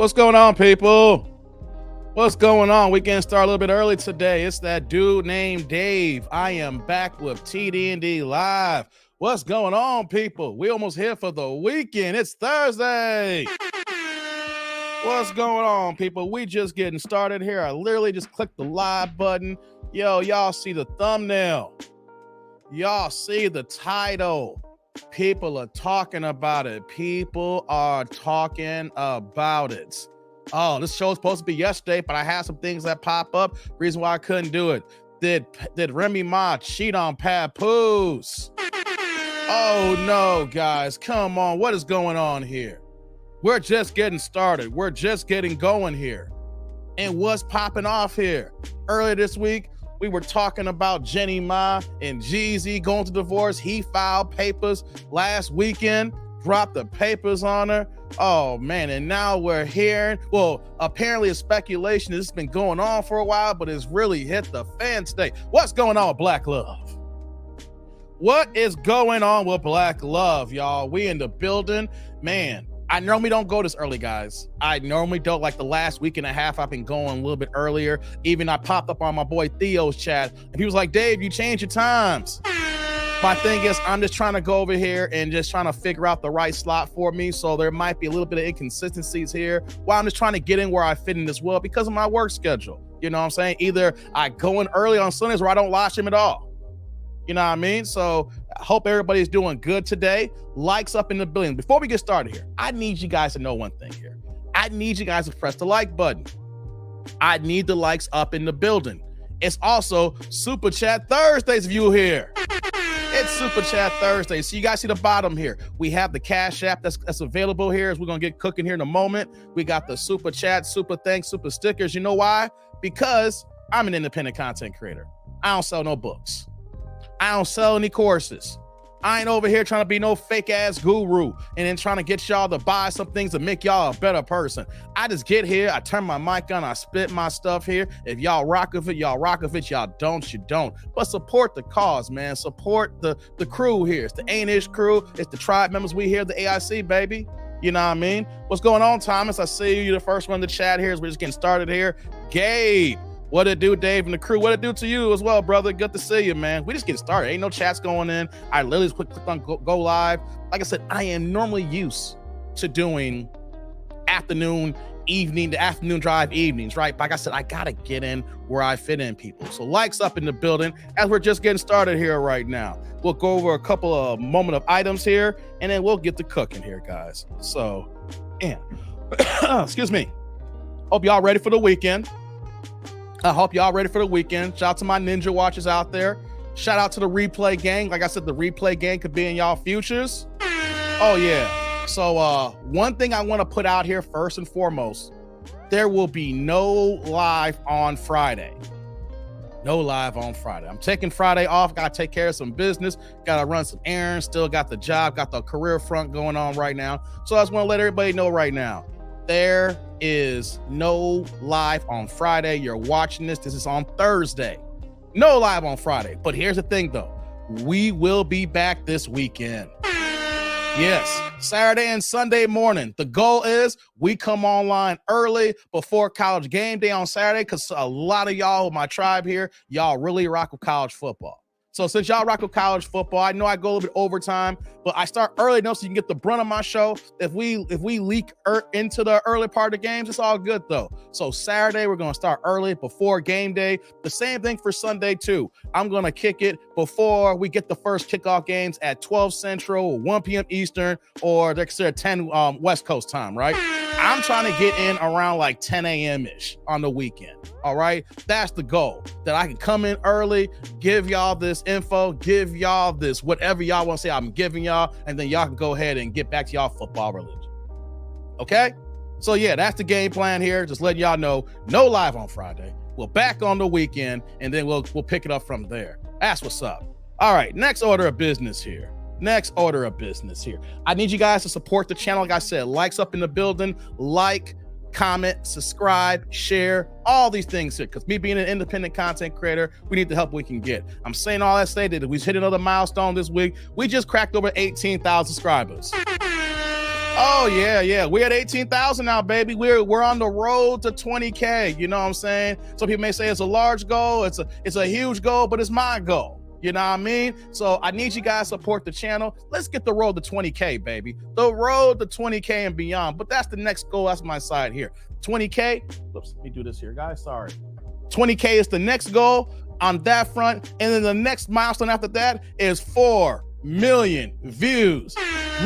What's going on, people? What's going on? We getting started a little bit early today. It's that dude named Dave. I am back with TD&D Live. What's going on, people? We almost here for the weekend. It's Thursday. What's going on, people? We just getting started here. I literally just clicked the live button. Yo, y'all see the thumbnail. Y'all see the title. People are talking about it. People are talking about it. Oh, this show was supposed to be yesterday, but I had some things that pop up. Reason why I couldn't do it. Did Remy Ma cheat on Papoose? Oh no, guys, come on. What is going on here? We're just getting started. We're just getting going here. And what's popping off here? Earlier this week, we were talking about Remy Ma and Jeezy going to divorce. He filed papers last weekend, dropped the papers on her. Oh man, and now we're hearing, well, apparently a speculation that's been going on for a while, but it's really hit the fan today. What's going on with Black Love? What is going on with Black Love, y'all? We in the building. Man, I normally don't go this early, guys. I normally don't. Like the last week and a half, I've been going a little bit earlier. Even I popped up on my boy Theo's chat, and he was like, Dave, you changed your times. My thing is, I'm just trying to go over here and just trying to figure out the right slot for me. So there might be a little bit of inconsistencies here while I'm just trying to get in where I fit in as well because of my work schedule. You know what I'm saying? Either I go in early on Sundays or I don't live stream at all. You know what I mean? So I hope everybody's doing good today. Likes up in the building. Before we get started here, I need you guys to know one thing here. I need you guys to press the like button. I need the likes up in the building. It's also Super Chat Thursdays view here. It's Super Chat Thursday. So you guys see the bottom here. We have the Cash App that's available here as we're going to get cooking here in a moment. We got the Super Chat, Super Thanks, Super Stickers. You know why? Because I'm an independent content creator. I don't sell no books. I don't sell any courses. I ain't over here trying to be no fake ass guru and then trying to get y'all to buy some things to make y'all a better person. I just get here, I turn my mic on, I spit my stuff here. If y'all rock with it, y'all rock with it. Y'all don't, you don't. But support the cause, man. Support the crew here. It's the Ain't-ish crew. It's the tribe members we here, the AIC, baby. You know what I mean? What's going on, Thomas? I see you the first one in the chat here as we're just getting started here. Gabe. What it do, Dave and the crew? What it do to you as well, brother? Good to see you, man. We just getting started. Ain't no chats going in. I literally just click on go live. Like I said, I am normally used to doing afternoon drive evenings, right? Like I said, I gotta get in where I fit in, people. So likes up in the building as we're just getting started here right now. We'll go over a couple of moment of items here, and then we'll get to cooking here, guys. So, yeah. Excuse me. Hope y'all ready for the weekend. I hope y'all ready for the weekend. Shout out to my ninja watchers out there. Shout out to the replay gang. Like I said, the replay gang could be in y'all futures. Oh yeah. So one thing I want to put out here first and foremost, there will be no live on Friday. No live on Friday. I'm taking Friday off. Got to take care of some business. Got to run some errands. Still got the job. Got the career front going on right now. So I just want to let everybody know right now. There is no live on Friday. You're watching this. This is on Thursday. No live on Friday. But here's the thing, though. We will be back this weekend. Yes, Saturday and Sunday morning. The goal is we come online early before college game day on Saturday because a lot of y'all, my tribe here, y'all really rock with college football. So since y'all rock with college football, I know I go a little bit overtime, but I start early enough so you can get the brunt of my show. If we leak into the early part of the games, it's all good though. So Saturday, we're going to start early before game day. The same thing for Sunday too. I'm going to kick it before we get the first kickoff games at 12 Central, 1 p.m. Eastern, or they're considered 10 West Coast time, right? I'm trying to get in around like 10 a.m.-ish on the weekend. All right. That's the goal, that I can come in early, give y'all this info, give y'all this, whatever y'all want to say, I'm giving y'all, and then y'all can go ahead and get back to y'all football religion. Okay. So yeah, that's the game plan here. Just letting y'all know, no live on Friday. We're back on the weekend, and then we'll pick it up from there. That's what's up. All right. Next order of business here. I need you guys to support the channel. Like I said, likes up in the building, like, comment, subscribe, share, all these things here. Because me being an independent content creator, we need the help we can get. I'm saying all that to say that we hit another milestone this week. We just cracked over 18,000 subscribers. Oh yeah. We're at 18,000 now, baby. We're on the road to 20K. You know what I'm saying? Some people may say it's a large goal, it's a huge goal, but it's my goal. You know what I mean? So I need you guys to support the channel. Let's get the road to 20K, baby. The road to 20K and beyond. But that's the next goal. That's my side here. 20K. Oops, let me do this here, guys. Sorry. 20K is the next goal on that front. And then the next milestone after that is 4 million views.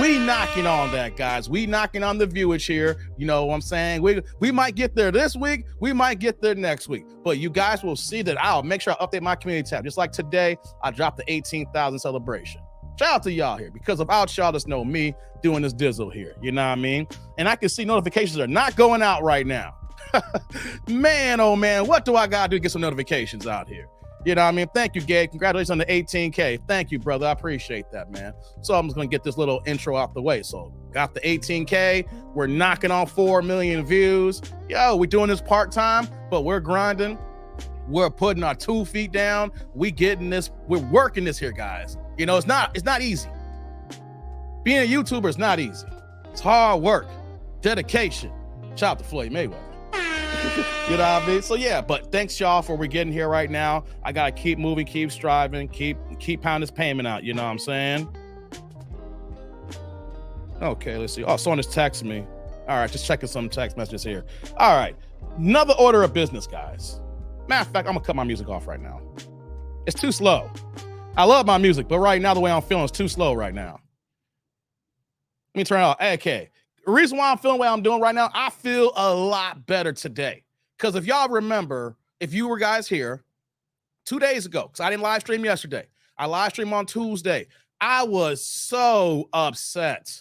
We knocking on that, guys. We knocking on the viewage here. You know what I'm saying? We might get there this week. We might get there next week. But you guys will see that I'll make sure I update my community tab. Just like today, I dropped the 18,000 celebration. Shout out to y'all here, because without y'all, just know me doing this dizzle here. You know what I mean? And I can see notifications are not going out right now. Man, oh man, what do I gotta do to get some notifications out here? You know what I mean? Thank you, Gabe. Congratulations on the 18K. Thank you, brother. I appreciate that, man. So I'm just going to get this little intro out the way. So got the 18K. We're knocking on 4 million views. Yo, we're doing this part-time, but we're grinding. We're putting our 2 feet down. We getting this. We're working this here, guys. You know, it's not easy. Being a YouTuber is not easy. It's hard work, dedication. Shout out to Floyd Mayweather. You know what I mean? So yeah, but thanks y'all for we're getting here right now. I gotta keep moving, keep striving, keep pounding this payment out. You know what I'm saying? Okay, let's see. Oh, someone just texted me. All right, just checking some text messages here. All right, another order of business, guys. Matter of fact, I'm gonna cut my music off right now. It's too slow. I love my music, but right now the way I'm feeling is too slow right now. Let me turn it off. Okay. The reason why I'm feeling the way I'm doing right now, I feel a lot better today. Because if y'all remember, if you were guys here 2 days ago, because I didn't live stream yesterday, I live streamed on Tuesday. I was so upset.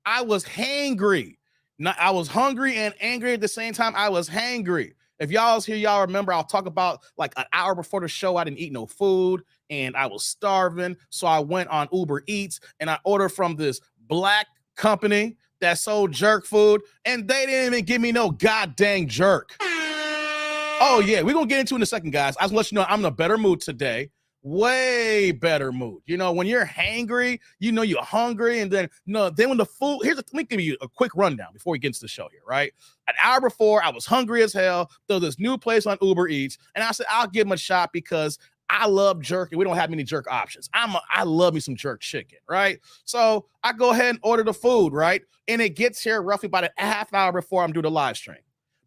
I was hangry. I was hungry and angry at the same time. I was hangry. If y'all was here, y'all remember I'll talk about like an hour before the show, I didn't eat no food and I was starving. So I went on Uber Eats and I ordered from this black company that sold jerk food, and they didn't even give me no goddamn jerk. Oh yeah, we're gonna get into it in a second, guys. I just want you to know I'm in a better mood today. Way better mood. You know, when you're hangry, you know you're hungry, and then then when the food, let me give you a quick rundown before we get into the show here, right? An hour before, I was hungry as hell. There's this new place on Uber Eats, and I said I'll give them a shot because I love jerk and we don't have many jerk options. I love me some jerk chicken, right? So I go ahead and order the food, right? And it gets here roughly about a half hour before I'm doing the live stream.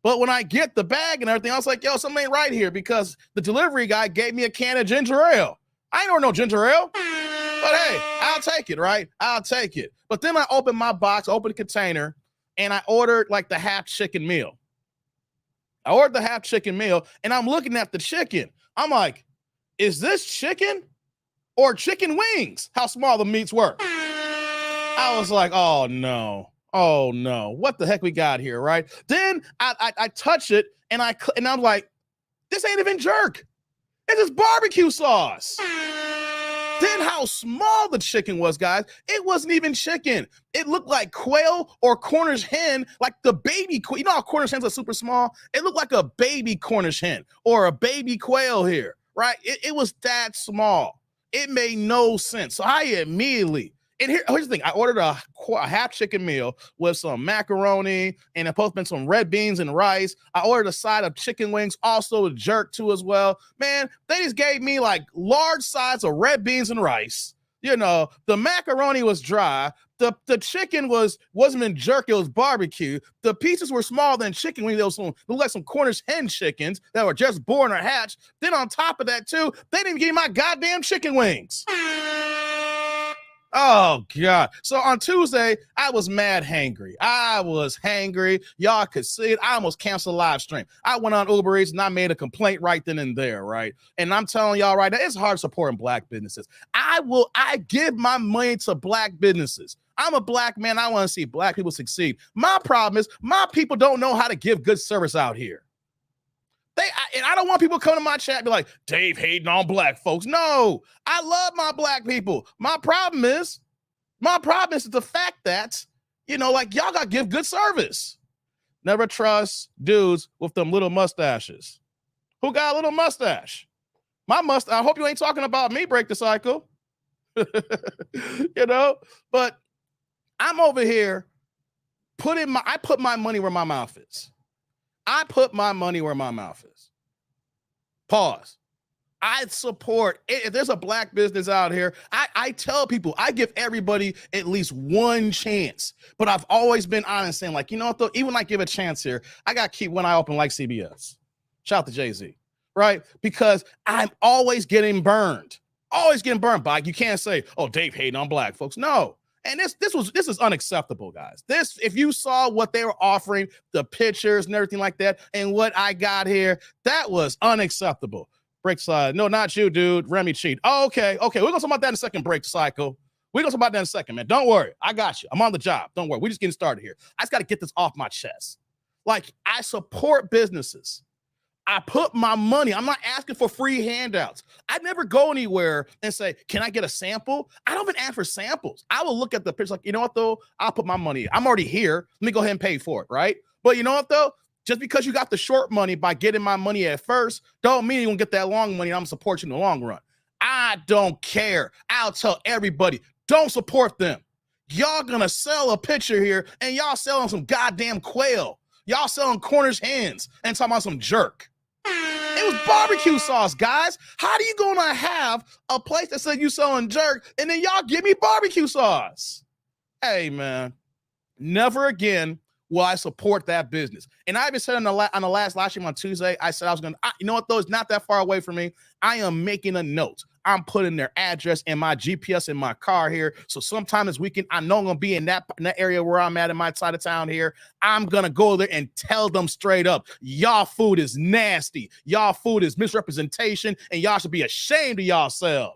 But when I get the bag and everything, I was like, yo, something ain't right here because the delivery guy gave me a can of ginger ale. I ain't order no ginger ale. But hey, I'll take it, right? I'll take it. But then I opened my box, opened the container, and I ordered like the half chicken meal. I ordered the half chicken meal, and I'm looking at the chicken. I'm like, is this chicken or chicken wings? How small the meats were. I was like, oh no, what the heck we got here, right? Then I touch it and I'm like, this ain't even jerk. It's just barbecue sauce. Then how small the chicken was, guys. It wasn't even chicken. It looked like quail or Cornish hen, like the baby quail. You know how Cornish hens are super small? It looked like a baby Cornish hen or a baby quail here. Right? It was that small. It made no sense. So I immediately, and here's the thing. I ordered a half chicken meal with some macaroni and a post some red beans and rice. I ordered a side of chicken wings, also a jerk too as well. Man, they just gave me like large sides of red beans and rice. You know, the macaroni was dry. The chicken wasn't in jerk, it was barbecue. The pieces were smaller than chicken wings. They looked like some Cornish hen chickens that were just born or hatched. Then on top of that too, they didn't give me my goddamn chicken wings. Oh God. So on Tuesday, I was mad hangry. I was hangry. Y'all could see it. I almost canceled the live stream. I went on Uber Eats and I made a complaint right then and there, right? And I'm telling y'all right now, it's hard supporting black businesses. I give my money to black businesses. I'm a black man. I want to see black people succeed. My problem is my people don't know how to give good service out here. And I don't want people coming to my chat and be like, Dave hating on black folks. No, I love my black people. My problem is the fact that, you know, like y'all got to give good service. Never trust dudes with them little mustaches. Who got a little mustache? My mustache. I hope you ain't talking about me, break the cycle. You know, but I'm over here I put my money where my mouth is. I put my money where my mouth is. Pause. I support, if there's a black business out here, I tell people, I give everybody at least one chance. But I've always been honest saying, like, you know what, though, even when I give a chance here, I got to keep one eye open like CBS. Shout out to Jay-Z, right? Because I'm always getting burned. Always getting burned by. You can't say, oh, Dave hating on black folks. No. And this is unacceptable, guys. This, if you saw what they were offering, the pictures and everything like that, and what I got here, that was unacceptable. Break side. No, not you, dude. Remy cheat. Oh, okay. We're gonna talk about that in a second. Break cycle. We're gonna talk about that in a second, man. Don't worry. I got you. I'm on the job. Don't worry. We're just getting started here. I just got to get this off my chest. Like, I support businesses. I put my money. I'm not asking for free handouts. I never go anywhere and say, can I get a sample? I don't even ask for samples. I will look at the picture like, you know what, though? I'll put my money. I'm already here. Let me go ahead and pay for it, right? But you know what, though? Just because you got the short money by getting my money at first, don't mean you're going to get that long money and I'm going to support you in the long run. I don't care. I'll tell everybody, don't support them. Y'all going to sell a picture here and y'all selling some goddamn quail. Y'all selling Cornish hens and talking about some jerk. It was barbecue sauce, guys. How do you gonna have a place that said you selling jerk and then y'all give me barbecue sauce? Hey, man, never again will I support that business. And I even said on the last live stream on Tuesday, I said I was gonna, you know what, though, it's not that far away from me. I am making a note. I'm putting their address and my GPS in my car here. So sometime this weekend, I know I'm going to be in that area where I'm at in my side of town here. I'm going to go there and tell them straight up, y'all food is nasty. Y'all food is misrepresentation and y'all should be ashamed of yourselves.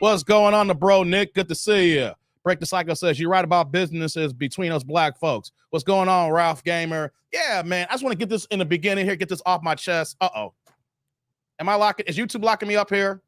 What's going on, the bro, Nick? Good to see you. Break the Cycle says, you're right about businesses between us black folks. What's going on, Ralph Gamer? Yeah, man, I just want to get this in the beginning here, get this off my chest. Uh-oh. Am I locking? Is YouTube locking me up here?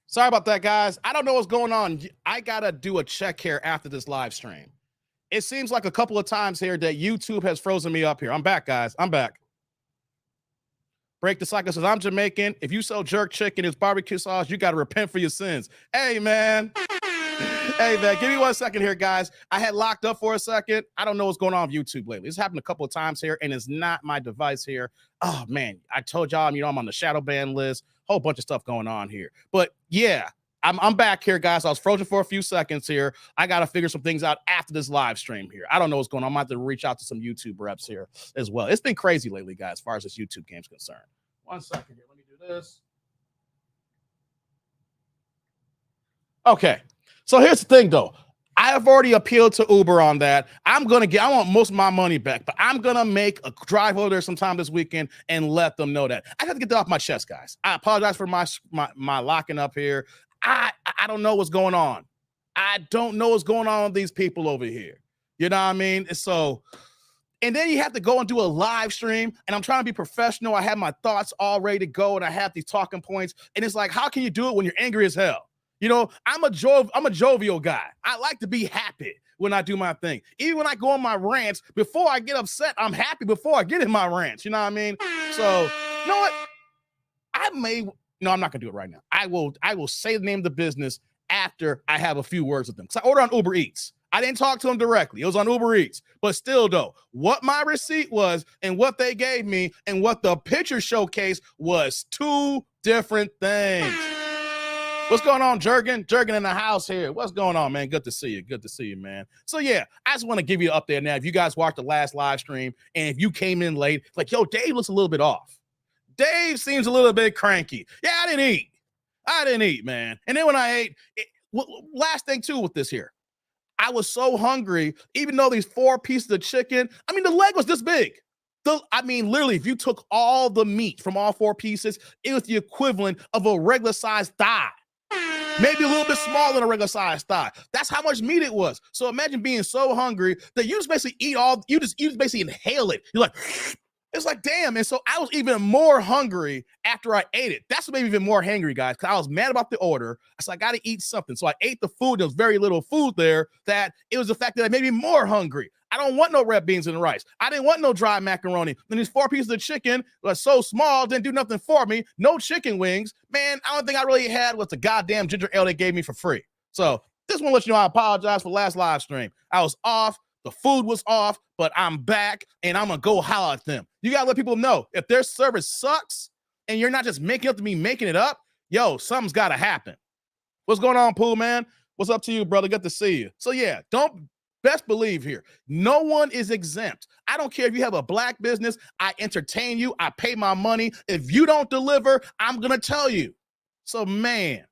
Sorry about that, guys. I don't know what's going on. I got to do a check here after this live stream. It seems like a couple of times here that YouTube has frozen me up here. I'm back, guys. I'm back. Break the Cycle says, I'm Jamaican. If you sell jerk chicken, it's barbecue sauce, you got to repent for your sins. Hey, man. Hey, man, give me 1 second here, guys. I had locked up for a second. I don't know what's going on with YouTube lately. This happened a couple of times here, and it's not my device here. Oh, man, I told y'all, I'm on the shadow ban list. Whole bunch of stuff going on here. But, yeah, I'm back here, guys. I was frozen for a few seconds here. I got to figure some things out after this live stream here. I don't know what's going on. I'm going to have to reach out to some YouTube reps here as well. It's been crazy lately, guys, as far as this YouTube game's concerned. 1 second here. Let me do this. Okay. So here's the thing, though. I have already appealed to Uber on that. I want most of my money back, but I'm going to make a drive over there sometime this weekend and let them know that. I got to get that off my chest, guys. I apologize for my locking up here. I don't know what's going on. I don't know what's going on with these people over here. You know what I mean? So, and then you have to go and do a live stream, and I'm trying to be professional. I have my thoughts all ready to go, and I have these talking points, and it's like, how can you do it when you're angry as hell? You know, I'm a jovial guy. I like to be happy when I do my thing. Even when I go on my rants, before I get upset, I'm happy before I get in my rants. You know what I mean? So, you know what? No, I'm not gonna do it right now. I will say the name of the business after I have a few words with them. Because I order on Uber Eats. I didn't talk to him directly. It was on Uber Eats. But still, though, what my receipt was and what they gave me and what the picture showcased was two different things. What's going on, Jurgen? Jurgen in the house here. What's going on, man? Good to see you. Good to see you, man. So, yeah, I just want to give you an update now. If you guys watched the last live stream and if you came in late, like, yo, Dave looks a little bit off. Dave seems a little bit cranky. Yeah, I didn't eat, man. And then when I ate, last thing, too, with this here, I was so hungry, even though these 4 pieces of chicken, I mean, the leg was this big. Literally, if you took all the meat from all 4 pieces, it was the equivalent of a regular sized thigh. Maybe a little bit smaller than a regular sized thigh. That's how much meat it was. So imagine being so hungry that you just basically you just basically inhale it. You're like, it's like, damn. And so I was even more hungry after I ate it. That's what made me even more hangry, guys, because I was mad about the order. So I got to eat something. So I ate the food. There was very little food there that it was the fact that I made me more hungry. I don't want no red beans and rice. I didn't want no dry macaroni. Then these 4 pieces of chicken were so small, didn't do nothing for me. No chicken wings. Man, I don't think I really had was the goddamn ginger ale they gave me for free. So this one let you know I apologize for last live stream. I was off. The food was off, but I'm back, and I'm going to go holler at them. You got to let people know, if their service sucks, and you're not just making up to me making it up, yo, something's got to happen. What's going on, Pooh, man? What's up to you, brother? Good to see you. So, yeah, best believe here, no one is exempt. I don't care if you have a black business. I entertain you. I pay my money. If you don't deliver, I'm going to tell you. So, man,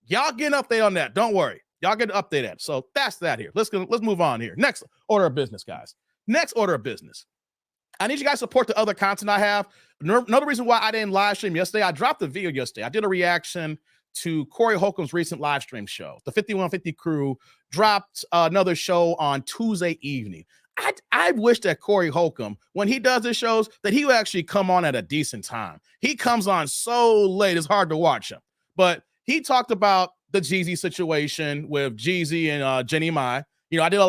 y'all get an update on that. Don't worry. Y'all get an update at. So that's that here. Let's move on here. Next order of business, guys. Next order of business. I need you guys to support the other content I have. Another reason why I didn't live stream yesterday, I dropped a video yesterday. I did a reaction to Corey Holcomb's recent live stream show. The 5150 crew dropped another show on Tuesday evening. I wish that Corey Holcomb, when he does his shows, that he would actually come on at a decent time. He comes on so late, it's hard to watch him. But he talked about the Jeezy situation with Jeezy and Remy Ma. You know, I did the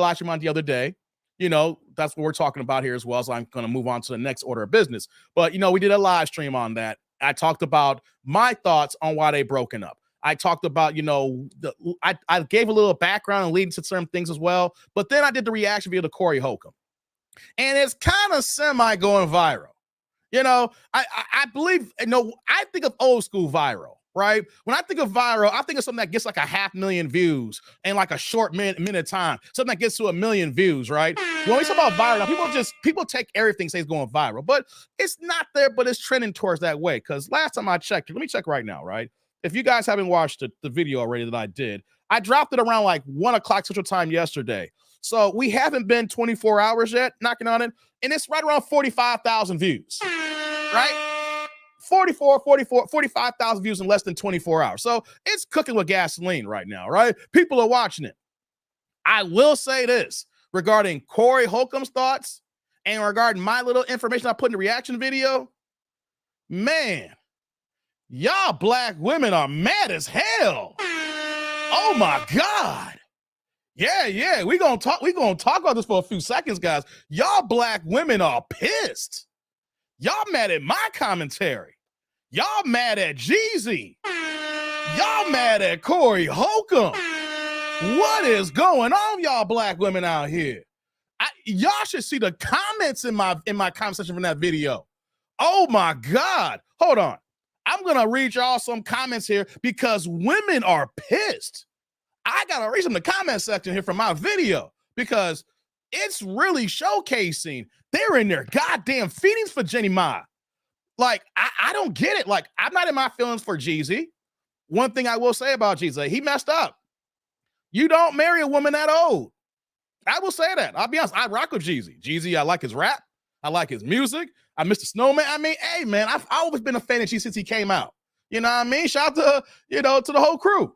live stream on the other day. You know, that's what we're talking about here as well. So I'm going to move on to the next order of business. But, you know, we did a live stream on that. I talked about my thoughts on why they broken up. I talked about, you know, I gave a little background and leading to certain things as well. But then I did the reaction video to Corey Holcomb. And it's kind of semi going viral. You know, I believe, you know, I think of old school viral. Right? When I think of viral, I think of something that gets like 500,000 views in like a short minute time. Something that gets to 1 million views, right? When we talk about viral, people take everything, say it's going viral, but it's not there, but it's trending towards that way. Because last time I checked, let me check right now, right? If you guys haven't watched the video already that I did, I dropped it around like 1 o'clock Central Time yesterday. So we haven't been 24 hours yet, knocking on it, and it's right around 45,000 views, right? 45,000 views in less than 24 hours. So it's cooking with gasoline right now, right? People are watching it. I will say this regarding Corey Holcomb's thoughts and regarding my little information I put in the reaction video. Man, y'all black women are mad as hell. Oh my God. Yeah. We're gonna talk about this for a few seconds, guys. Y'all black women are pissed. Y'all mad at my commentary. Y'all mad at Jeezy. Y'all mad at Corey Holcomb. What is going on, y'all black women out here? Y'all should see the comments in my comment section from that video. Oh my God. Hold on. I'm going to read y'all some comments here because women are pissed. I got to read some in the comment section here from my video because it's really showcasing they're in their goddamn feelings for Remy Ma. Like, I don't get it. Like, I'm not in my feelings for Jeezy. One thing I will say about Jeezy, he messed up. You don't marry a woman that old. I will say that. I'll be honest. I rock with Jeezy. Jeezy, I like his rap. I like his music. I miss the Snowman. I mean, hey, man, I've always been a fan of Jeezy since he came out. You know what I mean? Shout out to, to the whole crew.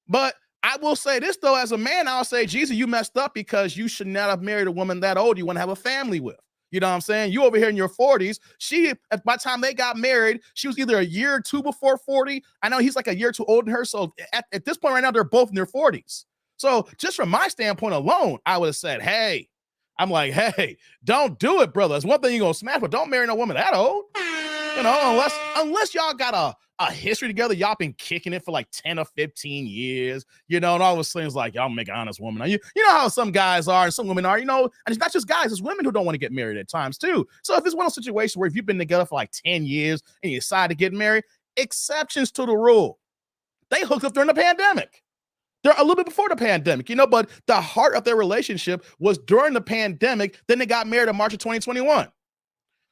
But I will say this, though, as a man, I'll say, Jeezy, you messed up because you should not have married a woman that old you want to have a family with. You know what I'm saying? You over here in your 40s. By the time they got married, she was either a year or two before 40. I know he's like a year or two older than her. So at this point right now, they're both in their 40s. So just from my standpoint alone, I would have said, hey, don't do it, brother. It's one thing you're going to smash, but don't marry no woman that old. You know, unless y'all got a history together. Y'all been kicking it for like 10 or 15 years, and all of a sudden it's like, y'all make an honest woman. You know how some guys are and some women are, and it's not just guys, it's women who don't want to get married at times too. So if it's one of those situations where if you've been together for like 10 years and you decide to get married, exceptions to the rule. They hooked up during the pandemic. They're a little bit before the pandemic, but the heart of their relationship was during the pandemic. Then they got married in March of 2021.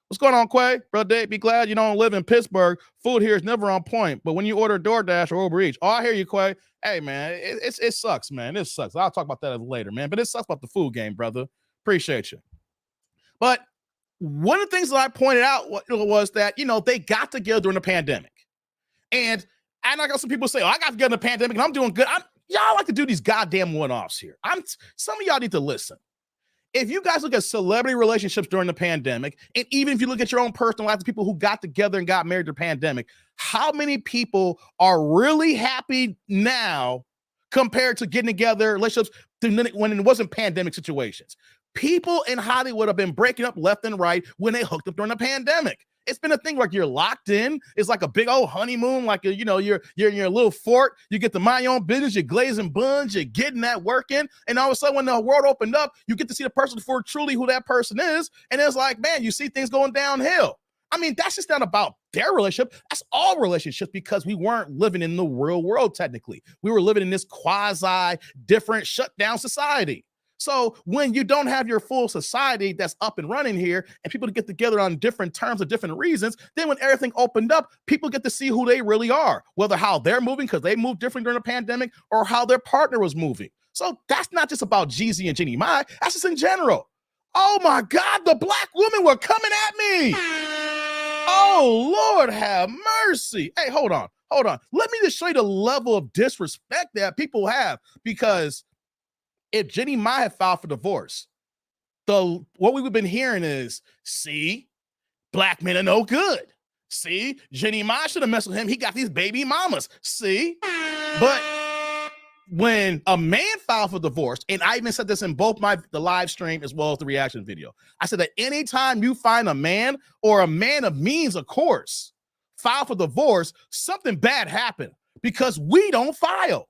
What's going on, Quay? Brother Dave, be glad you don't live in Pittsburgh. Food here is never on point. But when you order DoorDash or Uber Eats, I hear you, Quay. Hey, man, it sucks, man. It sucks. I'll talk about that later, man. But it sucks about the food game, brother. Appreciate you. But one of the things that I pointed out was that, they got together during the pandemic. And I got some people say, I got together in the pandemic and I'm doing good. Y'all like to do these goddamn one-offs here. Some of y'all need to listen. If you guys look at celebrity relationships during the pandemic, and even if you look at your own personal life, the people who got together and got married during the pandemic, how many people are really happy now compared to getting together relationships when it wasn't pandemic situations? People in Hollywood have been breaking up left and right when they hooked up during the pandemic. It's been a thing like you're locked in. It's like a big old honeymoon, like you're in your little fort. You get to mind your own business. You're glazing buns. You're getting that work in. And all of a sudden, when the world opened up, you get to see the person for truly who that person is. And it's like, man, you see things going downhill. I mean, that's just not about their relationship. That's all relationships because we weren't living in the real world, technically. We were living in this quasi-different shutdown society. So when you don't have your full society that's up and running here and people get together on different terms of different reasons, then when everything opened up, people get to see who they really are, whether how they're moving because they moved different during the pandemic or how their partner was moving. So that's not just about Jeezy and Jeannie Mai. That's just in general. Oh my God, the black women were coming at me. Oh, Lord have mercy. Hey, hold on. Let me just show you the level of disrespect that people have, because if Jeannie Mai had filed for divorce, what we've been hearing is, see, black men are no good. See, Jeannie Mai should have messed with him. He got these baby mamas. See? But when a man filed for divorce, and I even said this in both the live stream as well as the reaction video, I said that anytime you find a man or a man of means, of course, file for divorce, something bad happened because we don't file.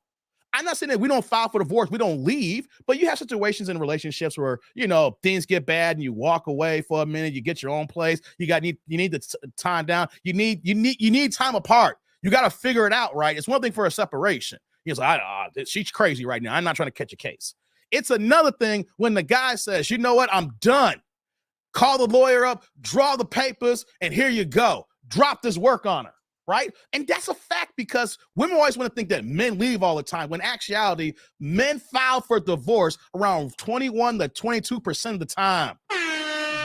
I'm not saying that we don't file for divorce, we don't leave, but you have situations in relationships where, things get bad and you walk away for a minute, you get your own place, you need to time down, you need time apart. You got to figure it out, right? It's one thing for a separation. He's like, she's crazy right now. I'm not trying to catch a case. It's another thing when the guy says, you know what, I'm done. Call the lawyer up, draw the papers, and here you go. Drop this work on her. Right? And that's a fact because women always want to think that men leave all the time, when in actuality, men file for divorce around 21 to 22% of the time.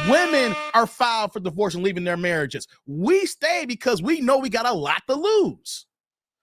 Women are filed for divorce and leaving their marriages. We stay because we know we got a lot to lose.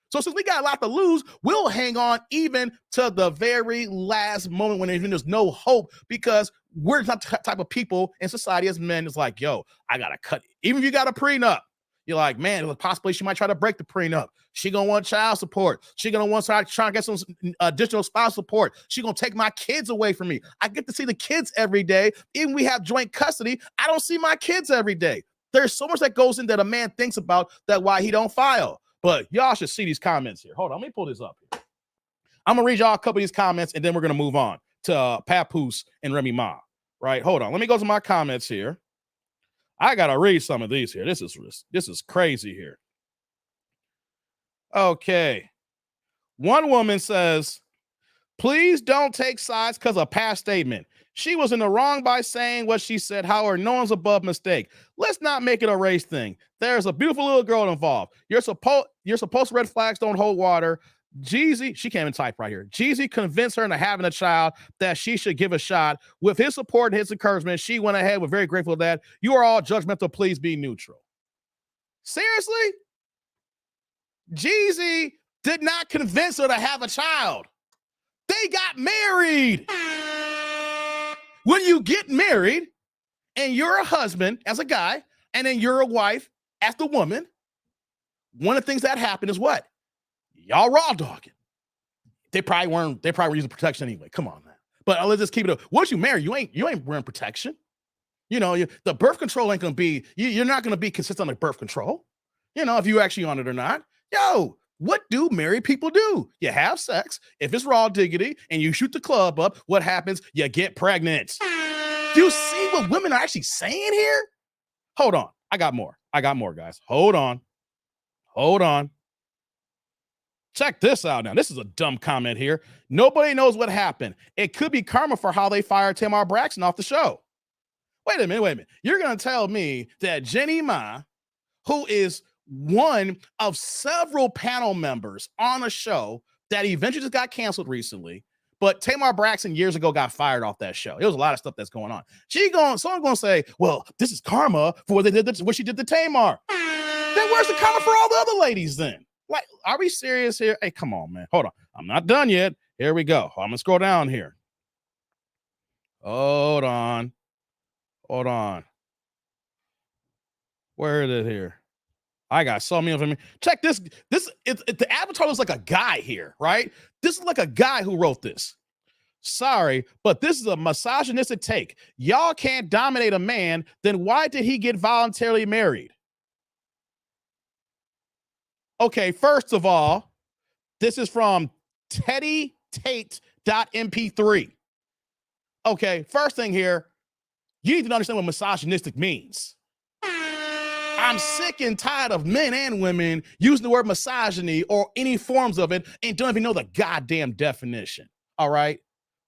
So since we got a lot to lose, we'll hang on even to the very last moment when there's no hope, because we're not the type of people in society as men is like, yo, I got to cut it. Even if you got a prenup, you're like, man, possibly she might try to break the prenup. She gonna want child support. She gonna want to try to get some additional spouse support. She gonna take my kids away from me. I get to see the kids every day. Even we have joint custody, I don't see my kids every day. There's so much that goes in that a man thinks about that why he don't file. But y'all should see these comments here. Hold on, let me pull this up here. I'm gonna read y'all a couple of these comments and then we're gonna move on to Papoose and Remy Ma. Right? Hold on. Let me go to my comments here. I gotta read some of these here. This is crazy here. Okay. One woman says, please don't take sides because of past statement. She was in the wrong by saying what she said. However, no one's above mistake. Let's not make it a race thing. There's a beautiful little girl involved. You're supposed red flags don't hold water. Jeezy, she can't even type right here. Jeezy convinced her into having a child that she should give a shot. With his support and his encouragement, she went ahead. We're very grateful for that. You are all judgmental. Please be neutral. Seriously? Jeezy did not convince her to have a child. They got married. When you get married and you're a husband as a guy, and then you're a wife as the woman, one of the things that happen is what? Y'all raw dogging. They probably were using protection anyway. Come on, man. But let's just keep it up. Once you marry, you ain't wearing protection. The birth control ain't gonna be, you're not gonna be consistent on birth control. If you actually on it or not. Yo, what do married people do? You have sex. If it's raw diggity and you shoot the club up, what happens? You get pregnant. Do you see what women are actually saying here? Hold on. I got more. I got more, guys. Hold on. Hold on. Check this out now. This is a dumb comment here. Nobody knows what happened. It could be karma for how they fired Tamar Braxton off the show. Wait a minute. You're going to tell me that Jeannie Ma, who is one of several panel members on a show that eventually just got canceled recently, but Tamar Braxton years ago got fired off that show. There was a lot of stuff that's going on. Someone's going to say, well, this is karma for what she did to Tamar. Then where's the karma for all the other ladies then? Like, are we serious here? Hey, come on, man. Hold on. I'm not done yet. Here we go. I'm going to scroll down here. Hold on. Where is it here? I got so many of them. Check this. The avatar looks like a guy here, right? This is like a guy who wrote this. Sorry, but this is a misogynistic take. Y'all can't dominate a man. Then why did he get voluntarily married? Okay, first of all, this is from teddytate.mp3. Okay, first thing here, you need to understand what misogynistic means. I'm sick and tired of men and women using the word misogyny or any forms of it and don't even know the goddamn definition. All right?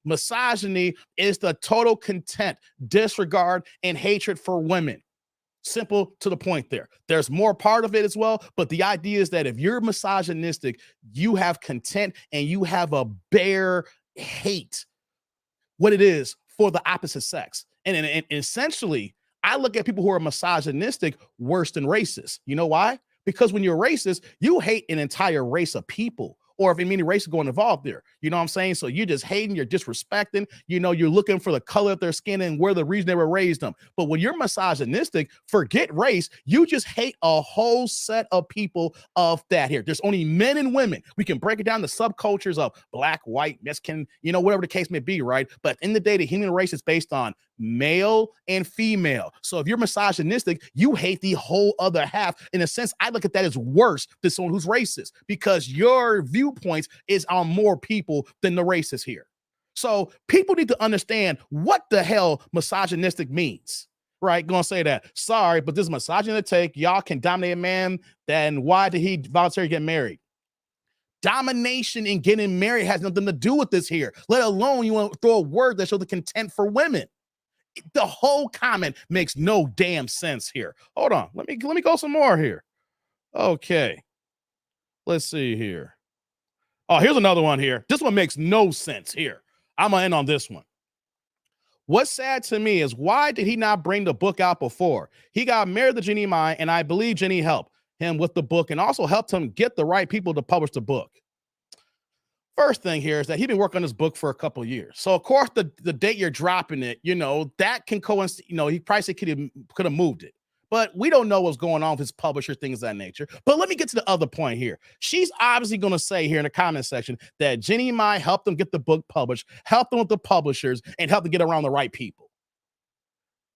Misogyny is the total contempt, disregard, and hatred for women. Simple to the point there. There's more part of it as well, but the idea is that if you're misogynistic, you have contempt and you have a bare hate what it is for the opposite sex. And essentially, I look at people who are misogynistic worse than racist. You know why? Because when you're racist, you hate an entire race of people. Or if any race is going involved there, you know what I'm saying? So you're just hating, you're disrespecting, you're looking for the color of their skin and where the reason they were raised them. But when you're misogynistic, forget race, you just hate a whole set of people of that here. There's only men and women. We can break it down to subcultures of black, white, Mexican, whatever the case may be, right? But in the day, the human race is based on male and female. So if you're misogynistic, you hate the whole other half. In a sense, I look at that as worse than someone who's racist because your viewpoints is on more people than the racist here. So people need to understand what the hell misogynistic means, right? Gonna say that. Sorry, but this is misogynistic take. Y'all can dominate a man. Then why did he voluntarily get married? Domination and getting married has nothing to do with this here, let alone you want to throw a word that shows the contempt for women. The whole comment makes no damn sense here. Hold on. Let me go some more here. Okay. Let's see here. Oh, here's another one here. This one makes no sense here. I'm going to end on this one. What's sad to me is why did he not bring the book out before? He got married to Jeannie Ma, and I believe Jeannie helped him with the book and also helped him get the right people to publish the book. First thing here is that he's been working on this book for a couple of years. So, of course, the date you're dropping it, that can coincide. He probably could have moved it. But we don't know what's going on with his publisher, things of that nature. But let me get to the other point here. She's obviously going to say here in the comment section that Jeannie Mai helped them get the book published, helped them with the publishers, and helped them get around the right people.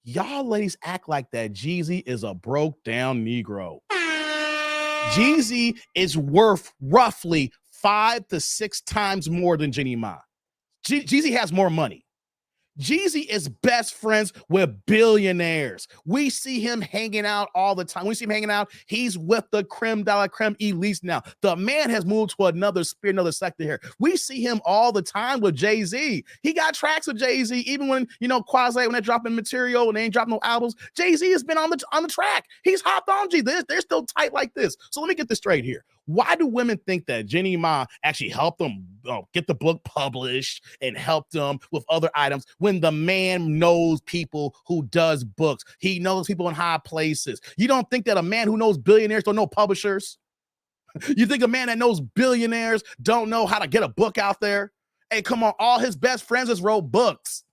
Y'all ladies act like that Jeezy is a broke down Negro. Jeezy is worth roughly 5 to 6 times more than Jeannie Ma. Jeezy has more money. Jeezy is best friends with billionaires. We see him hanging out all the time. We see him hanging out. He's with the creme de la creme elites now. The man has moved to another sphere, another sector here. We see him all the time with Jay-Z. He got tracks with Jay-Z, even when, Quasi, when they're dropping material and they ain't dropping no albums, Jay-Z has been on the track. He's hopped on G. They're still tight like this. So let me get this straight here. Why do women think that Jeannie Ma actually helped them get the book published and helped them with other items when the man knows people who does books? He knows people in high places. You don't think that a man who knows billionaires don't know publishers? You think a man that knows billionaires don't know how to get a book out there? Hey, come on. All his best friends just wrote books.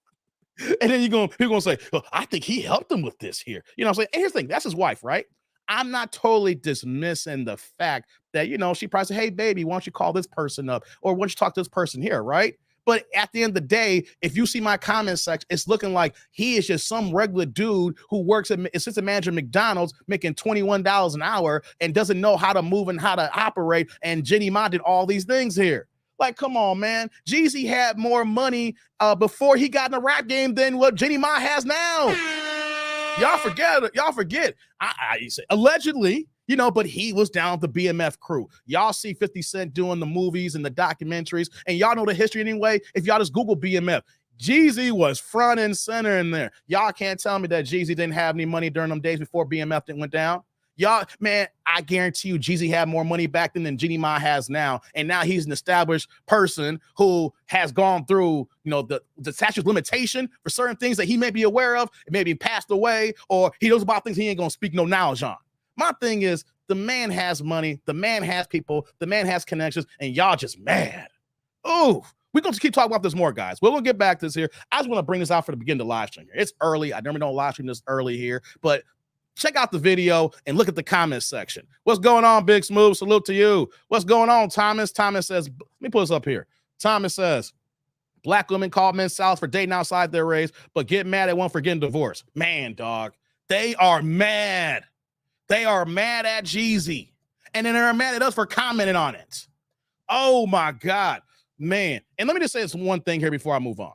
And then you're going to say, well, I think he helped them with this here. You know what I'm saying? And here's the thing. That's his wife, right? I'm not totally dismissing the fact that, she probably said, hey, baby, why don't you call this person up? Or why don't you talk to this person here, right? But at the end of the day, if you see my comment section, it's looking like he is just some regular dude who works at assistant manager at McDonald's making $21 an hour and doesn't know how to move and how to operate. And Jeezy Ma did all these things here. Like, come on, man. Jeezy had more money before he got in the rap game than what Jeezy Ma has now. Y'all forget. I say allegedly, but he was down with the BMF crew. Y'all see 50 Cent doing the movies and the documentaries, and y'all know the history anyway. If y'all just Google BMF, Jeezy was front and center in there. Y'all can't tell me that Jeezy didn't have any money during them days before BMF went down. Y'all, man, I guarantee you Jeezy had more money back then than Jeezy Ma has now. And now he's an established person who has gone through, the statute of limitation for certain things that he may be aware of, maybe passed away, or he knows about things he ain't going to speak no knowledge on. My thing is, the man has money, the man has people, the man has connections, and y'all just mad. Ooh, we're going to keep talking about this more, guys. We'll get back to this here. I just want to bring this out for the beginning of the live stream here. It's early. I normally don't live stream this early here, but check out the video and look at the comment section. What's going on, Big Smooth? Salute to you. What's going on, Thomas? Thomas says, let me put this up here. Thomas says, black women call men salads for dating outside their race, but get mad at one for getting divorced. Man, dog, they are mad. They are mad at Jeezy. And then they're mad at us for commenting on it. Oh, my God. Man. And let me just say this one thing here before I move on.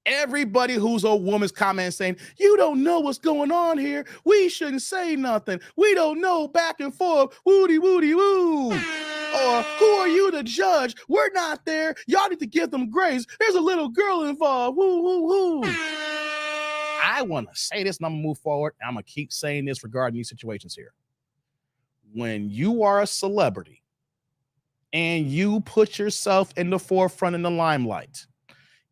Everybody who's a woman's comment saying, you don't know what's going on here. We shouldn't say nothing. We don't know, back and forth. Woody, woody, woo. Or who are you to judge? We're not there. Y'all need to give them grace. There's a little girl involved. Woo, woo, woo. I want to say this and I'm going to move forward. I'm going to keep saying this regarding these situations here. When you are a celebrity and you put yourself in the forefront in the limelight,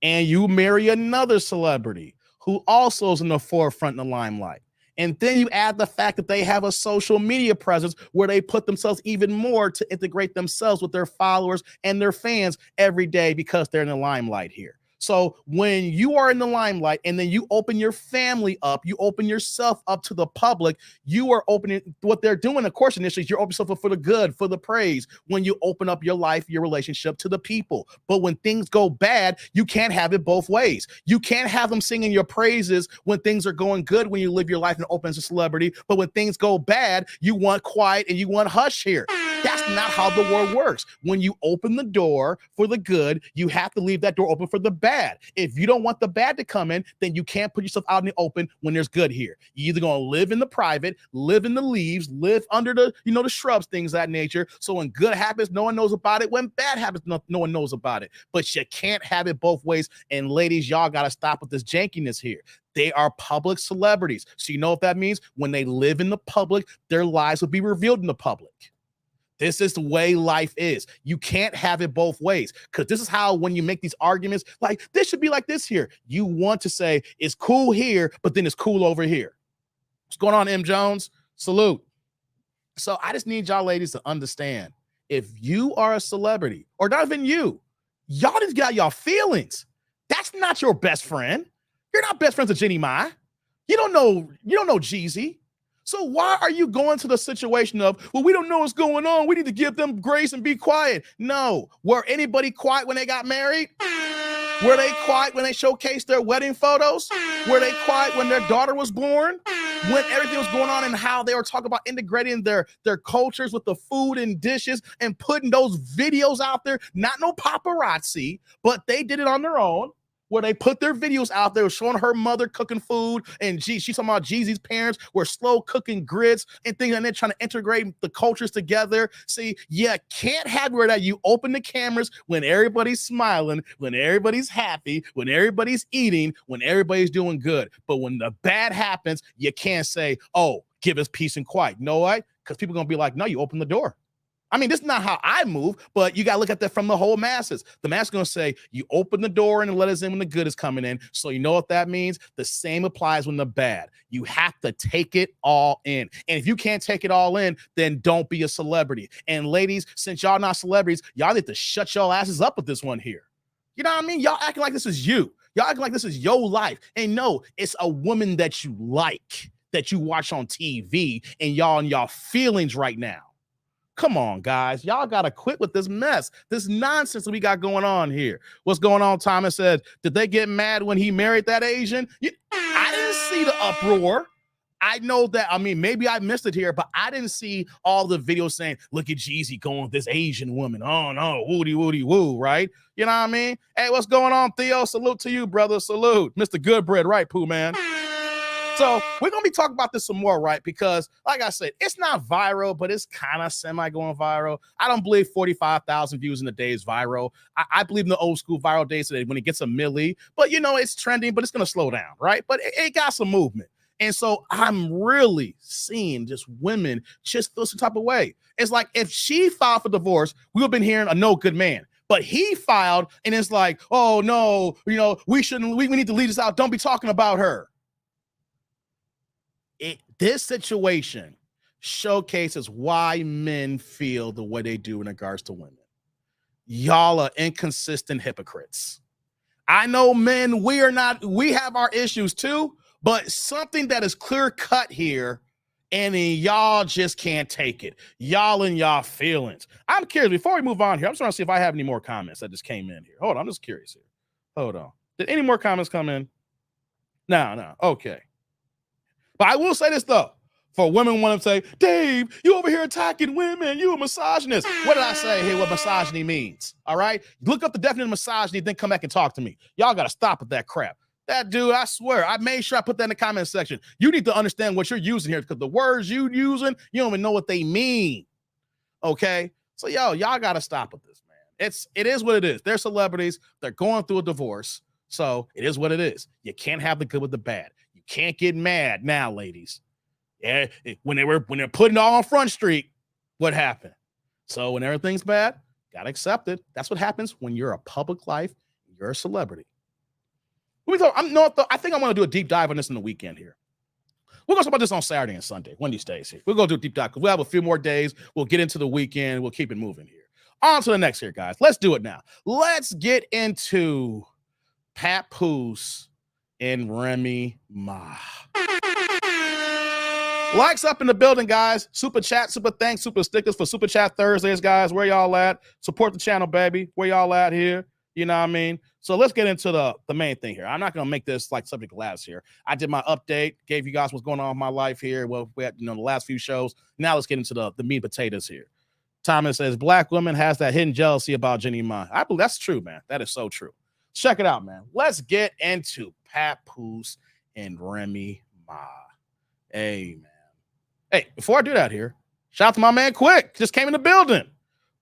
and you marry another celebrity who also is in the forefront in the limelight, and then you add the fact that they have a social media presence where they put themselves even more to integrate themselves with their followers and their fans every day because they're in the limelight here. So when you are in the limelight and then you open your family up, you open yourself up to the public, you are opening what they're doing. Of course, initially, you're opening yourself up for the good, for the praise, when you open up your life, your relationship to the people. But when things go bad, you can't have it both ways. You can't have them singing your praises when things are going good, when you live your life and open as a celebrity. But when things go bad, you want quiet and you want hush here. That's not how the world works. When you open the door for the good, you have to leave that door open for the bad. If you don't want the bad to come in, then you can't put yourself out in the open when there's good here. You're either going to live in the private, live in the leaves, live under the, the shrubs, things of that nature. So when good happens, no one knows about it. When bad happens, no one knows about it. But you can't have it both ways. And ladies, y'all got to stop with this jankiness here. They are public celebrities. So you know what that means? When they live in the public, their lives will be revealed in the public. This is the way life is. You can't have it both ways, because this is how, when you make these arguments, like this should be like this here, you want to say it's cool here, but then it's cool over here. What's going on, M. Jones? Salute. So I just need y'all ladies to understand, if you are a celebrity, or not even you, y'all just got y'all feelings. That's not your best friend. You're not best friends with Jeezy Ma. You don't know Jeezy. So why are you going to the situation of, well, we don't know what's going on, we need to give them grace and be quiet? No. Were anybody quiet when they got married? Were they quiet when they showcased their wedding photos? Were they quiet when their daughter was born? When everything was going on and how they were talking about integrating their cultures with the food and dishes and putting those videos out there? Not no paparazzi, but they did it on their own, where they put their videos out there showing her mother cooking food, and she's talking about Jeezy's parents were slow cooking grits and things, and they're trying to integrate the cultures together. See, you can't have where that you open the cameras when everybody's smiling, when everybody's happy, when everybody's eating, when everybody's doing good. But when the bad happens, you can't say, oh, give us peace and quiet. You know why? Because people are going to be like, no, you open the door. I mean, this is not how I move, but you got to look at that from the whole masses. The mass is going to say, you open the door and let us in when the good is coming in. So you know what that means? The same applies when the bad. You have to take it all in. And if you can't take it all in, then don't be a celebrity. And ladies, since y'all not celebrities, y'all need to shut y'all asses up with this one here. You know what I mean? Y'all acting like this is you. Y'all acting like this is your life. And no, it's a woman that you like, that you watch on TV, and y'all in y'all feelings right now. Come on, guys. Y'all got to quit with this mess, this nonsense that we got going on here. What's going on? Thomas said, did they get mad when he married that Asian? I didn't see the uproar. I know that, I mean, maybe I missed it here, but I didn't see all the videos saying, look at Jeezy going with this Asian woman. Oh, no, woody, woody, woo, right? You know what I mean? Hey, what's going on, Theo? Salute to you, brother. Salute. Mr. Goodbread, right, Pooh, man? So we're going to be talking about this some more, right? Because, like I said, it's not viral, but it's kind of semi-going viral. I don't believe 45,000 views in a day is viral. I believe in the old school viral days today when it gets a milli. But, you know, it's trending, but it's going to slow down, right? But it got some movement. And so I'm really seeing just women just feel some type of way. It's like if she filed for divorce, we would have been hearing a no good man. But he filed and it's like, oh, no, you know, we need to leave this out. Don't be talking about her. This situation showcases why men feel the way they do in regards to women. Y'all are inconsistent hypocrites. I know men, we have our issues too, but something that is clear cut here, and then y'all just can't take it. Y'all and y'all feelings. I'm curious, before we move on here, I'm just trying to see if I have any more comments that just came in here. Hold on, I'm just curious here. Hold on. Did any more comments come in? No. Okay. But I will say this, though. For women want to say, Dave, you over here attacking women. You a misogynist. What did I say here what misogyny means? All right? Look up the definition of misogyny, then come back and talk to me. Y'all got to stop with that crap. That dude, I swear, I made sure I put that in the comment section. You need to understand what you're using here because the words you using, you don't even know what they mean. Okay? So, y'all got to stop with this, man. It is what it is. They're celebrities. They're going through a divorce. So, it is what it is. You can't have the good with the bad. You can't get mad now, ladies. Yeah, when they're putting it all on Front Street, what happened? So when everything's bad, gotta accept it. That's what happens when you're a public life, you're a celebrity. I think I'm gonna do a deep dive on this in the weekend here. We're gonna talk about this on Saturday and Sunday when he stays here. We're gonna do a deep dive because we'll have a few more days. We'll get into the weekend. We'll keep it moving here. On to the next here, guys. Let's do it now. Let's get into Papoose and Remy Ma. Likes up in the building, guys. Super chat, super thanks, super stickers for Super Chat Thursdays, guys. Where y'all at? Support the channel, baby. Where y'all at here? You know what I mean? So let's get into the main thing here. I'm not going to make this like subject last here. I did my update, gave you guys what's going on in my life here. Well, we had, the last few shows. Now let's get into the meat and potatoes here. Thomas says, black women has that hidden jealousy about Jeezy Ma. I believe that's true, man. That is so true. Check it out, man. Let's get into Papoose and Remy Ma. Hey, man. Hey, before I do that here, shout out to my man Quick. Just came in the building.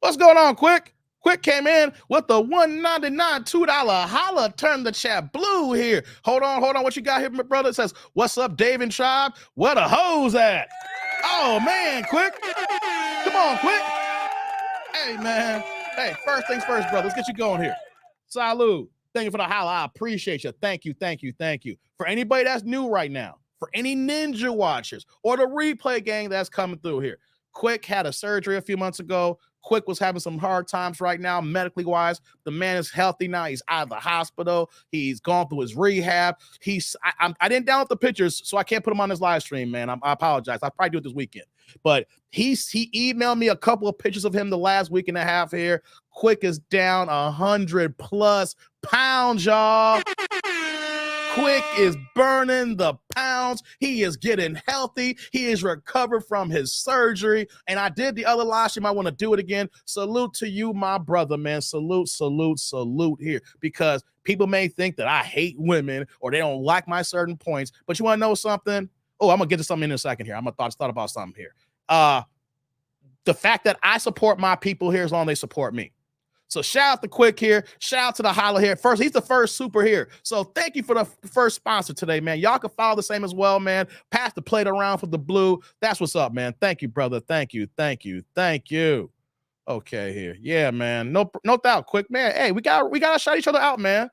What's going on, Quick? Quick came in with the $1.99 $2 holla. Turn the chat blue here. Hold on. What you got here, my brother? It says, what's up, Dave and Tribe? Where the hoes at? Oh, man, Quick. Come on, Quick. Hey, man. Hey, first things first, brother. Let's get you going here. Salud. Thank you for the holla. I appreciate you. Thank you. For anybody that's new right now, for any ninja watchers or the replay gang that's coming through here. Quick had a surgery a few months ago. Quick was having some hard times right now, medically wise. The man is healthy now. He's out of the hospital. He's gone through his rehab. I didn't download the pictures, so I can't put them on this live stream, man. I apologize. I'll probably do it this weekend. But he emailed me a couple of pictures of him the last week and a half here. Quick is down 100+ pounds, y'all. Quick is burning the pounds. He is getting healthy. He is recovered from his surgery. And I did the other live stream. I want to do it again. Salute to you, my brother, man. Salute here. Because people may think that I hate women or they don't like my certain points. But you want to know something? Oh, I'm going to get to something in a second here. I'm going to thought about something here. The fact that I support my people here as long as they support me. So shout out to Quick here. Shout out to the holla here. First, he's the first super here. So thank you for the first sponsor today, man. Y'all can follow the same as well, man. Pass the plate around for the blue. That's what's up, man. Thank you, brother. Thank you. Okay, here. Yeah, man. No doubt, Quick, man. Hey, we gotta shout each other out, man.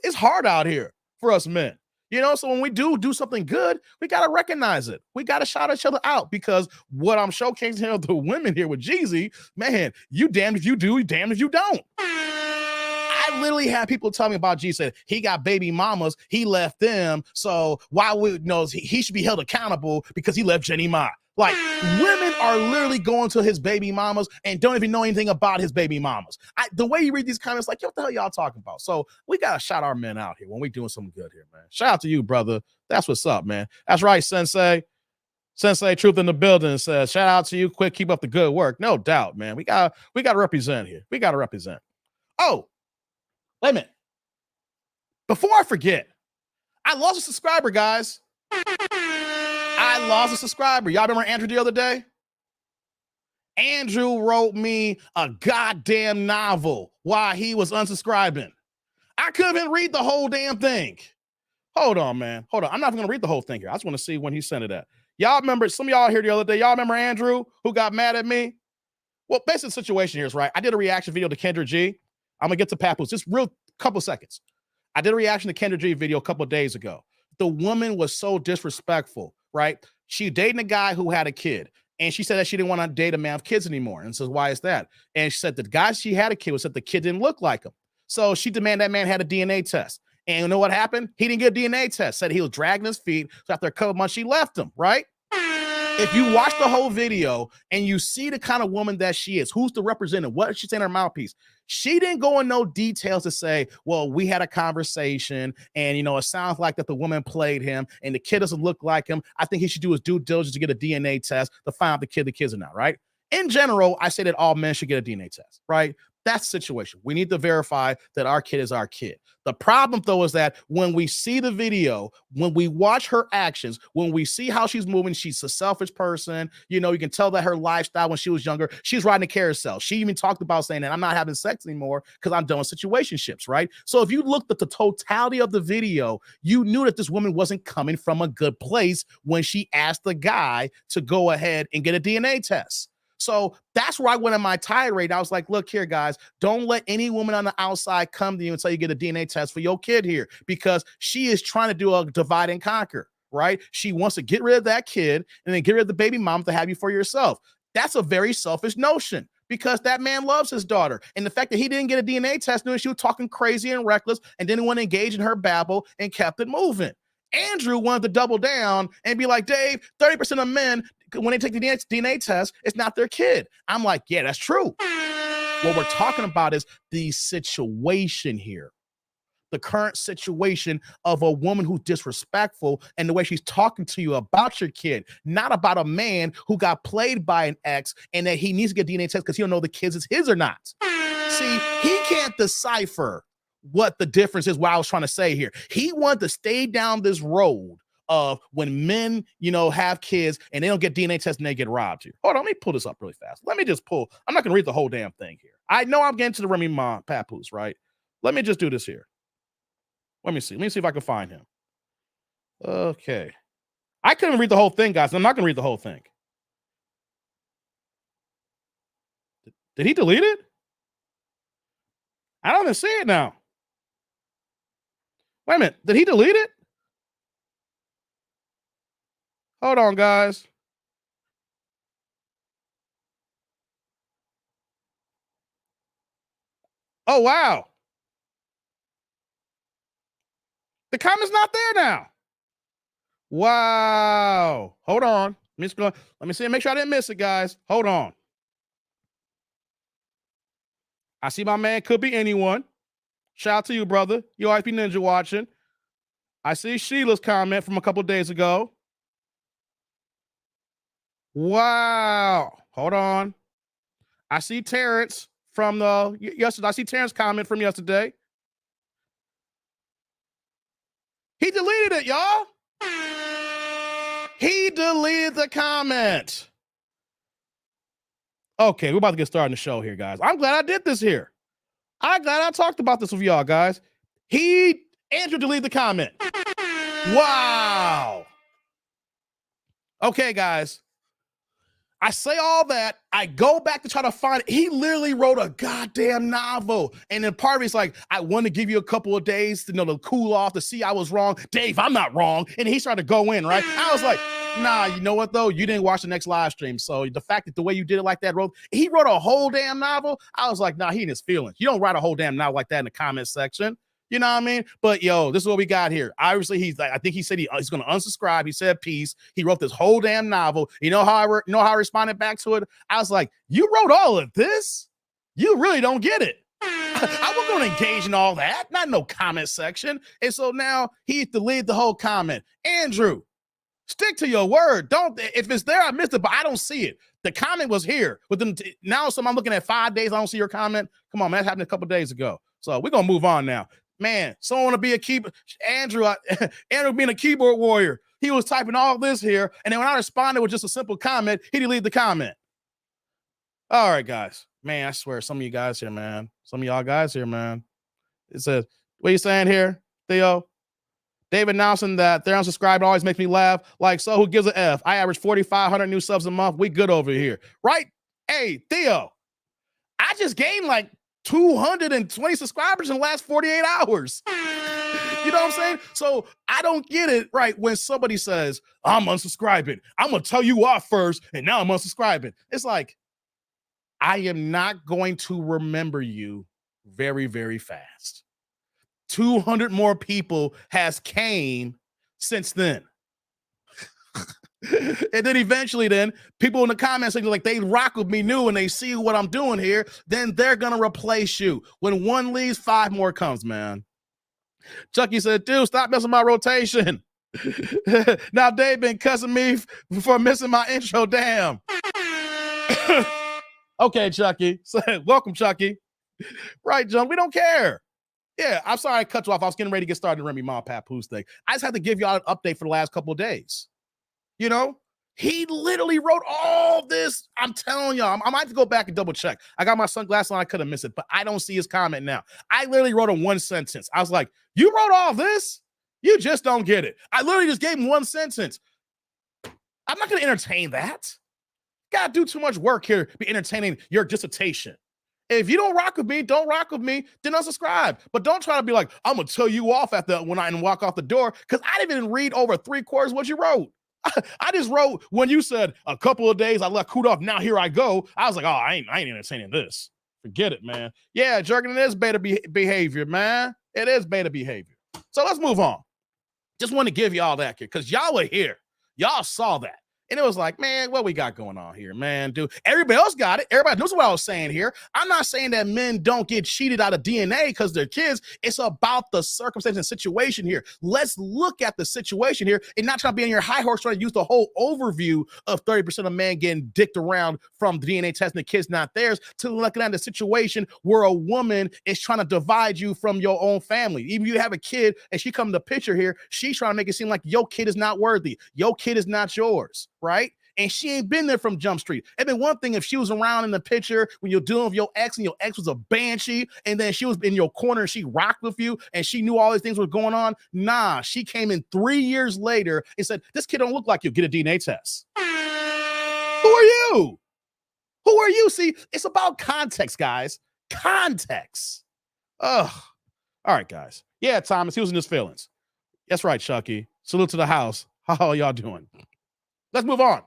It's hard out here for us men. So when we do something good, we got to recognize it. We got to shout each other out because what I'm showcasing here, the women here with Jeezy, man, you damned if you do, you damned if you don't. I literally had people tell me about Jeezy. Said he got baby mamas, he left them, so why would he should be held accountable because he left Jeezy Ma. Like, women are literally going to his baby mamas and don't even know anything about his baby mamas. The way you read these comments, like, yo, what the hell y'all talking about? So we got to shout our men out here when we doing something good here, man. Shout out to you, brother. That's what's up, man. That's right, Sensei. Sensei Truth in the building says, shout out to you. Quick, keep up the good work. No doubt, man. We got to represent here. We got to represent. Oh, wait a minute. Before I forget, I lost a subscriber, guys. I lost a subscriber. Y'all remember Andrew the other day? Andrew wrote me a goddamn novel while he was unsubscribing. I couldn't even read the whole damn thing. Hold on, man. Hold on. I'm not going to read the whole thing here. I just want to see when he sent it at. Y'all remember, some of y'all here the other day, y'all remember Andrew who got mad at me? Well, basically the situation here is right. I did a reaction video to Kendra G. I'm going to get to Papoose. Just real couple seconds. I did a reaction to Kendra G video a couple of days ago. The woman was so disrespectful, right? She dating a guy who had a kid. And she said that she didn't want to date a man with kids anymore. And says, why is that? And she said the guy she had a kid with said the kid didn't look like him. So she demanded that man had a DNA test. And you know what happened? He didn't get a DNA test. Said he was dragging his feet. So after a couple months, she left him, right? If you watch the whole video and you see the kind of woman that she is, who's the representative, what is she saying in her mouthpiece? She didn't go in no details to say, well, we had a conversation and, you know, it sounds like that the woman played him and the kid doesn't look like him. I think he should do his due diligence to get a DNA test to find out the kids are not, right? In general, I say that all men should get a DNA test, right? That's the situation. We need to verify that our kid is our kid. The problem, though, is that when we see the video, when we watch her actions, when we see how she's moving, she's a selfish person. You know, you can tell that her lifestyle when she was younger, she's riding a carousel. She even talked about saying that I'm not having sex anymore because I'm done with situationships, right? So if you looked at the totality of the video, you knew that this woman wasn't coming from a good place when she asked the guy to go ahead and get a DNA test. So that's where I went on my tirade. I was like, look here, guys, don't let any woman on the outside come to you until you get a DNA test for your kid here, because she is trying to do a divide and conquer, right? She wants to get rid of that kid and then get rid of the baby mom to have you for yourself. That's a very selfish notion, because that man loves his daughter. And the fact that he didn't get a DNA test, knowing she was talking crazy and reckless and didn't want to engage in her babble and kept it moving. Andrew wanted to double down and be like, Dave, 30% of men, when they take the DNA test, it's not their kid. I'm like, yeah, that's true. What we're talking about is the situation here. The current situation of a woman who's disrespectful and the way she's talking to you about your kid, not about a man who got played by an ex and that he needs to get a DNA test because he don't know the kids is his or not. See, he can't decipher what the difference is, what I was trying to say here. He wanted to stay down this road of when men, you know, have kids and they don't get DNA tests and they get robbed here. Hold on, let me pull this up really fast. Let me just pull. I'm not going to read the whole damn thing here. I know I'm getting to the Remy Ma Papoose, right? Let me just do this here. Let me see. Let me see if I can find him. Okay. I couldn't read the whole thing, guys. I'm not going to read the whole thing. Did he delete it? I don't even see it now. Wait a minute. Did he delete it? Hold on, guys. Oh, wow. The comment's not there now. Wow. Hold on. Let me see. Make sure I didn't miss it, guys. Hold on. I see my man could be anyone. Shout out to you, brother. You RP Ninja watching. I see Sheila's comment from a couple of days ago. Wow. Hold on. I see Terrence from yesterday. I see Terrence comment from yesterday. He deleted it, y'all. He deleted the comment. Okay, we're about to get started on the show here, guys. I'm glad I did this here. I'm glad I talked about this with y'all, guys. Andrew deleted the comment. Wow. Okay, guys. I say all that. I go back to try to find it. He literally wrote a goddamn novel. And then part of it's like, I want to give you a couple of days to, to cool off, to see I was wrong. Dave, I'm not wrong. And he started to go in, right? I was like, nah, you know what, though? You didn't watch the next live stream. So the fact that the way you did it like that, he wrote a whole damn novel. I was like, nah, he in his feelings. You don't write a whole damn novel like that in the comment section. You know what I mean? But yo, this is what we got here. Obviously, he's like, I think he said he's going to unsubscribe. He said peace. He wrote this whole damn novel. You know how I responded back to it? I was like, you wrote all of this? You really don't get it. I wasn't going to engage in all that. Not no comment section. And so now he deleted the whole comment. Andrew, stick to your word. Don't, if it's there, I missed it, but I don't see it. The comment was here. But then now, I'm looking at 5 days. I don't see your comment. Come on, man. That happened a couple days ago. So we're going to move on now. Man, someone want to be a keyboard. Andrew being a keyboard warrior. He was typing all this here. And then when I responded with just a simple comment, he deleted the comment. All right, guys. Man, I swear, some of you guys here, man. Some of y'all guys here, man. It says, what are you saying here, Theo? David announcing that they're unsubscribed always makes me laugh. Like, so who gives a F? I average 4,500 new subs a month. We good over here. Right? Hey, Theo, I just gained like 220 subscribers in the last 48 hours. You know what I'm saying? So I don't get it, right? When somebody says, I'm unsubscribing, I'm going to tell you off first, and now I'm unsubscribing. It's like, I am not going to remember you very, very fast. 200 more people has came since then. And then eventually people in the comments are like, they rock with me new and they see what I'm doing here, then they're going to replace you. When one leaves, 5 more comes, man. Chucky said, dude, stop messing my rotation. Now Dave been cussing me for missing my intro. Damn. Okay, Chucky. So, welcome, Chucky. Right, John. We don't care. Yeah, I'm sorry I cut you off. I was getting ready to get started on Remy Ma and Papoose thing. I just had to give y'all an update for the last couple of days. You know, he literally wrote all this. I'm telling y'all, I might have to go back and double check. I got my sunglasses on. I could have missed it, but I don't see his comment now. I literally wrote him one sentence. I was like, you wrote all this? You just don't get it. I literally just gave him one sentence. I'm not going to entertain that. Gotta do too much work here to be entertaining your dissertation. If you don't rock with me, don't rock with me, then unsubscribe. But don't try to be like, I'm gonna tell you off when I walk off the door, because I didn't even read over 3/4 what you wrote. I just wrote when you said a couple of days I left cooled off. Now here I go. I was like, oh, I ain't entertaining this. Forget it, man. Yeah, jerking, it is beta behavior, man. It is beta behavior. So let's move on. Just want to give y'all that here because y'all were here. Y'all saw that. And it was like, man, what we got going on here, man, dude? Everybody else got it. Everybody knows what I was saying here. I'm not saying that men don't get cheated out of DNA because they're kids. It's about the circumstance and situation here. Let's look at the situation here and not try to be on your high horse trying to use the whole overview of 30% of men getting dicked around from DNA testing the kids, not theirs, to looking at the situation where a woman is trying to divide you from your own family. Even if you have a kid and she come to the picture here, she's trying to make it seem like your kid is not worthy. Your kid is not yours. Right? And she ain't been there from Jump Street. It'd been one thing if she was around in the picture when you're dealing with your ex and your ex was a banshee and then she was in your corner and she rocked with you and she knew all these things were going on. Nah, she came in 3 years later and said, this kid don't look like you. Get a DNA test. Who are you? Who are you? See, it's about context, guys. Context. Ugh. All right, guys. Yeah, Thomas, he was in his feelings. That's right, Chucky. Salute to the house. How are y'all doing? Let's move on.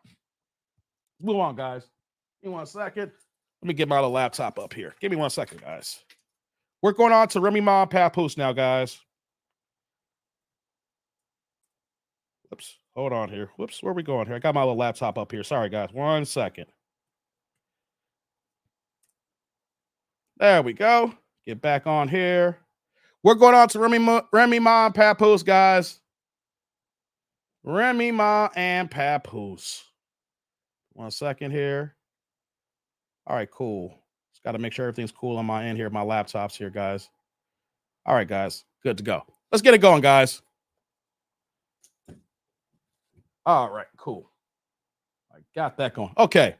Move on, guys. Give me 1 second. Let me get my little laptop up here. Give me 1 second, guys. We're going on to Remy Ma and Papoose now, guys. Whoops. Hold on here. Whoops. Where are we going here? I got my little laptop up here. Sorry, guys. 1 second. There we go. Get back on here. We're going on to Remy Ma and Papoose, guys. Remy Ma and Papoose. 1 second here. All right, cool. Just got to make sure everything's cool on my end here, my laptops here, guys. All right, guys. Good to go. Let's get it going, guys. All right, cool. I got that going. Okay.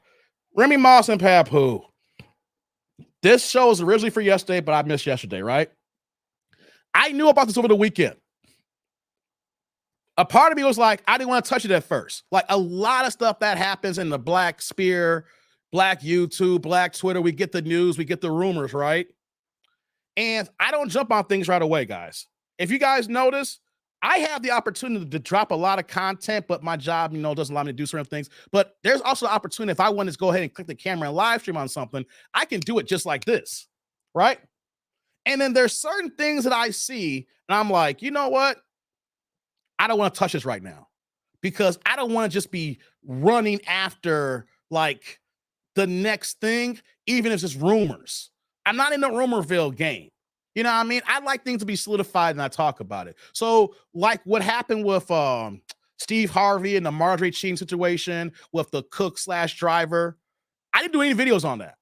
Remy Ma and Papoose. This show was originally for yesterday, but I missed yesterday, right? I knew about this over the weekend. A part of me was like, I didn't want to touch it at first. Like a lot of stuff that happens in the black sphere, black YouTube, black Twitter, we get the news, we get the rumors, right? And I don't jump on things right away, guys. If you guys notice, I have the opportunity to drop a lot of content, but my job, doesn't allow me to do certain things. But there's also the opportunity, if I want to go ahead and click the camera and live stream on something, I can do it just like this, right? And then there's certain things that I see, and I'm like, you know what? I don't want to touch this right now because I don't want to just be running after like the next thing, even if it's rumors. I'm not in the rumorville game. You know what I mean? I like things to be solidified and I talk about it. So, like what happened with Steve Harvey and the Marjorie Cheating situation with the cook slash driver, I didn't do any videos on that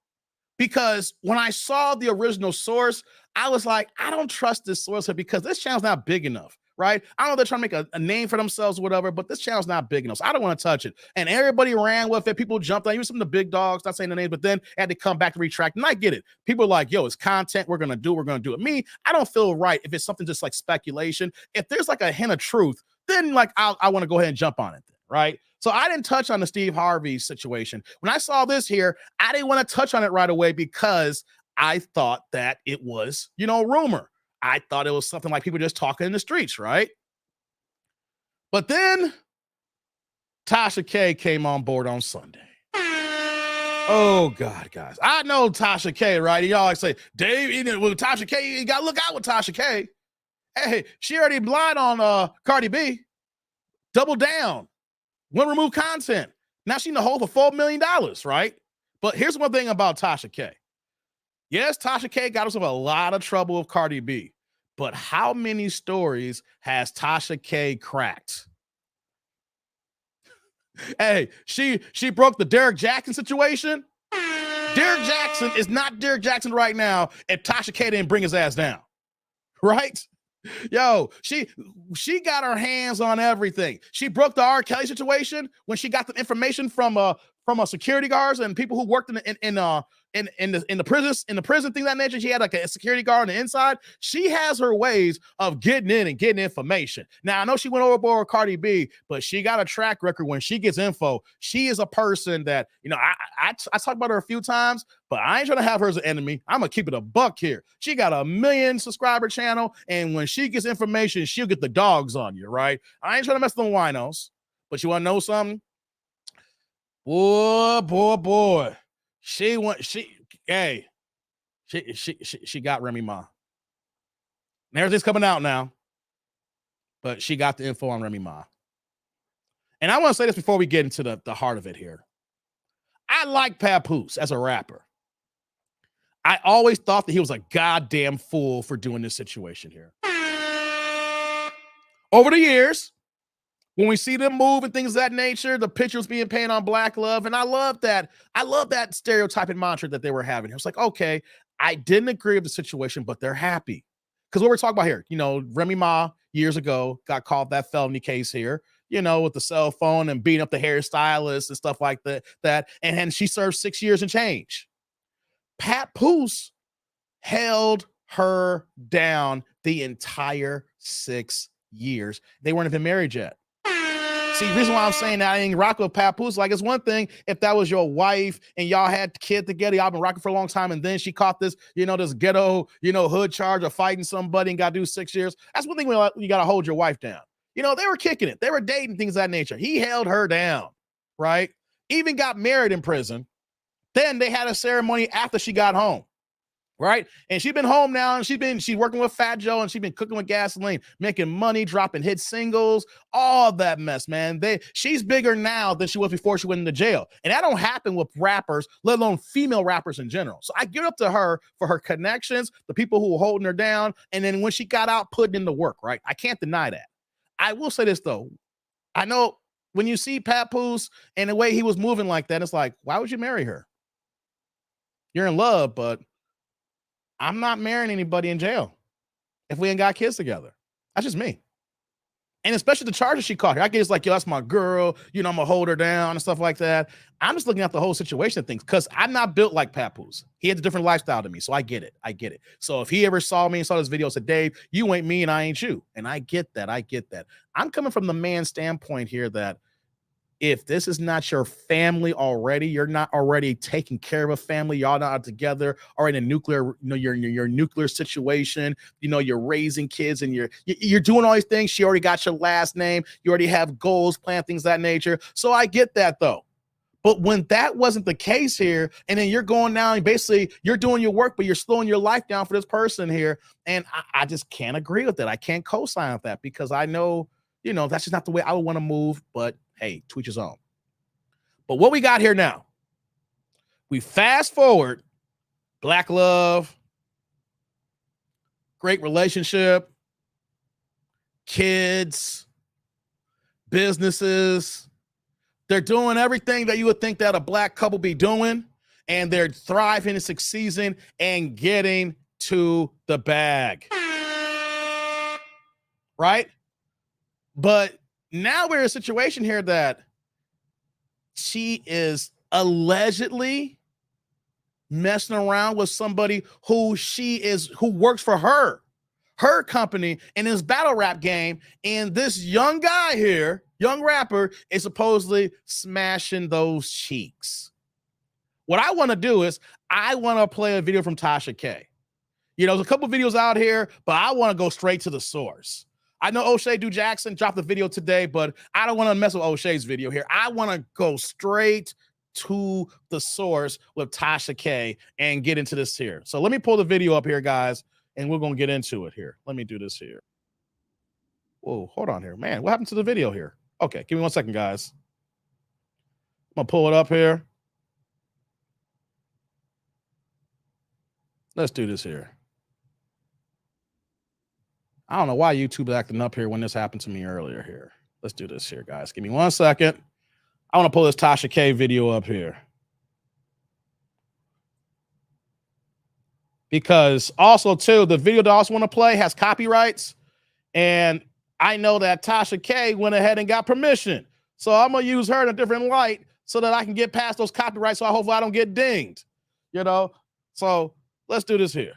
because when I saw the original source, I was like, I don't trust this source here because this channel's not big enough, right? I know they're trying to make a name for themselves or whatever, but this channel's not big enough. So I don't want to touch it. And everybody ran with it. People jumped on, even some of the big dogs, not saying the names, but then had to come back to retract. And I get it. People are like, yo, it's content. We're going to do it. Me, I don't feel right if it's something just like speculation. If there's like a hint of truth, then like I want to go ahead and jump on it, then, right? So I didn't touch on the Steve Harvey situation. When I saw this here, I didn't want to touch on it right away because I thought that it was, rumor. I thought it was something like people just talking in the streets, right? But then Tasha K came on board on Sunday. Oh, God, guys. I know Tasha K, right? Y'all like say, Dave, with Tasha K, you got to look out with Tasha K. Hey, she already blind on Cardi B. Double down. Won't remove content. Now she in the hole for $4 million, right? But here's one thing about Tasha K. Yes, Tasha K got herself a lot of trouble with Cardi B, but how many stories has Tasha K cracked? Hey, she broke the Derek Jackson situation. Derek Jackson is not Derek Jackson right now if Tasha K didn't bring his ass down, right? Yo, she got her hands on everything. She broke the R. Kelly situation when she got the information from security guards and people who worked in the prison thing of that nature. She had like a security guard on the inside. She has her ways of getting in and getting information. Now I know she went overboard with Cardi B, but she got a track record when she gets info. She is a person that I talked about her a few times, but I ain't trying to have her as an enemy. I'm gonna keep it a buck here. She got a 1 million subscriber channel, and when she gets information, she'll get the dogs on you, right? I ain't trying to mess with them winos, but you want to know something? Boy. She got Remy Ma. And everything's coming out now, but she got the info on Remy Ma. And I want to say this before we get into the heart of it here. I like Papoose as a rapper. I always thought that he was a goddamn fool for doing this situation here. Over the years, when we see them move and things of that nature, the pictures being painted on Black Love, and I love that. I love that stereotyping mantra that they were having. It was like, okay, I didn't agree with the situation, but they're happy. Because what we're talking about here, Remy Ma years ago got caught that felony case here, with the cell phone and beating up the hairstylist and stuff like that. And she served 6 years and change. Papoose held her down the entire 6 years. They weren't even married yet. See, the reason why I'm saying that I ain't rock with Papoose, like it's one thing if that was your wife and y'all had kid together, y'all been rocking for a long time, and then she caught this, this ghetto, hood charge of fighting somebody and got to do 6 years. That's one thing when you got to hold your wife down. They were kicking it. They were dating, things of that nature. He held her down, right? Even got married in prison. Then they had a ceremony after she got home. Right. And she's been home now and she's working with Fat Joe and she's been cooking with gasoline, making money, dropping hit singles, all that mess, man. She's bigger now than she was before she went into jail. And that don't happen with rappers, let alone female rappers in general. So I give it up to her for her connections, the people who were holding her down. And then when she got out, putting in the work, right? I can't deny that. I will say this, though. I know when you see Papoose and the way he was moving like that, it's like, why would you marry her? You're in love, but I'm not marrying anybody in jail if we ain't got kids together. That's just me. And especially the charges she caught here. I get it's like, yo, that's my girl. I'm going to hold her down and stuff like that. I'm just looking at the whole situation of things because I'm not built like Papoose. He has a different lifestyle to me. So I get it. So if he ever saw me and saw this video, said, Dave, you ain't me and I ain't you. And I get that. I'm coming from the man standpoint here that if this is not your family already, you're not already taking care of a family, y'all not together or in a nuclear, your nuclear situation, you're raising kids and you're doing all these things. She already got your last name. You already have goals, plans, things of that nature. So I get that though. But when that wasn't the case here, and then you're going down and basically you're doing your work, but you're slowing your life down for this person here. And I just can't agree with that. I can't co-sign with that because I know, that's just not the way I would want to move. But hey, to each his own. But what we got here now, we fast forward, black love, great relationship, kids, businesses. They're doing everything that you would think that a black couple be doing, and they're thriving and succeeding and getting to the bag. Right? But now we're in a situation here that she is allegedly messing around with somebody who works for her company in this battle rap game. And this young guy here, young rapper, is supposedly smashing those cheeks. What I want to do is I want to play a video from Tasha K. There's a couple videos out here, but I want to go straight to the source. I know O'Shea Du Jackson dropped the video today, but I don't want to mess with O'Shea's video here. I want to go straight to the source with Tasha K and get into this here. So let me pull the video up here, guys, and we're going to get into it here. Let me do this here. Whoa, hold on here. Man, what happened to the video here? Okay, give me 1 second, guys. I'm going to pull it up here. Let's do this here. I don't know why YouTube is acting up here when this happened to me earlier here. Let's do this here, guys. Give me 1 second. I want to pull this Tasha K video up here. Because also, too, the video that I also want to play has copyrights. And I know that Tasha K went ahead and got permission. So I'm going to use her in a different light so that I can get past those copyrights so hopefully I don't get dinged. So let's do this here.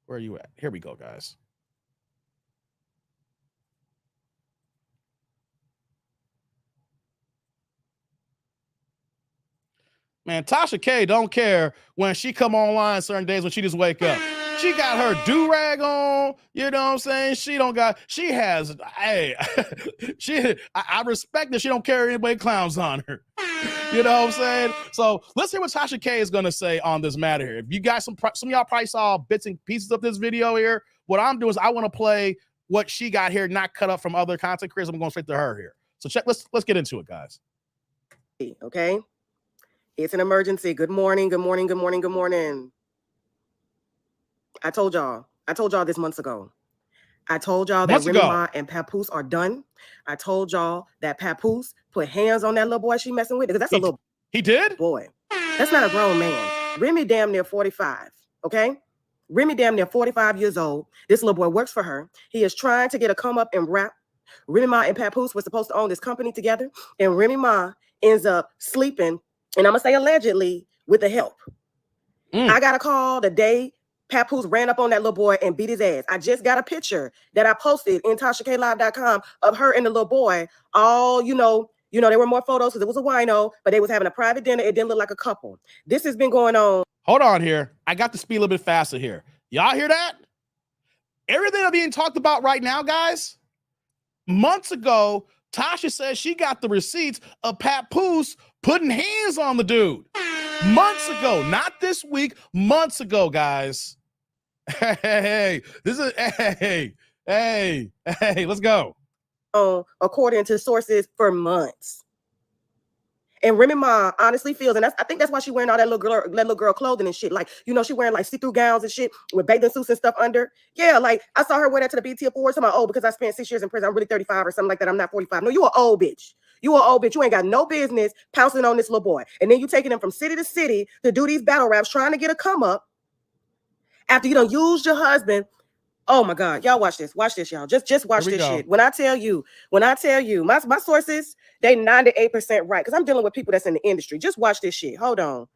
Where are you at? Here we go, guys. Man, Tasha K don't care when she come online certain days when she just wake up. She got her do-rag on, you know what I'm saying? I respect that she don't care anybody clowns on her. You know what I'm saying? So let's hear what Tasha K is going to say on this matter here. If you guys, some of y'all probably saw bits and pieces of this video here. What I'm doing is I want to play what she got here, not cut up from other content creators. I'm going straight to her here. So let's get into it, guys. Okay. It's an emergency. Good morning. Good morning. Good morning. Good morning. I told y'all this months ago. I told y'all that Remy Ma and Papoose are done. I told y'all that Papoose put hands on that little boy she messing with. Because that's a little He did? Boy. That's not a grown man. Remy damn near 45. Okay? Remy damn near 45 years old. This little boy works for her. He is trying to get a come up and rap. Remy Ma and Papoose were supposed to own this company together. And Remy Ma ends up sleeping, and I'm going to say allegedly, with the help. I got a call the day Papoose ran up on that little boy and beat his ass. I just got a picture that I posted in TashaKLive.com of her and the little boy. All, there were more photos because it was a wino, but they was having a private dinner. It didn't look like a couple. This has been going on. Hold on here. I got to speed a little bit faster here. Y'all hear that? Everything that's being talked about right now, guys, months ago, Tasha said she got the receipts of Papoose putting hands on the dude. Months ago, not this week, months ago, guys. Hey, let's go. According to sources for months. And Remy Ma honestly feels, and I think that's why she wearing all that little girl clothing and shit. Like, she wearing like see-through gowns and shit with bathing suits and stuff under. Yeah, like I saw her wear that to the BT Awards. I'm like, oh, because I spent 6 years in prison, I'm really 35 or something like that. I'm not 45. No, you an old bitch. You an old bitch. You ain't got no business pouncing on this little boy. And then you taking him from city to city to do these battle raps, trying to get a come up after you done used your husband. Oh my God, y'all watch this, y'all. Just watch this shit. When I tell you, my sources, they 98% right, because I'm dealing with people that's in the industry. Just watch this shit. Hold on.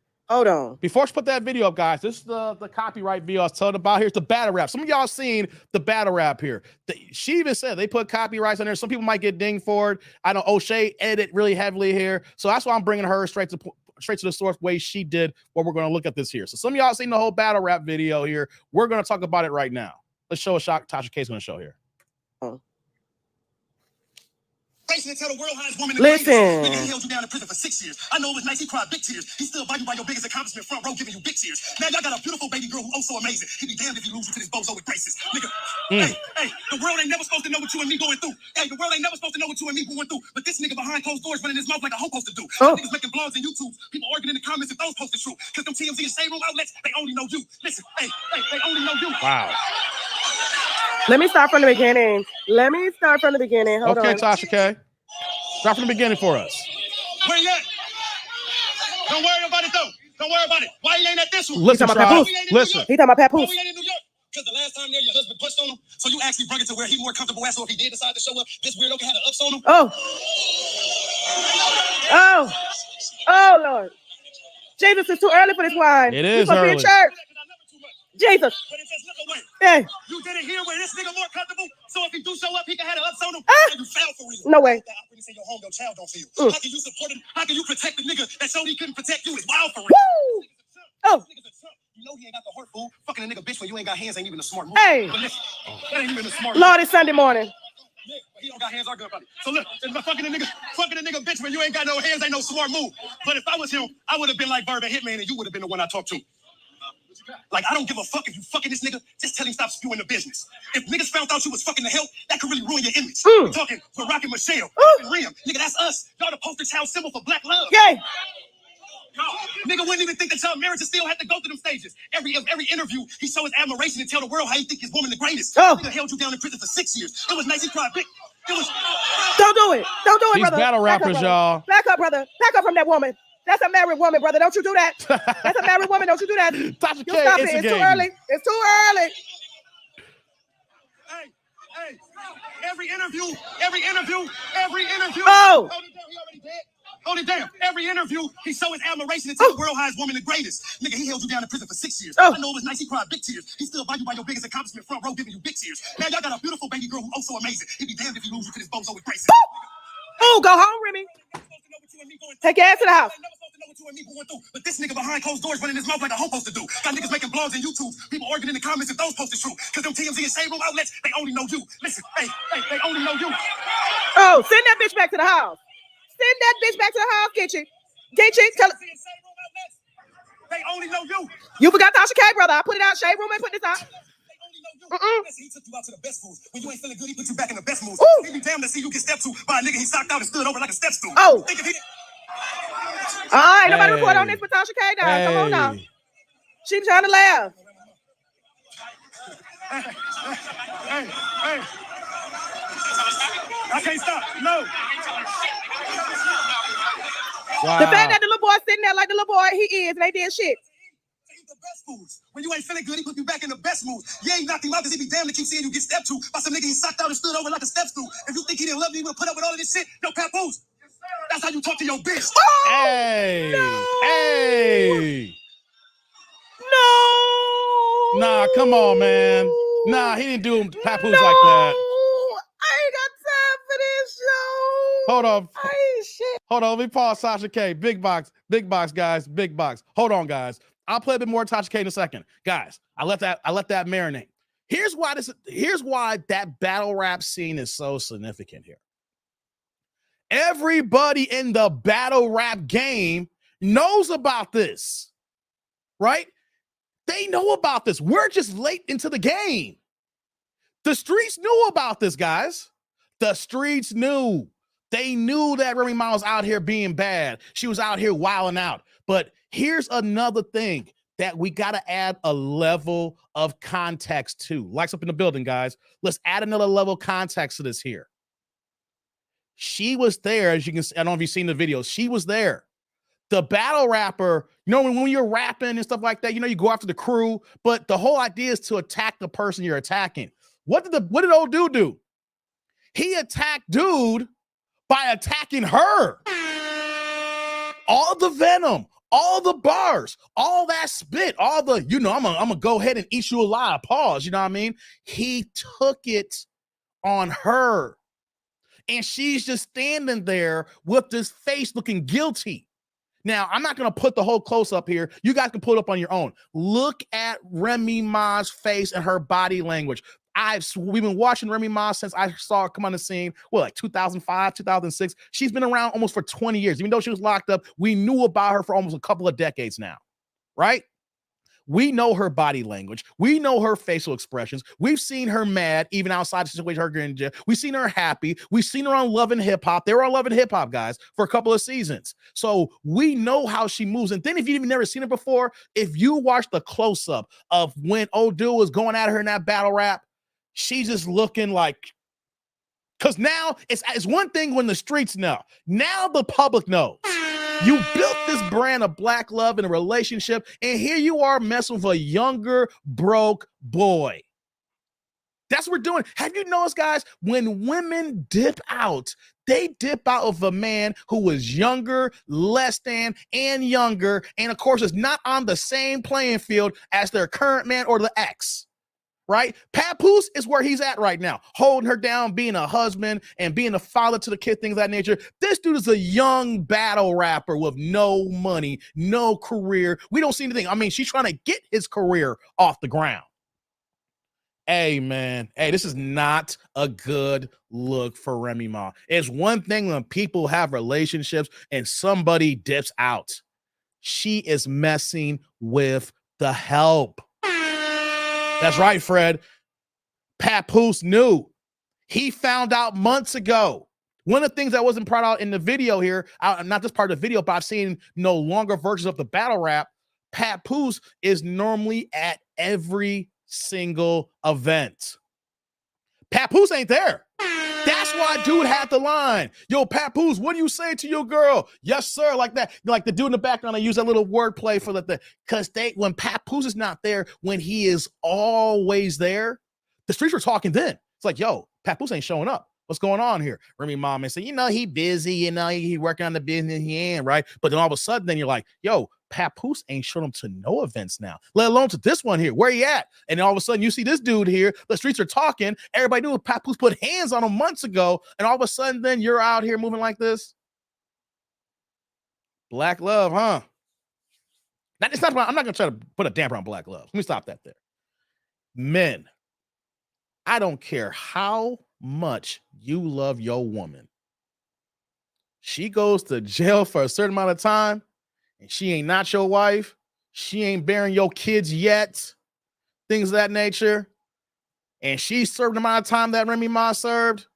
Before she put that video up, guys, this is the copyright video I was telling about. Here's the battle rap. Some of y'all seen the battle rap here. She even said they put copyrights on there. Some people might get dinged for it. I know O'Shea edited really heavily here, so that's why I'm bringing her straight to the source way she did what we're going to look at this here. So some of y'all seen the whole battle rap video here. We're going to talk about it right now. Let's show a shot Tasha K is going to show here. Basically, tell the world how his woman. Listen. Nigga, he held you down in prison for 6 years. I know it was nice. He cried big tears. He still by you by your biggest accomplishment, front row, giving you big tears. Now y'all got a beautiful baby girl who oh so amazing. He be damned if you lose you to this bozo with braces. Nigga, hey, the world ain't never supposed to know what you and me going through. Hey, the world ain't never supposed to know what you and me going through. But this nigga behind closed doors running his mouth like a hoe supposed to do. Niggas making blogs and YouTube. People arguing in the comments if those posts are true. Cause them TMZ and shade room outlets, they only know you. Listen, they only know you. Wow. Let me start from the beginning. Hold on. Okay, Tasha K. Start from the beginning for us. Where you at? Don't worry about it though. Don't worry about it. Why you ain't at this one? Listen, Papoose. Listen. He talking about Why Papoose. we ain't in New York? Because the last time there, your husband punched on him. So you actually brought it to where he more comfortable at. So if he did decide to show up, this weirdo can have the ups on him. Oh, Lord. Jesus, it's too early for this wine. It is supposed to be in early. church. Jesus. But it just look away. Hey. You did it here where this nigga more comfortable. So if he do show up, he can have the ups on him. And you fail for real. No way. That operating in your home, your child don't feel. How can you support him? How can you protect the nigga that showed he couldn't protect you? It's wild for real. Woo! Oh. You know he ain't got the heart fool. Fucking a nigga bitch when you ain't got hands ain't even a smart move. Hey. But listen, that ain't even a smart Lord, it's Sunday morning. Yeah, but he don't got hands or gun buddy. So look, fucking a nigga bitch when you ain't got no hands ain't no smart move. But if I was him, I would have been like Verb and Hitman and you would have been the one I talked to. Like, I don't give a fuck if you fucking this nigga, just tell him stop spewing the business. If niggas found out you was fucking the help, that could really ruin your image. We're talking Barack and Michelle, and Rim. Nigga, that's us. Y'all the poster child symbol for black love. Yay. Nigga wouldn't even think that y'all marriage still had to go through them stages. Every interview, he show his admiration and tell the world how he think his woman the greatest. Nigga held you down in prison for 6 years. It was nice, he cried big. It was. Don't do it. Don't do it, These brother. battle rappers, y'all. Back up, brother. Back up from that woman. That's a married woman, brother. Don't you do that. That's a married woman. Don't you do that. Tasha K, Stop it. It's too early. It's too early. Hey. Every interview. Oh. Hold it down. Every interview, he show his admiration and tell the world how his woman the greatest. Nigga, he held you down in prison for 6 years. I know it was nice. He cried big tears. He still by you by your biggest accomplishment, front row, giving you big tears. Now y'all got a beautiful baby girl who oh so amazing. He be damned if you lose you to this bozo with braces. Oh, go home, Remy. Take your ass to the house. But this nigga behind closed doors running his mouth like a hoe supposed to do. Got niggas making blogs and YouTube. People arguing in the comments if those posts are true. Cause them TMZ and shade room outlets, they only know you. Listen, they only know you. Oh, send that bitch back to the house. Send that bitch back to the house, Kitchen. Tell her. They only know you. You forgot Tasha K, brother. I put it out. Shade room and put this out. He took you out to the best moves. When you ain't feeling good, he put you back in the best moves. He be damned to see you get stepped to by a nigga he socked out and stood over like a step stool. Oh. Think if he... All right, nobody report on this for Tasha K now. Come on now. She trying to laugh. Hey. I can't stop. No. Wow. The fact that the little boy sitting there like the little boy he is, and they did shit. The best moves. When you ain't feeling good, he put you back in the best moves. Yeah, he knocked him out because he be damned to keep seeing you get stepped to by some nigga he socked out and stood over like a step stool. If you think he didn't love you, he would put up with all of this shit. No, Papoose. That's how you talk to your bitch. Oh, hey. No. Hey. No. Nah, come on, man. Nah, he didn't do him Papoose like that. I ain't got time for this show. Hold on. I ain't shit. Hold on. Let me pause Tasha K. Big box, guys. Big box. Hold on, guys. I'll play a bit more Tasha K in a second. Guys, I let that marinate. Here's why that battle rap scene is so significant here. Everybody in the battle rap game knows about this, right? They know about this. We're just late into the game. The streets knew about this, guys. The streets knew. They knew that Remy Ma was out here being bad. She was out here wilding out. But here's another thing that we got to add a level of context to. Lights up in the building, guys. Let's add another level of context to this here. She was there, as you can see. I don't know if you've seen the video. She was there. The battle rapper, you know, when you're rapping and stuff like that, you know, you go after the crew, but the whole idea is to attack the person you're attacking. What did old dude do? He attacked dude by attacking her. All the venom, all the bars, all that spit, all the, you know, I'm gonna go ahead and eat you alive. Pause, you know what I mean? He took it on her. And she's just standing there with this face looking guilty. Now, I'm not going to put the whole close up here. You guys can pull it up on your own. Look at Remy Ma's face and her body language. we've been watching Remy Ma since I saw her come on the scene. Well, like 2005, 2006. She's been around almost for 20 years. Even though she was locked up, we knew about her for almost a couple of decades now, right? We know her body language. We know her facial expressions. We've seen her mad, even outside the situation, her getting in jail. We've seen her happy. We've seen her on Love and Hip Hop. They were on Love and Hip Hop, guys, for a couple of seasons. So we know how she moves. And then if you've never seen her before, if you watch the close-up of when old dude was going at her in that battle rap, she's just looking like, because now it's one thing when the streets know. Now the public knows. You built this brand of black love in a relationship, and here you are messing with a younger, broke boy. That's what we're doing. Have you noticed, guys, when women dip out, they dip out of a man who was younger, less than, and younger, and of course is not on the same playing field as their current man or the ex. Right? Papoose is where he's at right now, holding her down, being a husband and being a father to the kid, things of that nature. This dude is a young battle rapper with no money, no career. We don't see anything. I mean, she's trying to get his career off the ground. Hey, man. Hey, this is not a good look for Remy Ma. It's one thing when people have relationships and somebody dips out. She is messing with the help. That's right, Fred. Papoose knew. He found out months ago. One of the things that wasn't brought out in the video here, not just part of the video, but I've seen no longer versions of the battle rap. Papoose is normally at every single event. Papoose ain't there. That's why dude had the line. Yo, Papoose, what do you say to your girl? Yes, sir. Like that. Like the dude in the background, I use that little wordplay for the because when Papoose is not there, when he is always there, the streets were talking then. It's like, yo, Papoose ain't showing up. What's going on here? Remy Ma may say, he busy, he working on the business he ain't, right? But then all of a sudden, then you're like, yo, Papoose ain't showing up to no events now, let alone to this one here. Where he at? And all of a sudden, you see this dude here. The streets are talking. Everybody knew Papoose put hands on him months ago. And all of a sudden, then you're out here moving like this. Black love, huh? It's not. I'm not going to try to put a damper on black love. Let me stop that there. Men, I don't care how much you love your woman. She goes to jail for a certain amount of time, and she ain't not your wife, she ain't bearing your kids yet, things of that nature, and she served the amount of time that Remy Ma served.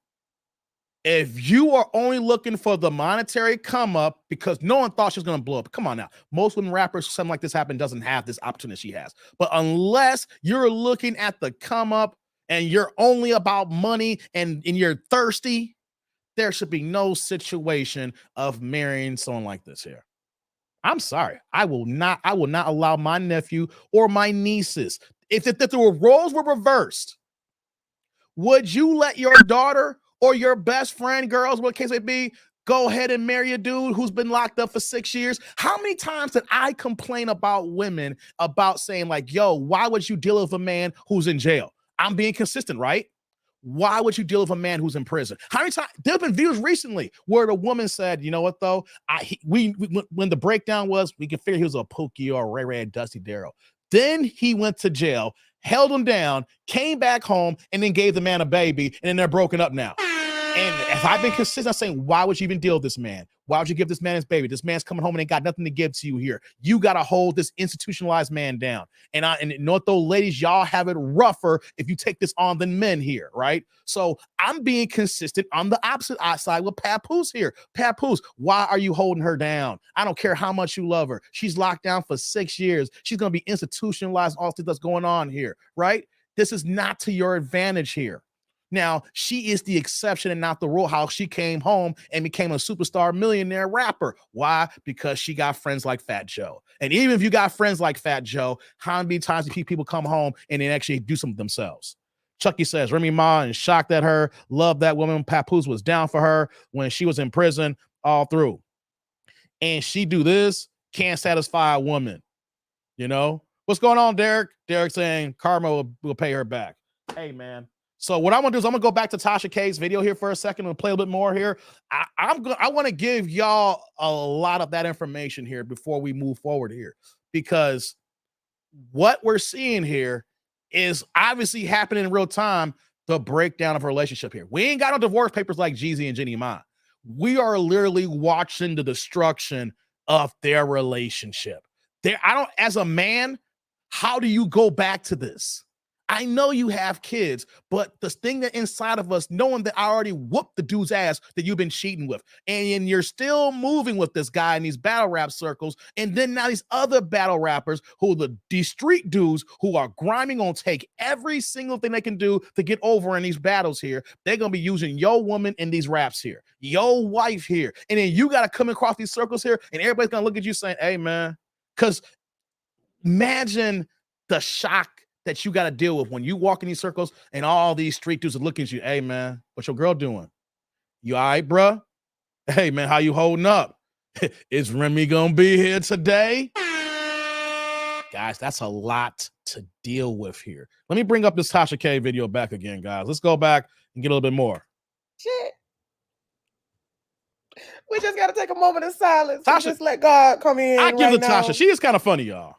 If you are only looking for the monetary come up because no one thought she was going to blow up, come on now. Most women rappers, something like this happen, doesn't have this opportunity she has. But unless you're looking at the come up and you're only about money and you're thirsty, there should be no situation of marrying someone like this here. I'm sorry. I will not allow my nephew or my nieces. If the roles were reversed, would you let your daughter or your best friend, girls, what case may be, go ahead and marry a dude who's been locked up for 6 years? How many times did I complain about women about saying like, yo, why would you deal with a man who's in jail? I'm being consistent, right? Why would you deal with a man who's in prison? How many times? There have been videos recently where the woman said, you know what, though? When the breakdown was, we could figure he was a Pookie or a Ray Ray and Dusty Darrell. Then he went to jail, held him down, came back home, and then gave the man a baby, and then they're broken up now. And if I've been consistent saying, why would you even deal with this man? Why would you give this man his baby? This man's coming home and ain't got nothing to give to you here. You got to hold this institutionalized man down. And you know what, though, ladies, y'all have it rougher if you take this on than men here, right? So I'm being consistent on the opposite side with Papoose here. Papoose, why are you holding her down? I don't care how much you love her. She's locked down for 6 years. She's going to be institutionalized, all this that's going on here, right? This is not to your advantage here. Now, she is the exception and not the rule, how she came home and became a superstar millionaire rapper. Why? Because she got friends like Fat Joe. And even if you got friends like Fat Joe, how many times do people come home and then actually do something themselves? Chucky says, Remy Ma is shocked at her, loved that woman. Papoose was down for her when she was in prison all through. And she do this, can't satisfy a woman. You know? What's going on, Derek? Derek saying karma will pay her back. Hey, man. So what I'm gonna do is I'm gonna go back to Tasha K's video here for a second and play a bit more here. I want to give y'all a lot of that information here before we move forward here, because what we're seeing here is obviously happening in real time. The breakdown of a relationship here. We ain't got no divorce papers like Jeezy and Remy Ma. We are literally watching the destruction of their relationship. As a man, how do you go back to this? I know you have kids, but the thing that inside of us, knowing that I already whooped the dude's ass that you've been cheating with, and you're still moving with this guy in these battle rap circles, and then now these other battle rappers who are these street dudes who are grinding on take every single thing they can do to get over in these battles here. They're gonna be using your woman in these raps here, your wife here, and then you gotta come across these circles here, and everybody's gonna look at you saying, "Hey, man," because imagine the shock that you got to deal with when you walk in these circles and all these street dudes are looking at you. Hey, man, what's your girl doing? You all right, bro? Hey, man, how you holding up? Is Remy going to be here today? Guys, that's a lot to deal with here. Let me bring up this Tasha K video back again, guys. Let's go back and get a little bit more. Shit. We just got to take a moment of silence and just let God come in. I give it to Tasha. She is kind of funny, y'all.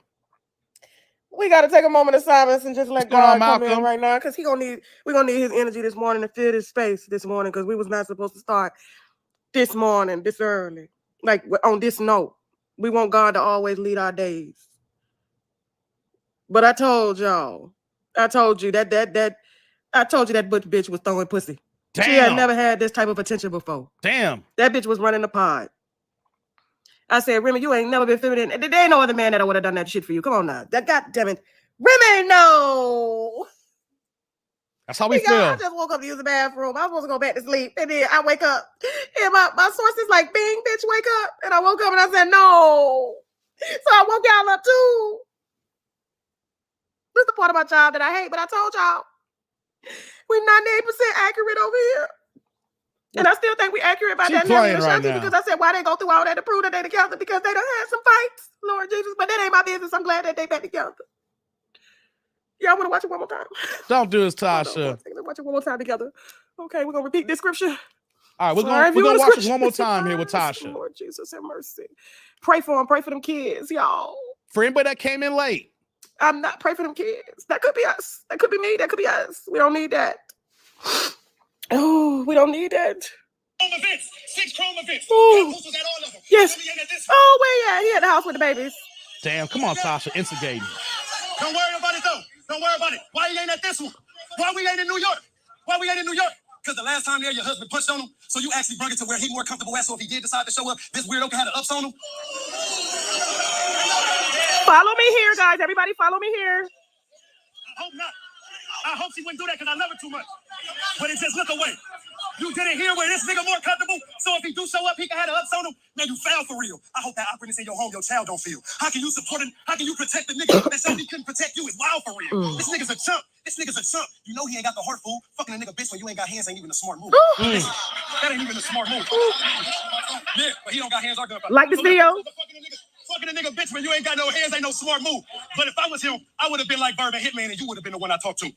We got to take a moment of silence and just let God come in right now, because we're gonna need his energy this morning to fill this space this morning, because we was not supposed to start this morning this early, like on this note. We want God to always lead our days. But I told you that butch bitch was throwing pussy. Damn. She had never had this type of attention before. Damn. That bitch was running the pod. I said, Remy, you ain't never been feminine. There ain't no other man that would have done that shit for you. Come on now. That goddamn it. Remy, no. That's how we feel. I just woke up to use the bathroom. I was supposed to go back to sleep. And then I wake up. And my source is like, bing, bitch, wake up. And I woke up and I said, no. So I woke y'all up too. This is the part of my job that I hate, but I told y'all. We're 98% accurate over here. And I still think we're accurate about that right now. Because I said, why they go through all that to prove that they together? Because they done had some fights, Lord Jesus. But that ain't my business. I'm glad that they back together. Y'all want to watch it one more time? Don't do this, Tasha. Let's watch it one more time together. Okay, we're going to repeat this scripture. All right, we're going to watch this one more time here with Tasha. Lord Jesus, have mercy. Pray for them. Pray for them kids, y'all. For anybody that came in late. I'm not praying for them kids. That could be us. That could be me. That could be us. We don't need that. Oh, we don't need that. Chrome events. 6 chrome events. Was at all of them. Yes. Oh, where you at? He at the house with the babies. Damn, come on, Tasha, instigating. Don't worry about it, though. Don't worry about it. Why you ain't at this one? Why we ain't in New York? Why we ain't in New York? Because the last time there, your husband punched on him, so you actually brought it to where he more comfortable at, so if he did decide to show up, this weirdo can have the ups on him. Follow me here, guys. Everybody follow me here. I hope not. I hope she wouldn't do that because I love her too much. But it just look away. You did it here where this nigga more comfortable, so if he do show up, he can have the ups on him. Man, you foul for real. I hope that awkwardness in your home, your child don't feel. How can you support him? How can you protect the nigga that said he couldn't protect you? Is wild for real. This nigga's a chump. This nigga's a chump. You know he ain't got the heart, fool. Fucking a nigga bitch when you ain't got hands ain't even a smart move. That ain't even a smart move. Yeah, but he don't got hands. Like this video. Fucking a nigga bitch when you ain't got no hands ain't no smart move. But if I was him, I would have been like Bird and Hitman, and you would have been the one I talked to.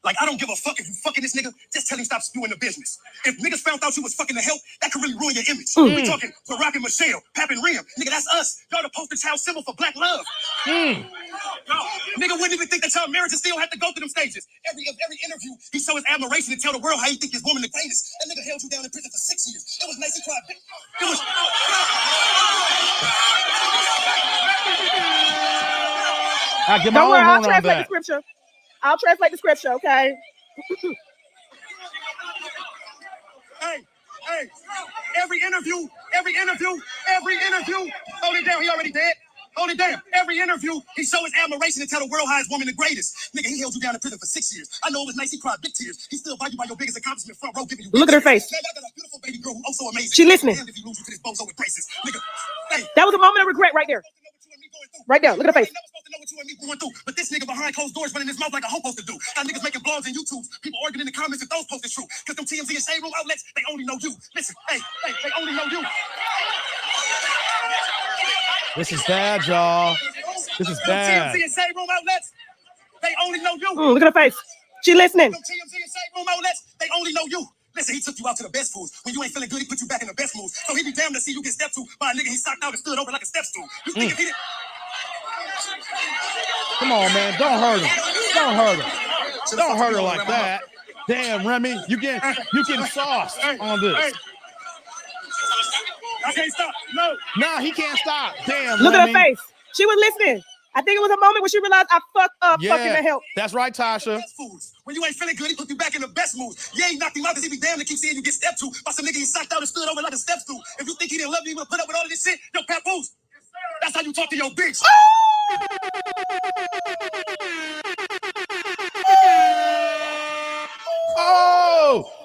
Like, I don't give a fuck if you fucking this nigga. Just tell him stop spewing the business. If niggas found out you was fucking the help, that could really ruin your image. We talking Barack and Michelle, Pap and Rim. Nigga, that's us. Y'all the poster child symbol for black love. Nigga wouldn't even think that y'all marriage still had to go through them stages. Every interview, he show his admiration and tell the world how he think his woman the greatest. That nigga held you down in prison for 6 years. It was nice he cried. It was. Don't worry, I'll translate the scripture. I'll translate the scripture, okay? Hey, every interview. Hold it down, he already dead. Hold it down. Every interview, he show his admiration and tell the world how his woman the greatest. Nigga, he held you down in prison for 6 years. I know it was nice, he cried big tears. He still value by your biggest accomplishment, front row giving you. Look at her face. Man, I got a beautiful baby girl who also amazing. She listening. If you lose you to this bozo with braces. Nigga, hey. That was a moment of regret right there. Right there, look at her face. Never supposed to know what you and me going through, but this nigga behind closed doors running his mouth like a hoe supposed to do. Got niggas making blogs and YouTubes, people arguing in the comments if those posts are true. Cause them TMZ and Shade Room outlets, they only know you. Listen, hey, they only know you. This is bad, y'all. This is bad. TMZ and Shade Room outlets, they only know you. Look at her face. She listening. Them TMZ and Shade Room outlets, they only know you. Listen, he took you out to the best foods. When you ain't feeling good, he put you back in the best moods. So he be damned to see you get stepped to by a nigga he socked out and stood over like a step stool. You think if he didn't... Come on, man. Don't hurt him. Don't hurt her. Don't hurt her like that. Damn, Remy, you getting sauced on this. I can't stop. No. Nah, he can't stop. Damn, Look Remy. at her face. She was listening. I think it was a moment when she realized I fucked up fucking the help. That's right, Tasha. When you ain't feeling good, he put you back in the best mood. You ain't knocked him out because he be damn to keep seeing you get stepped to by some nigga he socked out and stood over like a step stool. If you think he didn't love you, he would put up with all of this shit. Yo, Papoose. That's how you talk to your bitch.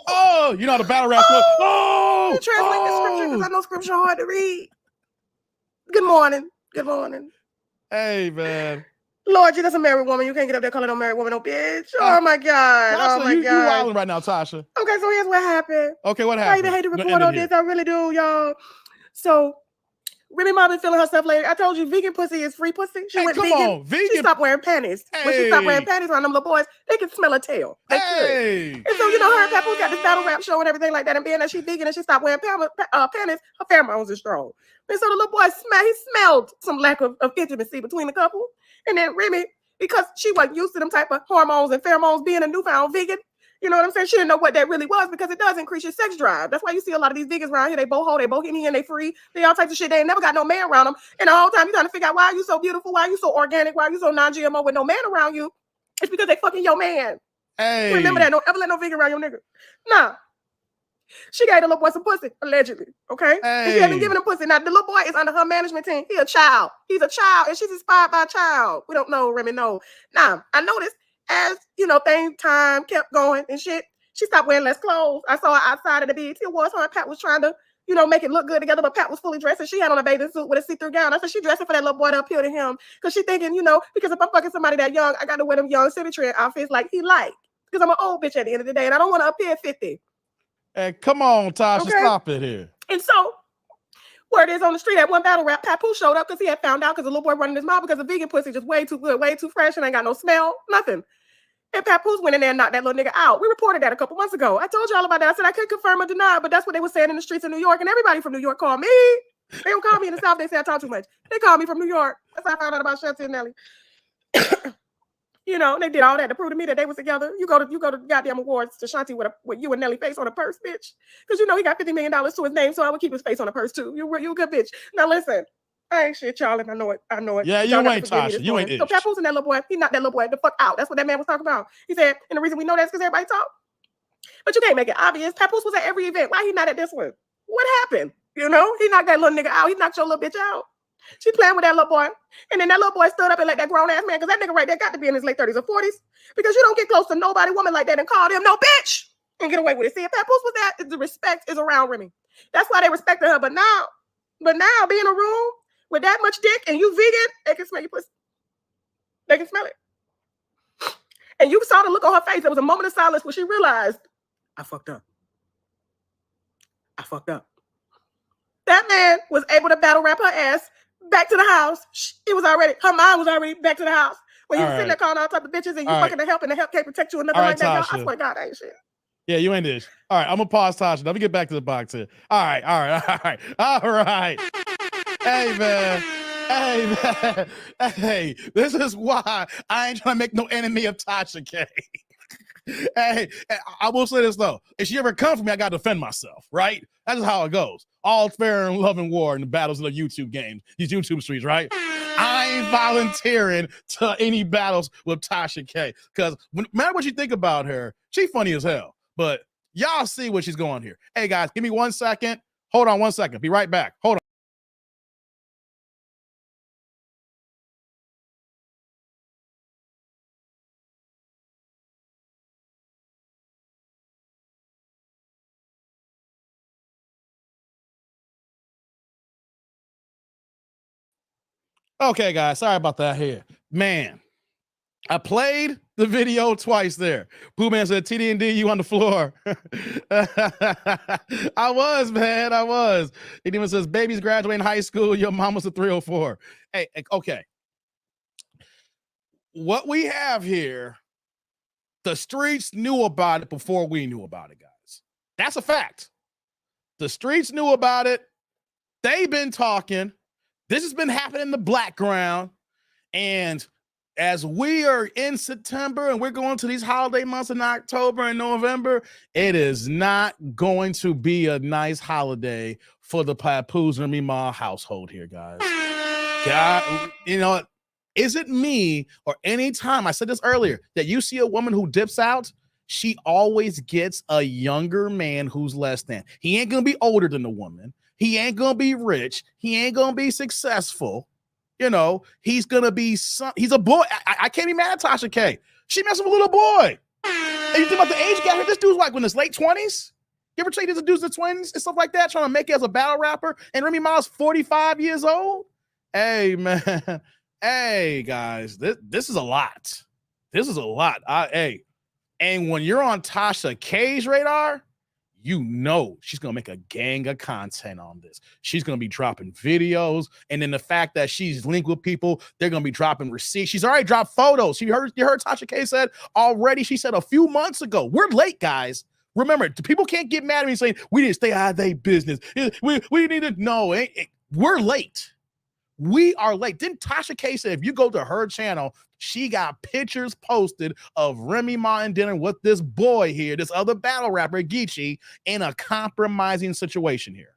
Oh, you know the battle rap. Oh, translate the scripture because I know scripture hard to read. Good morning. Good morning. Hey, man. Lord, you're just a married woman. You can't get up there calling no married woman no bitch. Oh my God. Tasha, Oh my you God. wilding right now, Tasha. Okay, so here's what happened. Okay, what happened? I even hate to report on this. I really do, y'all. So Remy Ma been feeling herself later. I told you vegan pussy is free pussy. She went vegan. She stopped wearing panties. When she stopped wearing panties around them little boys, they can smell her tail. They could. And so, you know, her and Papoose got this battle rap show and everything like that. And being that she vegan and she stopped wearing panties, her pheromones are strong. And so the little boy smelled some lack of intimacy between the couple. And then Remy, because she wasn't used to them type of hormones and pheromones being a newfound vegan, you know what I'm saying? She didn't know what that really was because it does increase your sex drive. That's why you see a lot of these vegans around here. They boho, they bohemian, they free, they all types of shit. They ain't never got no man around them. And the whole time you're trying to figure out why are you so beautiful? Why are you so organic? Why are you so non-GMO with no man around you? It's because they fucking your man. Hey. Remember that. Don't ever let no vegan around your nigga. Nah. She gave the little boy some pussy, allegedly. Okay? And she hasn't given him pussy. Now, the little boy is under her management team. He's a child. He's a child, and she's inspired by a child. We don't know, Remy, no. Now, I noticed as, you know, time kept going and shit, she stopped wearing less clothes. I saw her outside of the BET Awards. Her and Pat was trying to, you know, make it look good together, but Pat was fully dressed and she had on a bathing suit with a see-through gown. I said she dressing for that little boy to appeal to him because she thinking, you know, because if I'm fucking somebody that young, I got to wear them young city trend outfits like he like. Because I'm an old bitch at the end of the day and I don't want to appear 50. Hey, come on, Tasha, stop it here. And so, word is on the street at one battle rap, Papoose showed up because he had found out because the little boy running his mouth because the vegan pussy just way too good, way too fresh, and ain't got no smell, nothing. And Papoose went in there and knocked that little nigga out. We reported that a couple months ago. I told y'all about that. I said I couldn't confirm or deny, but that's what they were saying in the streets of New York. And everybody from New York called me. They don't call me in the South. They say I talk too much. They called me from New York. That's how I found out about Shanti and Nelly. You know, they did all that to prove to me that they was together. You go to goddamn awards to Shanti with you and Nelly face on a purse, bitch. Because you know he got $50 million to his name, so I would keep his face on a purse too. You a good bitch. Now listen. I ain't shit, y'all, and I know it. Yeah, you ain't Tasha. You ain't it. So Papoose and that little boy, he knocked that little boy the fuck out. That's what that man was talking about. He said, and the reason we know that's because everybody talk. But you can't make it obvious. Papoose was at every event. Why he not at this one? What happened? You know, he knocked that little nigga out. He knocked your little bitch out. She playing with that little boy. And then that little boy stood up and let that grown ass man, because that nigga right there got to be in his late 30s or 40s. Because you don't get close to nobody woman like that and call them no bitch and get away with it. See, if Papoose was that, the respect is around Remy. That's why they respected her. But now be in a room with that much dick and you vegan, they can smell your pussy. They can smell it. And you saw the look on her face. There was a moment of silence where she realized, I fucked up. That man was able to battle rap her ass back to the house. Her mind was already back to the house. When you sitting there calling all type of bitches and you fucking the help and the help can't protect you and nothing like that. I swear to God, I ain't shit. Yeah, you ain't this. All right, I'm gonna pause, Tasha. Let me get back to the box here. All right. Hey, man. Hey, this is why I ain't trying to make no enemy of Tasha K. Hey, I will say this though. If she ever come for me, I gotta defend myself, right? That's how it goes. All fair and love and war in the battles of the YouTube games, these YouTube streets, right? I ain't volunteering to any battles with Tasha K. Because no matter what you think about her, she funny as hell. But y'all see what she's going here. Hey guys, give me 1 second. Hold on 1 second. Be right back. Hold on. Okay, guys, sorry about that here. Man, I played the video twice there. Pooh Man said, TD&D, you on the floor. I was, man, I was. It even says, baby's graduating high school, your mom was a 304. Hey, okay. What we have here, the streets knew about it before we knew about it, guys. That's a fact. The streets knew about it. They've been talking. This has been happening in the background, and as we are in September and we're going to these holiday months in October and November, it is not going to be a nice holiday for the Papoose and Remy Ma household here, guys. God, you know, is it me or any time I said this earlier that you see a woman who dips out, she always gets a younger man who's less than. He ain't gonna be older than the woman. He ain't gonna be rich. He ain't gonna be successful. You know, he's gonna be he's a boy. I can't be mad at Tasha K. She messed with a little boy. And you think about the age gap here, this dude's like in his late 20s. You ever trade these dudes in the 20s and stuff like that, trying to make it as a battle rapper? And Remy Ma's 45 years old. Hey, man. Hey, guys, this is a lot. This is a lot. Hey, and when you're on Tasha K's radar, you know she's going to make a gang of content on this. She's going to be dropping videos. And then the fact that she's linked with people, they're going to be dropping receipts. She's already dropped photos. You heard Tasha K said already. She said a few months ago, we're late, guys. Remember, people can't get mad at me saying, we didn't stay out of their business. We need to know. We're late. We are late. Didn't Tasha K say if you go to her channel, she got pictures posted of Remy Ma and dinner with this boy here, this other battle rapper, Geezy, in a compromising situation here.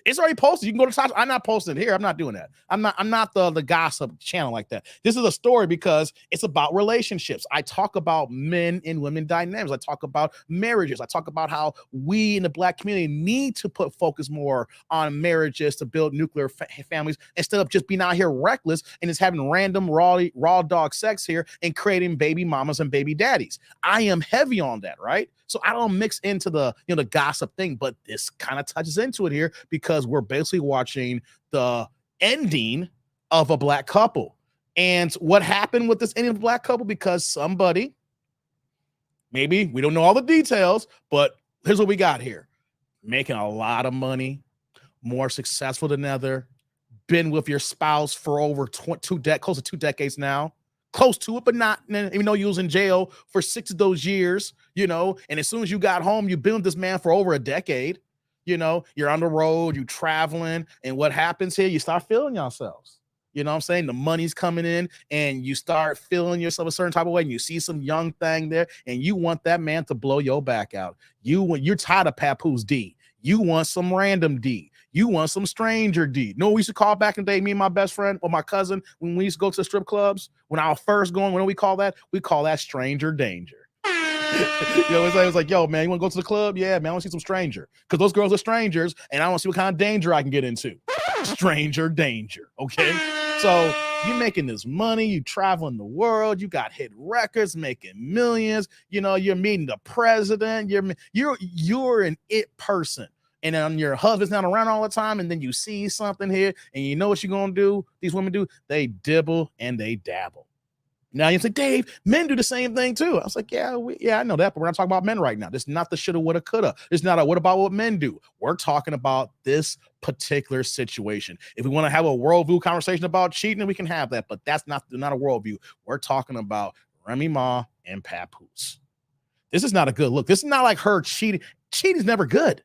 It's already posted. You can go to Tasha. I'm not posting it here. I'm not doing that. I'm not the gossip channel like that. This is a story because it's about relationships. I talk about men and women dynamics. I talk about marriages. I talk about how we in the Black community need to put focus more on marriages to build nuclear families instead of just being out here reckless and just having random raw dog sex here and creating baby mamas and baby daddies. I am heavy on that, right? So I don't mix into the the gossip thing, but this kind of touches into it here because we're basically watching the ending of a Black couple. And what happened with this ending of a Black couple? Because somebody, maybe we don't know all the details, but here's what we got here: making a lot of money, more successful than ever, been with your spouse for over close to 2 decades now. Close to it, but not, even though you was in jail for 6 of those years, and as soon as you got home, you've been with this man for over a decade, you're on the road, you traveling, and what happens here, you start feeling yourselves. You know what I'm saying? The money's coming in and you start feeling yourself a certain type of way and you see some young thing there and you want that man to blow your back out. You're tired of Papoose D. You want some random D. You want some stranger D. No, we used to call back in the day, me and my best friend or my cousin, when we used to go to the strip clubs, when I was first going, what do we call that? We call that stranger danger. It's like, yo, man, you want to go to the club? Yeah, man, I want to see some stranger. Because those girls are strangers, and I want to see what kind of danger I can get into. Stranger danger, okay? So you're making this money, you traveling the world, you got hit records, making millions, you're meeting the president, you're an it person. And then your husband's not around all the time, and then you see something here, and you know what you're gonna do? These women do, they dibble and they dabble. Now you say, Dave, men do the same thing too. I was like, yeah, I know that, but we're not talking about men right now. This is not the shoulda, woulda, coulda. It's not a what about what men do. We're talking about this particular situation. If we want to have a worldview conversation about cheating, we can have that, but that's not a worldview. We're talking about Remy Ma and Papoose. This is not a good look. This is not like her cheating. Cheating is never good.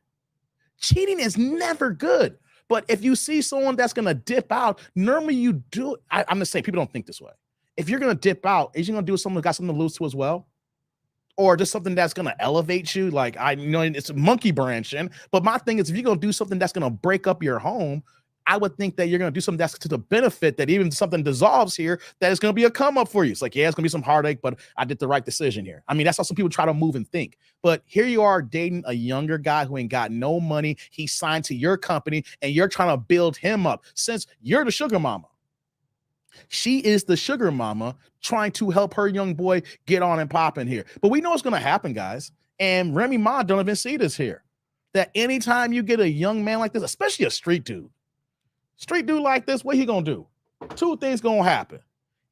Cheating is never good. But if you see someone that's going to dip out, normally you do. I'm going to say people don't think this way. If you're going to dip out, is you going to do with someone who got something to lose to as well? Or just something that's going to elevate you? Like, it's a monkey branching. But my thing is, if you're going to do something that's going to break up your home, I would think that you're going to do something that's to the benefit that even something dissolves here, that is going to be a come up for you. It's like, yeah, it's going to be some heartache, but I did the right decision here. I mean, that's how some people try to move and think. But here you are dating a younger guy who ain't got no money. He signed to your company and you're trying to build him up since you're the sugar mama. She is the sugar mama trying to help her young boy get on and pop in here. But we know what's going to happen, guys. And Remy Ma don't even see this here. That anytime you get a young man like this, especially a street dude like this, what he gonna do? 2 things gonna happen.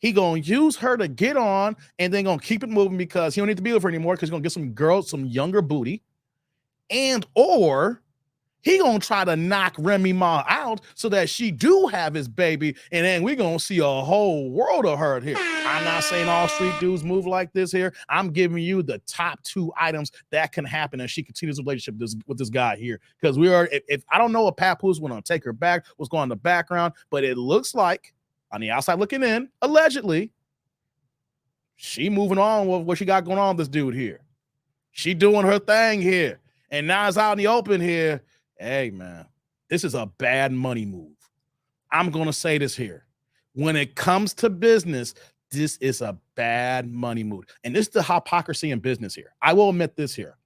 He gonna use her to get on and then gonna keep it moving because he don't need to be with her anymore because he's gonna get some girls, some younger booty. And or he gonna try to knock Remy Ma out so that she do have his baby, and then we're gonna see a whole world of her here. I'm not saying all street dudes move like this here. I'm giving you the top 2 items that can happen as she continues a relationship with this guy here. Because if I don't know if Papoose gonna take her back, what's going on in the background, but it looks like on the outside looking in, allegedly, She moving on with what she got going on with this dude here. She doing her thing here. And now it's out in the open here. Hey, man, this is a bad money move. I'm going to say this here. When it comes to business, this is a bad money move. And this is the hypocrisy in business here. I will admit this here.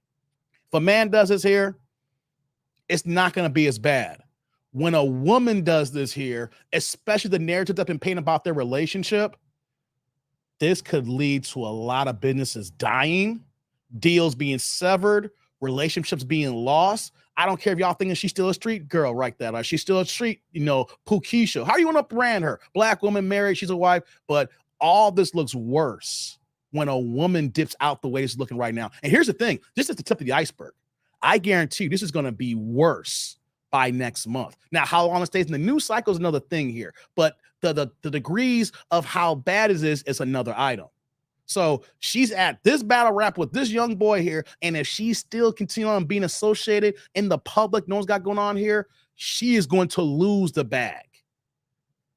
If a man does this here, it's not going to be as bad. When a woman does this here, especially the narrative that's been painted about their relationship, this could lead to a lot of businesses dying, deals being severed, relationships being lost. I don't care if y'all thinking she's still a street girl right there. Like she's still a street, Pukisha. How do you want to brand her? Black woman, married, she's a wife. But all this looks worse when a woman dips out the way it's looking right now. And here's the thing. This is the tip of the iceberg. I guarantee you this is going to be worse by next month. Now, how long it stays in the news cycle is another thing here. But the degrees of how bad it is another item. So she's at this battle rap with this young boy here. And if she's still continuing on being associated in the public, no one's got going on here, she is going to lose the bag.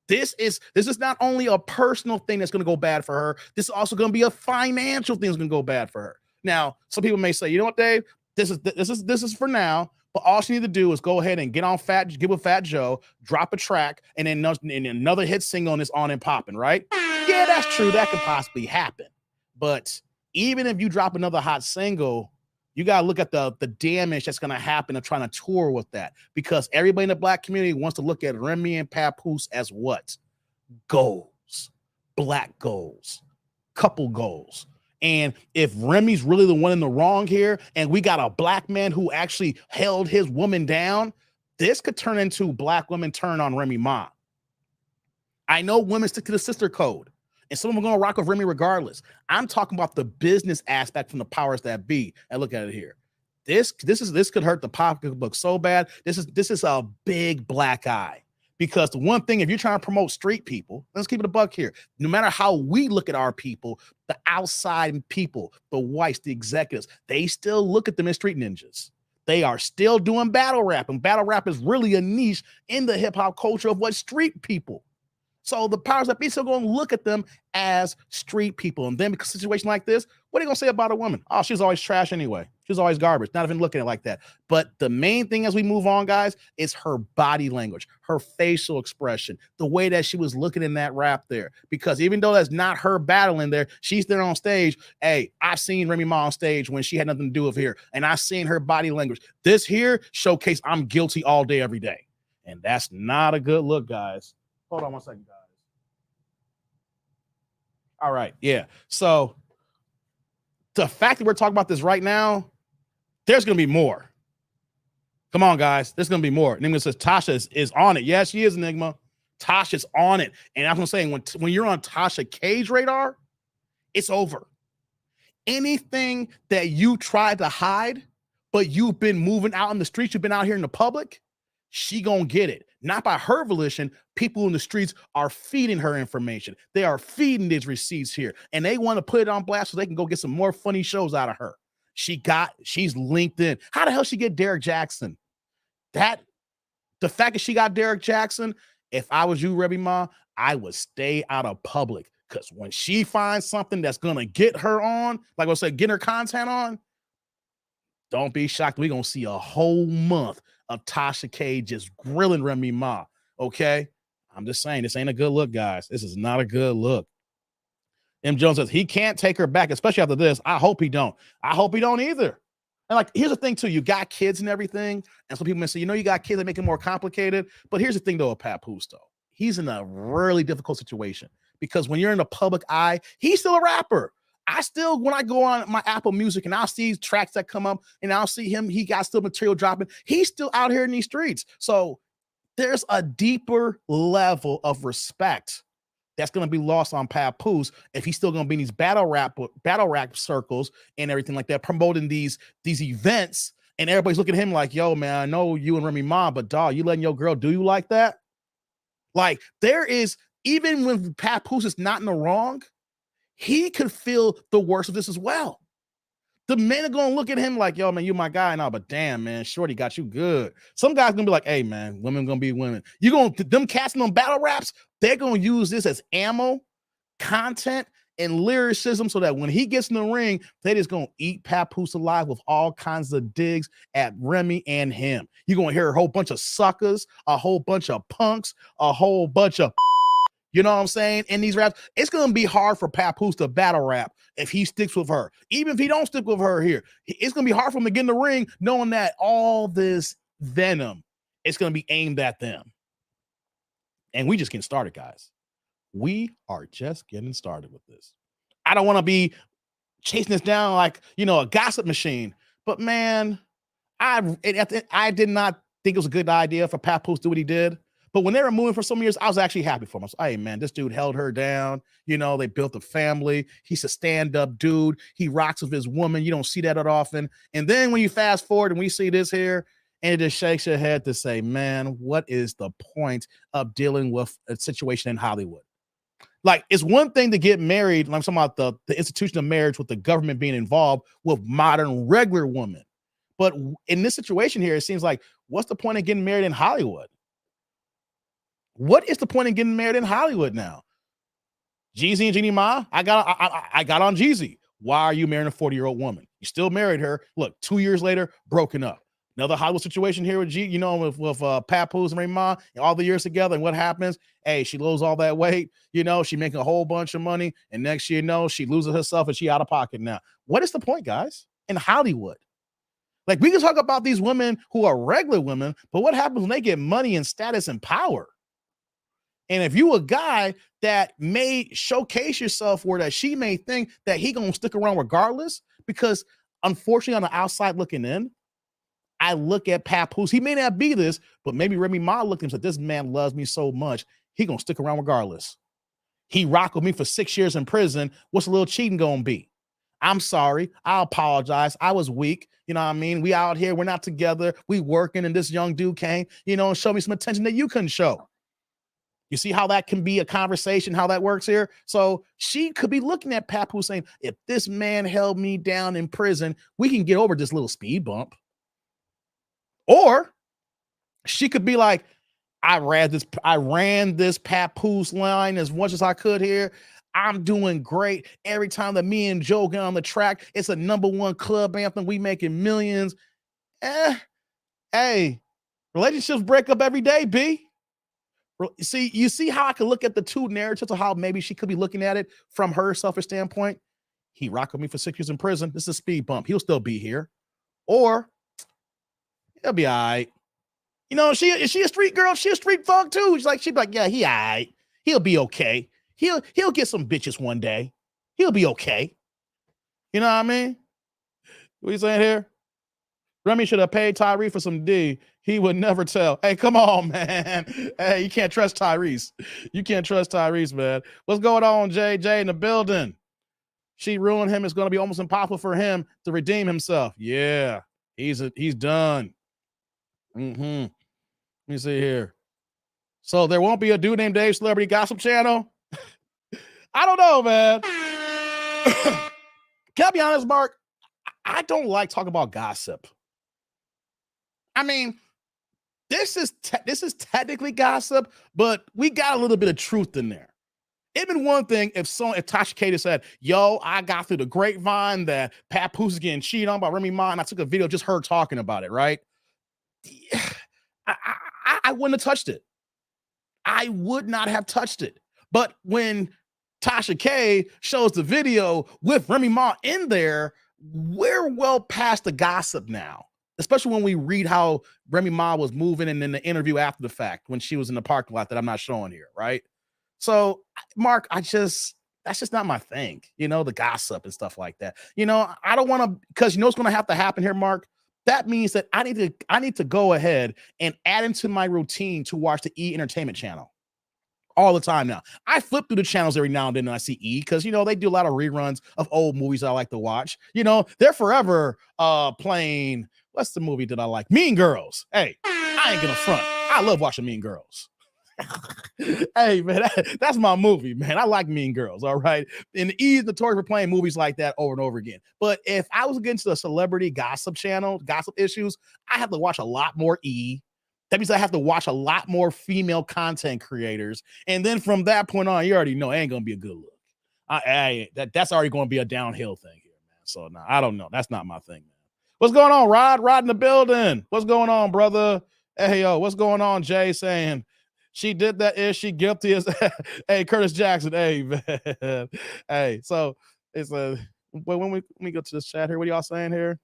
This is not only a personal thing that's going to go bad for her. This is also going to be a financial thing that's going to go bad for her. Now, some people may say, you know what, Dave? This is for now. But all she need to do is go ahead and get with Fat Joe, drop a track, and then another hit single is on and popping, right? Yeah, that's true. That could possibly happen. But even if you drop another hot single, you got to look at the damage that's going to happen of trying to tour with that. Because everybody in the Black community wants to look at Remy and Papoose as what? Goals. Black goals. Couple goals. And if Remy's really the one in the wrong here, and we got a Black man who actually held his woman down, this could turn into Black women turn on Remy Ma. I know women stick to the sister code, and some of them are going to rock with Remy regardless. I'm talking about the business aspect from the powers that be. And look at it here. This could hurt the pocketbook so bad. This is a big black eye. Because the one thing, if you're trying to promote street people, let's keep it a buck here. No matter how we look at our people, the outside people, the whites, the executives, they still look at them as street ninjas. They are still doing battle rap, and battle rap is really a niche in the hip hop culture of what street people. So the powers that be still going to look at them as street people. And then because of a situation like this, what are you going to say about a woman? Oh, she's always trash anyway. She's always garbage. Not even looking at it like that. But the main thing as we move on, guys, is her body language, her facial expression, the way that she was looking in that rap there. Because even though that's not her battling there, she's there on stage. Hey, I've seen Remy Ma on stage when she had nothing to do with here. And I've seen her body language. This here showcase I'm guilty all day, every day. And that's not a good look, guys. Hold on one second, guys. All right, yeah. So the fact that we're talking about this right now, there's going to be more. Come on, guys. There's going to be more. Enigma says Tasha is on it. Yes, she is, Enigma. Tasha's on it. And that's what I'm saying. When you're on Tasha K's radar, it's over. Anything that you tried to hide, but you've been moving out in the streets, you've been out here in the public, she gonna get it. Not by her volition. People in the streets are feeding her information. They are feeding these receipts here. And they want to put it on blast so they can go get some more funny shows out of her. She's linked in. How the hell she get Derek Jackson? The fact that she got Derek Jackson, if I was you, Remy Ma, I would stay out of public. Because when she finds something that's gonna get her on, like I said, get her content on, don't be shocked. We're going to see a whole month of Tasha K just grilling Remy Ma, okay? I'm just saying, this ain't a good look, guys. This is not a good look. M. Jones says, he can't take her back, especially after this. I hope he don't. I hope he don't either. And like, here's the thing, too. You got kids and everything, and some people may say, you got kids that make it more complicated. But here's the thing, though, with Papoose, though. He's in a really difficult situation because when you're in the public eye, he's still a rapper. When I go on my Apple Music and I'll see tracks that come up and I'll see him, he got still material dropping. He's still out here in these streets. So there's a deeper level of respect that's going to be lost on Papoose if he's still going to be in these battle rap circles and everything like that, promoting these events. And everybody's looking at him like, yo, man, I know you and Remy Ma, but dog, you letting your girl do you like that? Like there is, even when Papoose is not in the wrong, he could feel the worst of this as well. The men are going to look at him like, yo, man, you my guy now, but damn, man, Shorty got you good. Some guys going to be like, hey, man, women going to be women. Them casting on battle raps, they're going to use this as ammo, content, and lyricism so that when he gets in the ring, they just gonna eat Papoose alive with all kinds of digs at Remy and him. You're gonna hear a whole bunch of suckers, a whole bunch of punks, a whole bunch of, you know what I'm saying, in these raps. It's gonna be hard for Papoose to battle rap if he sticks with her. Even if he don't stick with her here, it's gonna be hard for him to get in the ring knowing that all this venom is gonna be aimed at them. And we just getting started, guys. We are just getting started with this. I don't want to be chasing this down like, a gossip machine, but man, I did not think it was a good idea for Papoose to do what he did. But when they were moving for so many years, I was actually happy for him. I was like, hey, man, this dude held her down. They built a family. He's a stand-up dude. He rocks with his woman. You don't see that often. And then when you fast forward and we see this here, and it just shakes your head to say, man, what is the point of dealing with a situation in Hollywood? Like, it's one thing to get married. I'm talking about the institution of marriage with the government being involved with modern regular women. But in this situation here, it seems like, what's the point of getting married in Hollywood? What is the point of getting married in Hollywood now? Jeezy and Jeannie Ma, I got on Jeezy. Why are you marrying a 40-year-old woman? You still married her. Look, 2 years later, broken up. Another Hollywood situation here with with Papoose and Remy Ma, and all the years together. And what happens? Hey, she loses all that weight. She making a whole bunch of money. And next year, she loses herself and she out of pocket now. What is the point, guys? In Hollywood? Like, we can talk about these women who are regular women, but what happens when they get money and status and power? And if you a guy that may showcase yourself where that she may think that he gonna stick around regardless, because unfortunately on the outside looking in, I look at Papoose. He may not be this, but maybe Remy Ma looked at him and said, this man loves me so much, he gonna stick around regardless. He rocked with me for 6 years in prison. What's a little cheating gonna be? I'm sorry. I apologize. I was weak. You know what I mean? We out here. We're not together. We working, and this young dude came, and showed me some attention that you couldn't show. You see how that can be a conversation, how that works here? So she could be looking at Papoose saying, if this man held me down in prison, we can get over this little speed bump. Or she could be like, I ran this Papoose line as much as I could here. I'm doing great. Every time that me and Joe get on the track, it's a #1 club anthem. We making millions. Hey, relationships break up every day, B. You see how I can look at the two narratives of how maybe she could be looking at it from her selfish standpoint. He rocked with me for 6 years in prison. This is a speed bump. He'll still be here. Or he'll be all right. Is she a street girl? She a street thug too. She'd be like, yeah, he all right. He'll be okay. He'll get some bitches one day. He'll be okay. You know what I mean? What are you saying here? Remy should have paid Tyrese for some D. He would never tell. Hey, come on, man. Hey, you can't trust Tyrese. You can't trust Tyrese, man. What's going on, JJ, in the building? She ruined him. It's going to be almost impossible for him to redeem himself. Yeah, he's done. Let me see here. So there won't be a dude named Dave Celebrity Gossip Channel? I don't know, man. Can I be honest, Mark? I don't like talking about gossip. I mean, this is technically gossip, but we got a little bit of truth in there. It'd been one thing if Tasha K said, yo, I got through the grapevine that Papoose is getting cheated on by Remy Ma, and I took a video of just her talking about it, right? I wouldn't have touched it. I would not have touched it. But when Tasha K shows the video with Remy Ma in there, we're well past the gossip now. Especially when we read how Remy Ma was moving and then the interview after the fact when she was in the parking lot that I'm not showing here, right? So, Mark, that's just not my thing, the gossip and stuff like that. I don't want to, because what's going to have to happen here, Mark? That means that I need to go ahead and add into my routine to watch the E Entertainment channel all the time now. I flip through the channels every now and then and I see E because, they do a lot of reruns of old movies I like to watch. They're forever playing, what's the movie that I like? Mean Girls. Hey, I ain't gonna front. I love watching Mean Girls. Hey, man, that's my movie, man. I like Mean Girls, all right? And E is notorious for playing movies like that over and over again. But if I was getting to the celebrity gossip channel, gossip issues, I have to watch a lot more E. That means I have to watch a lot more female content creators. And then from that point on, you already know it ain't going to be a good look. that's already going to be a downhill thing here, man. So now I don't know. That's not my thing, man. What's going on, Rod? Rod in the building. What's going on, brother? Hey, yo, what's going on? Jay saying she did that. Is she guilty as hey, Curtis Jackson? Hey, man. Hey, so it's a when we go to this chat here, what are y'all saying here?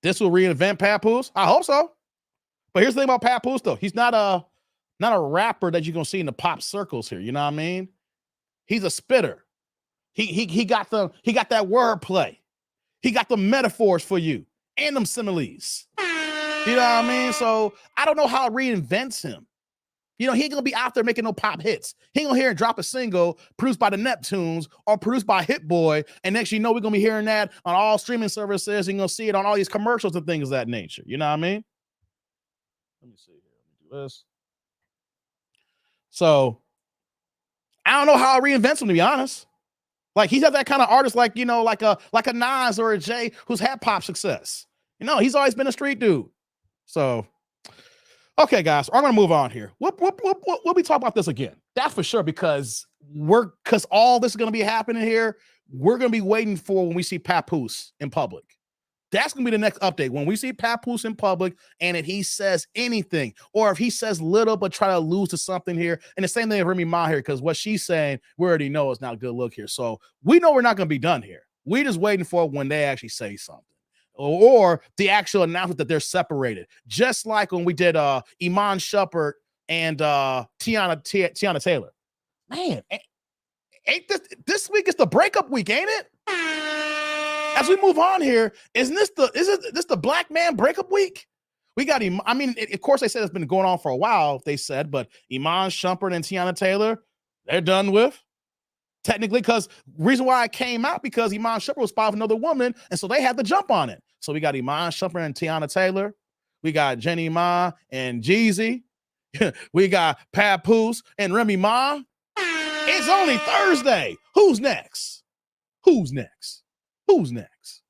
This will reinvent Papoose? I hope so. But here's the thing about Papoose, though. He's not a rapper that you're gonna see in the pop circles here. You know what I mean? He's a spitter. He got that wordplay. He got the metaphors for you and them similes. You know what I mean? So I don't know how it reinvents him. You know, he ain't gonna be out there making no pop hits. He ain't gonna hear and drop a single produced by the Neptunes or produced by Hit Boy, and next you know we're gonna be hearing that on all streaming services, and you're gonna see it on all these commercials and things of that nature. You know what I mean? Let me see here. Let me do this. So I don't know how it reinvents him, to be honest. Like he's not that kind of artist, like you know, like a Nas or a Jay who's had pop success. You know, he's always been a street dude. So, okay, guys, I'm gonna move on here. We'll be talking about this again. That's for sure, because all this is gonna be happening here. We're gonna be waiting for when we see Papoose in public. That's gonna be the next update. When we see Papoose in public, and if he says anything, or if he says little but try to lose to something here, and the same thing with Remy Ma here, because what she's saying, we already know is not a good look here. So we know we're not gonna be done here. We're just waiting for when they actually say something. Or the actual announcement that they're separated. Just like when we did Iman Shumpert and Tiana Taylor. Man, ain't this week is the breakup week, ain't it? As we move on here, isn't this the black man breakup week? We got him. I mean, of course, they said it's been going on for a while, they said, but Iman Shumpert and Tiana Taylor, they're done with. Technically, because reason why I came out, because Iman Shumpert was spotted with another woman, and so they had to jump on it. So we got Iman Shumpert and Tiana Taylor. We got Jenny Ma and Jeezy. We got Papoose and Remy Ma. It's only Thursday. Who's next? Who's next? Who's next?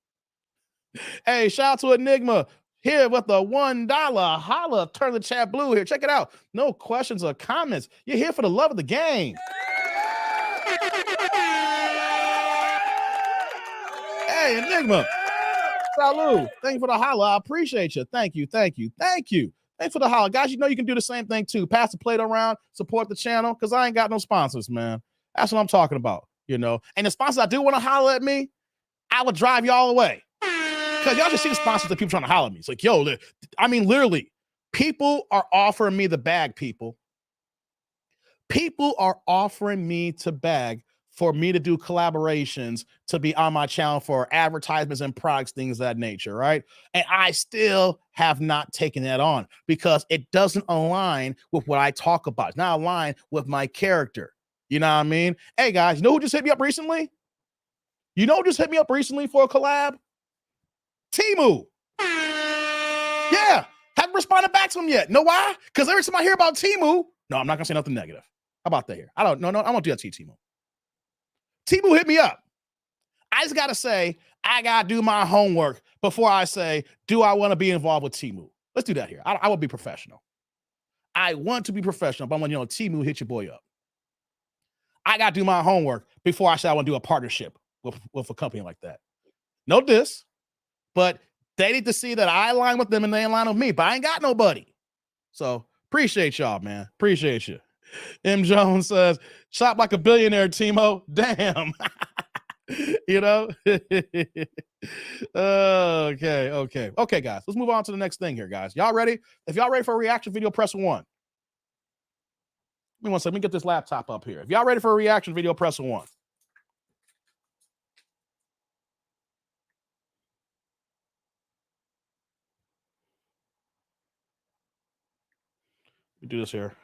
Hey, shout out to Enigma here with the $1 holla. Turn the chat blue here. Check it out. No questions or comments. You're here for the love of the game. Hey, Enigma. Salud. Thank you for the holla. I appreciate you. Thank you. Thanks for the holla. Guys, you know you can do the same thing too. Pass the plate around, support the channel, because I ain't got no sponsors, man. That's what I'm talking about, you know. And the sponsors I do want to holler at me, I would drive y'all away. Because y'all just see the sponsors that people trying to holler at me. It's like, yo, I mean, literally, people are offering me the bag, people. People are offering me to bag for me to do collaborations, to be on my channel for advertisements and products, things of that nature, right? And I still have not taken that on because it doesn't align with what I talk about. It's not aligned with my character. You know what I mean? Hey, guys, you know who just hit me up recently? You know who just hit me up recently for a collab? Temu. Yeah, haven't responded back to him yet. Know why? Because every time I hear about Temu, no, I'm not going to say nothing negative. How about that here? I won't do that to you, Temu. Temu hit me up. I just got to say, I got to do my homework before I say, do I want to be involved with Temu? Let's do that here. I will be professional. I want to be professional, but when Temu, hit your boy up. I got to do my homework before I say I want to do a partnership with a company like that. Note this, but they need to see that I align with them and they align with me, but I ain't got nobody. So appreciate y'all, man. Appreciate you. M. Jones says, shop like a billionaire, Timo. Damn. You know? Okay, guys. Let's move on to the next thing here, guys. Y'all ready? If y'all ready for a reaction video, press 1. Let me get this laptop up here. If y'all ready for a reaction video, press 1. Let me do this here.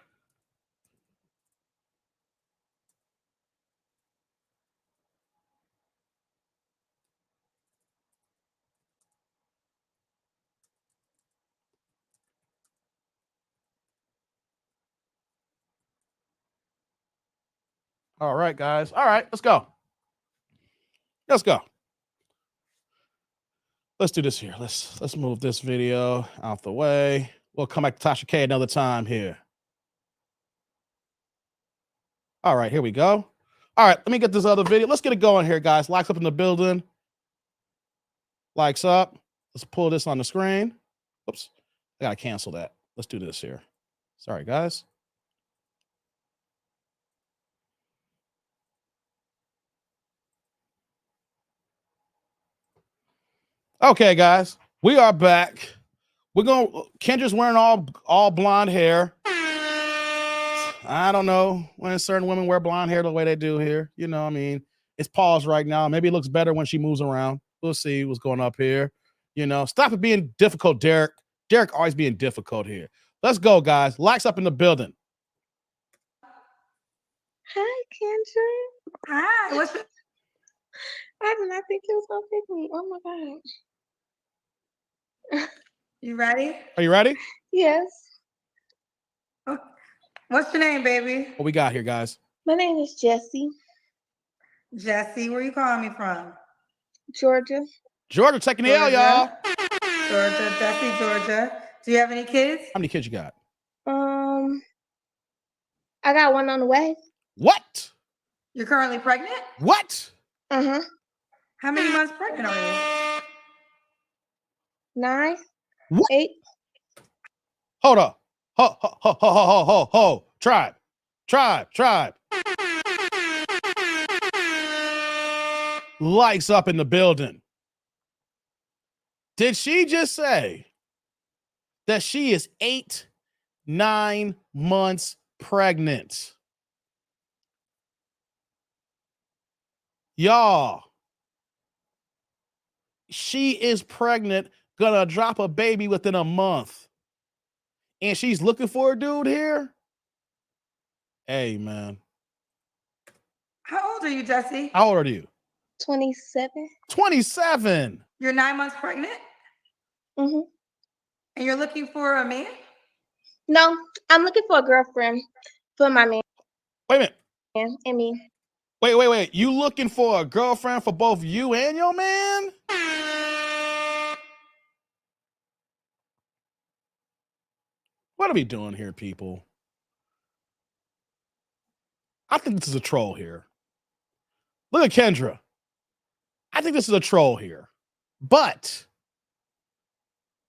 All right, guys. All right, let's go. Let's go. Let's do this here. Let's move this video out the way. We'll come back to Tasha K another time here. All right, here we go. All right, let me get this other video. Let's get it going here, guys. Likes up in the building. Likes up. Let's pull this on the screen. Oops, I gotta cancel that. Let's do this here. Sorry, guys. Okay, guys, we are back. Kendra's wearing all blonde hair. I don't know when certain women wear blonde hair the way they do here. You know, I mean, it's paused right now. Maybe it looks better when she moves around. We'll see what's going up here. You know, stop it being difficult, Derek. Derek always being difficult here. Let's go, guys. Likes up in the building. Hi, Kendra. Hi. What's your... I did not think you was gonna pick me. Oh my god. You ready? Are you ready? Yes. Oh, what's your name, baby? What we got here, guys? My name is Jessie. Jesse, where you calling me from? Georgia. Georgia taking the L, y'all. Georgia, Jesse, Georgia. Do you have any kids? How many kids you got? I got one on the way. What? You're currently pregnant? What? Uh-huh. How many months pregnant are you? 9. What? 8. Hold up. Ho. Tribe. Likes up in the building. Did she just say that she is 9 months pregnant? Y'all, she is pregnant, gonna drop a baby within a month. And she's looking for a dude here? Hey, man. How old are you, Jesse? How old are you? 27. 27. You're 9 months pregnant? Mm-hmm. And you're looking for a man? No, I'm looking for a girlfriend for my man. Wait a minute. And me. Wait. You looking for a girlfriend for both you and your man? What are we doing here, people? I think this is a troll here. Look at Kendra. I think this is a troll here. But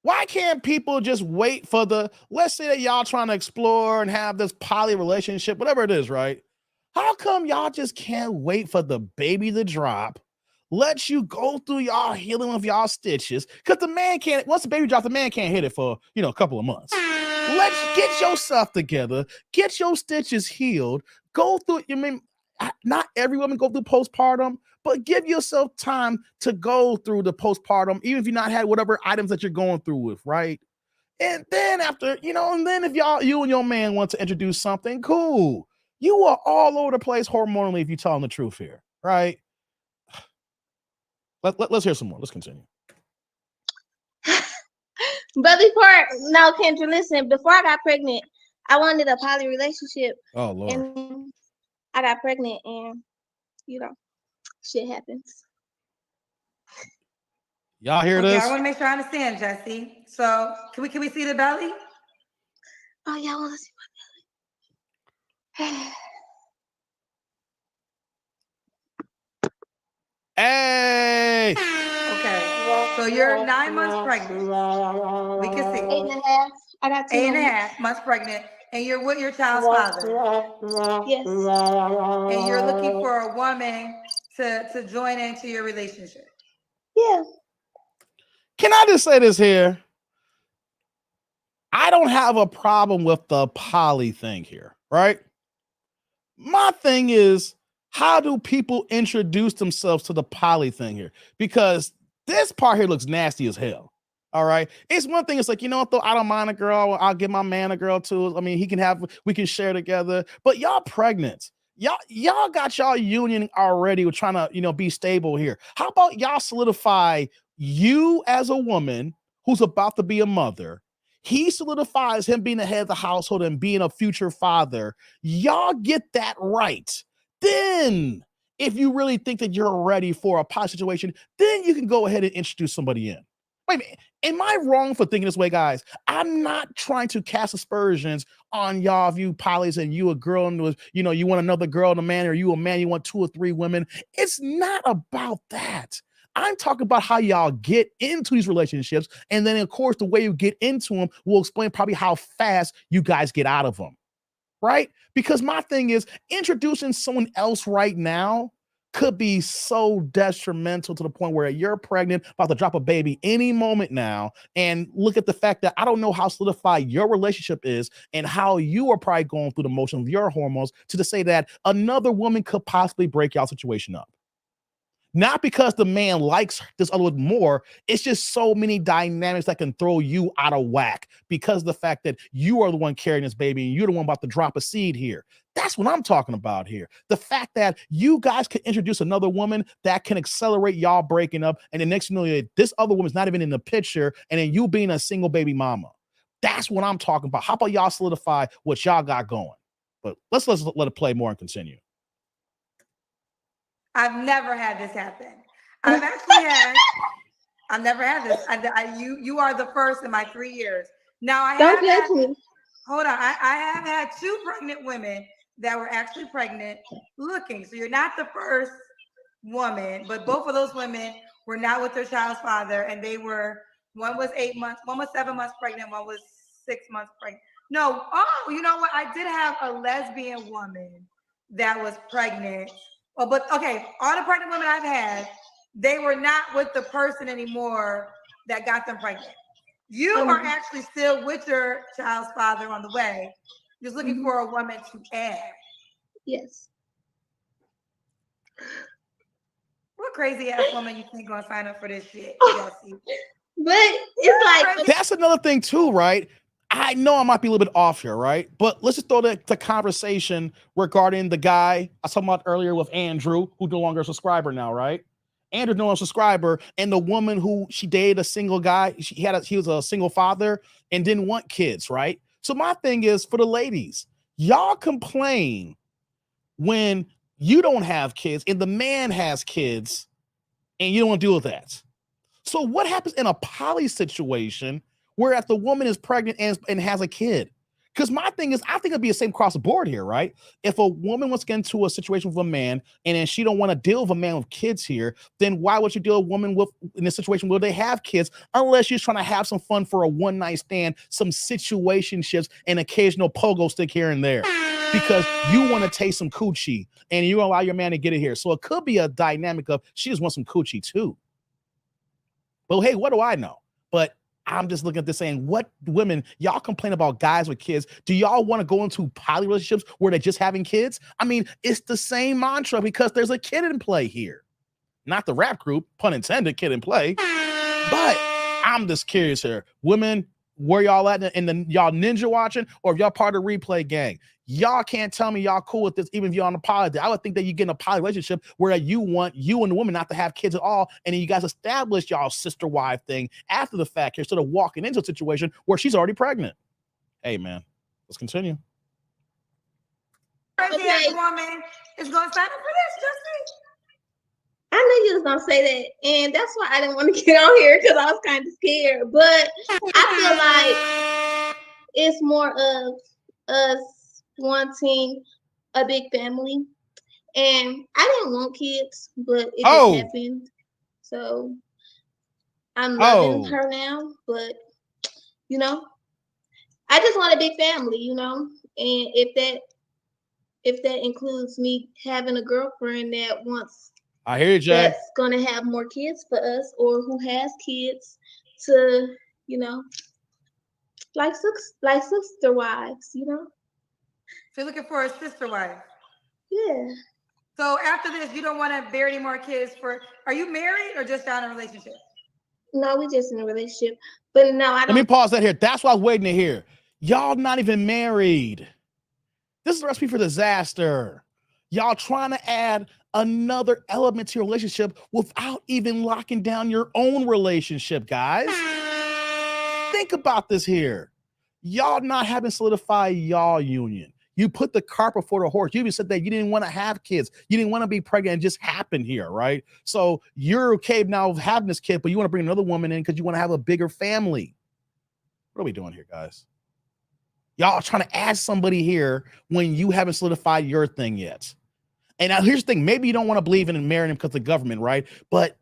why can't people just wait for let's say that y'all trying to explore and have this poly relationship, whatever it is, right? How come y'all just can't wait for the baby to drop? Let you go through y'all healing of y'all stitches. Because the man can't, once the baby drops, the man can't hit it for, a couple of months. Let's get yourself together, get your stitches healed, go through, not every woman go through postpartum, but give yourself time to go through the postpartum, even if you've not had whatever items that you're going through with, right? And then after, and then if you and your man want to introduce something, cool. You are all over the place hormonally if you're telling the truth here, right? Let's hear some more. Let's continue. But no, Kendra, listen, before I got pregnant, I wanted a poly relationship. Oh, Lord. And I got pregnant and, shit happens. Y'all hear this? I want to make sure I understand, Jesse. So can we see the belly? Oh, y'all want to see my belly? Hey! Okay. So you're 9 months pregnant. We can see. 8.5. I got 2. 8.5 months pregnant. And you're with your child's father. Yes. And you're looking for a woman to join into your relationship. Yeah. Can I just say this here? I don't have a problem with the poly thing here, right? My thing is, how do people introduce themselves to the poly thing here? Because this part here looks nasty as hell. All right. It's one thing. It's like, though, I don't mind a girl. I'll give my man a girl too. I mean, we can share together. But y'all pregnant. Y'all got y'all union already. We're trying to, be stable here. How about y'all solidify you as a woman who's about to be a mother? He solidifies him being the head of the household and being a future father. Y'all get that right. Then, if you really think that you're ready for a poly situation, then you can go ahead and introduce somebody in. Wait a minute. Am I wrong for thinking this way, guys? I'm not trying to cast aspersions on y'all if you polys and you a girl and was, you want another girl and a man, or you a man, you want 2 or 3 women. It's not about that. I'm talking about how y'all get into these relationships. And then, of course, the way you get into them will explain probably how fast you guys get out of them. Right? Because my thing is, introducing someone else right now could be so detrimental to the point where you're pregnant, about to drop a baby any moment now. And look at the fact that I don't know how solidified your relationship is and how you are probably going through the motion of your hormones to say that another woman could possibly break y'all situation up. Not because the man likes this other one more. It's just so many dynamics that can throw you out of whack because of the fact that you are the one carrying this baby and you're the one about to drop a seed here. That's what I'm talking about here. The fact that you guys can introduce another woman that can accelerate y'all breaking up, and the next thing you know, this other woman's not even in the picture, and then you being a single baby mama. That's what I'm talking about. How about y'all solidify what y'all got going? But let's let it play more and continue. I've never had this happen. I've never had this. You are the first in my 3 years. Now I have had 2 pregnant women that were actually pregnant looking. So you're not the first woman, but both of those women were not with their child's father, and one was 8 months, one was 7 months pregnant, one was 6 months pregnant. No, you know what? I did have a lesbian woman that was pregnant. Oh, but okay, all the pregnant women I've had, they were not with the person anymore that got them pregnant. You are actually still with your child's father on the way, just looking for a woman to add. Yes. What crazy ass woman you think gonna sign up for this shit, Jesse? But it's like that's another thing too, right? I know I might be a little bit off here, right? But let's just throw the conversation regarding the guy I was talking about earlier with Andrew, who's no longer a subscriber now, right? Andrew's no longer a subscriber, and the woman who she dated, a single guy, he was a single father and didn't want kids, right? So my thing is, for the ladies, y'all complain when you don't have kids and the man has kids and you don't want to deal with that. So what happens in a poly situation where the woman is pregnant and has a kid? Because my thing is, I think it'd be the same across the board here, right? If a woman wants to get into a situation with a man and then she don't want to deal with a man with kids here, then why would you deal with a woman in a situation where they have kids, unless you're trying to have some fun for a one-night stand, some situationships, and occasional pogo stick here and there? Because you want to taste some coochie and you allow your man to get it here. So it could be a dynamic of she just wants some coochie too. But hey, what do I know? But I'm just looking at this saying, what women, y'all complain about guys with kids. Do y'all want to go into poly relationships where they're just having kids? I mean, it's the same mantra because there's a kid in play here. Not the rap group, pun intended, kid in play. But I'm just curious here. Women, where y'all at in the y'all ninja watching, or if y'all part of the replay gang? Y'all can't tell me y'all cool with this, even if you're on a poly. I would think that you get in a poly relationship where you want you and the woman not to have kids at all, and then you guys establish y'all sister wife thing after the fact, instead of walking into a situation where she's already pregnant. Hey man, let's continue. Crazy ass woman is gonna sign up for this, Justin. I knew you was gonna say that, and that's why I didn't want to get on here because I was kind of scared. But I feel like it's more of us wanting a big family, and I didn't want kids, but it just happened. So I'm loving her now, but I just want a big family, and if that includes me having a girlfriend that wants. I hear you, Jay. That's gonna have more kids for us, or who has kids to, like sister wives, So you're looking for a sister wife. Yeah. So after this, you don't want to bear any more kids. Are you married or just down in a relationship? No, we just in a relationship. But no, I don't. Let me pause that here. That's what I was waiting to hear. Y'all not even married. This is a recipe for disaster. Y'all trying to add another element to your relationship without even locking down your own relationship, guys. Think about this here. Y'all not having solidified y'all union. You put the cart before the horse. You even said that you didn't want to have kids. You didn't want to be pregnant and just happened here, right? So you're okay now of having this kid, but you want to bring another woman in because you want to have a bigger family. What are we doing here, guys? Y'all trying to add somebody here when you haven't solidified your thing yet. And now here's the thing. Maybe you don't want to believe in marrying him because of the government, right? But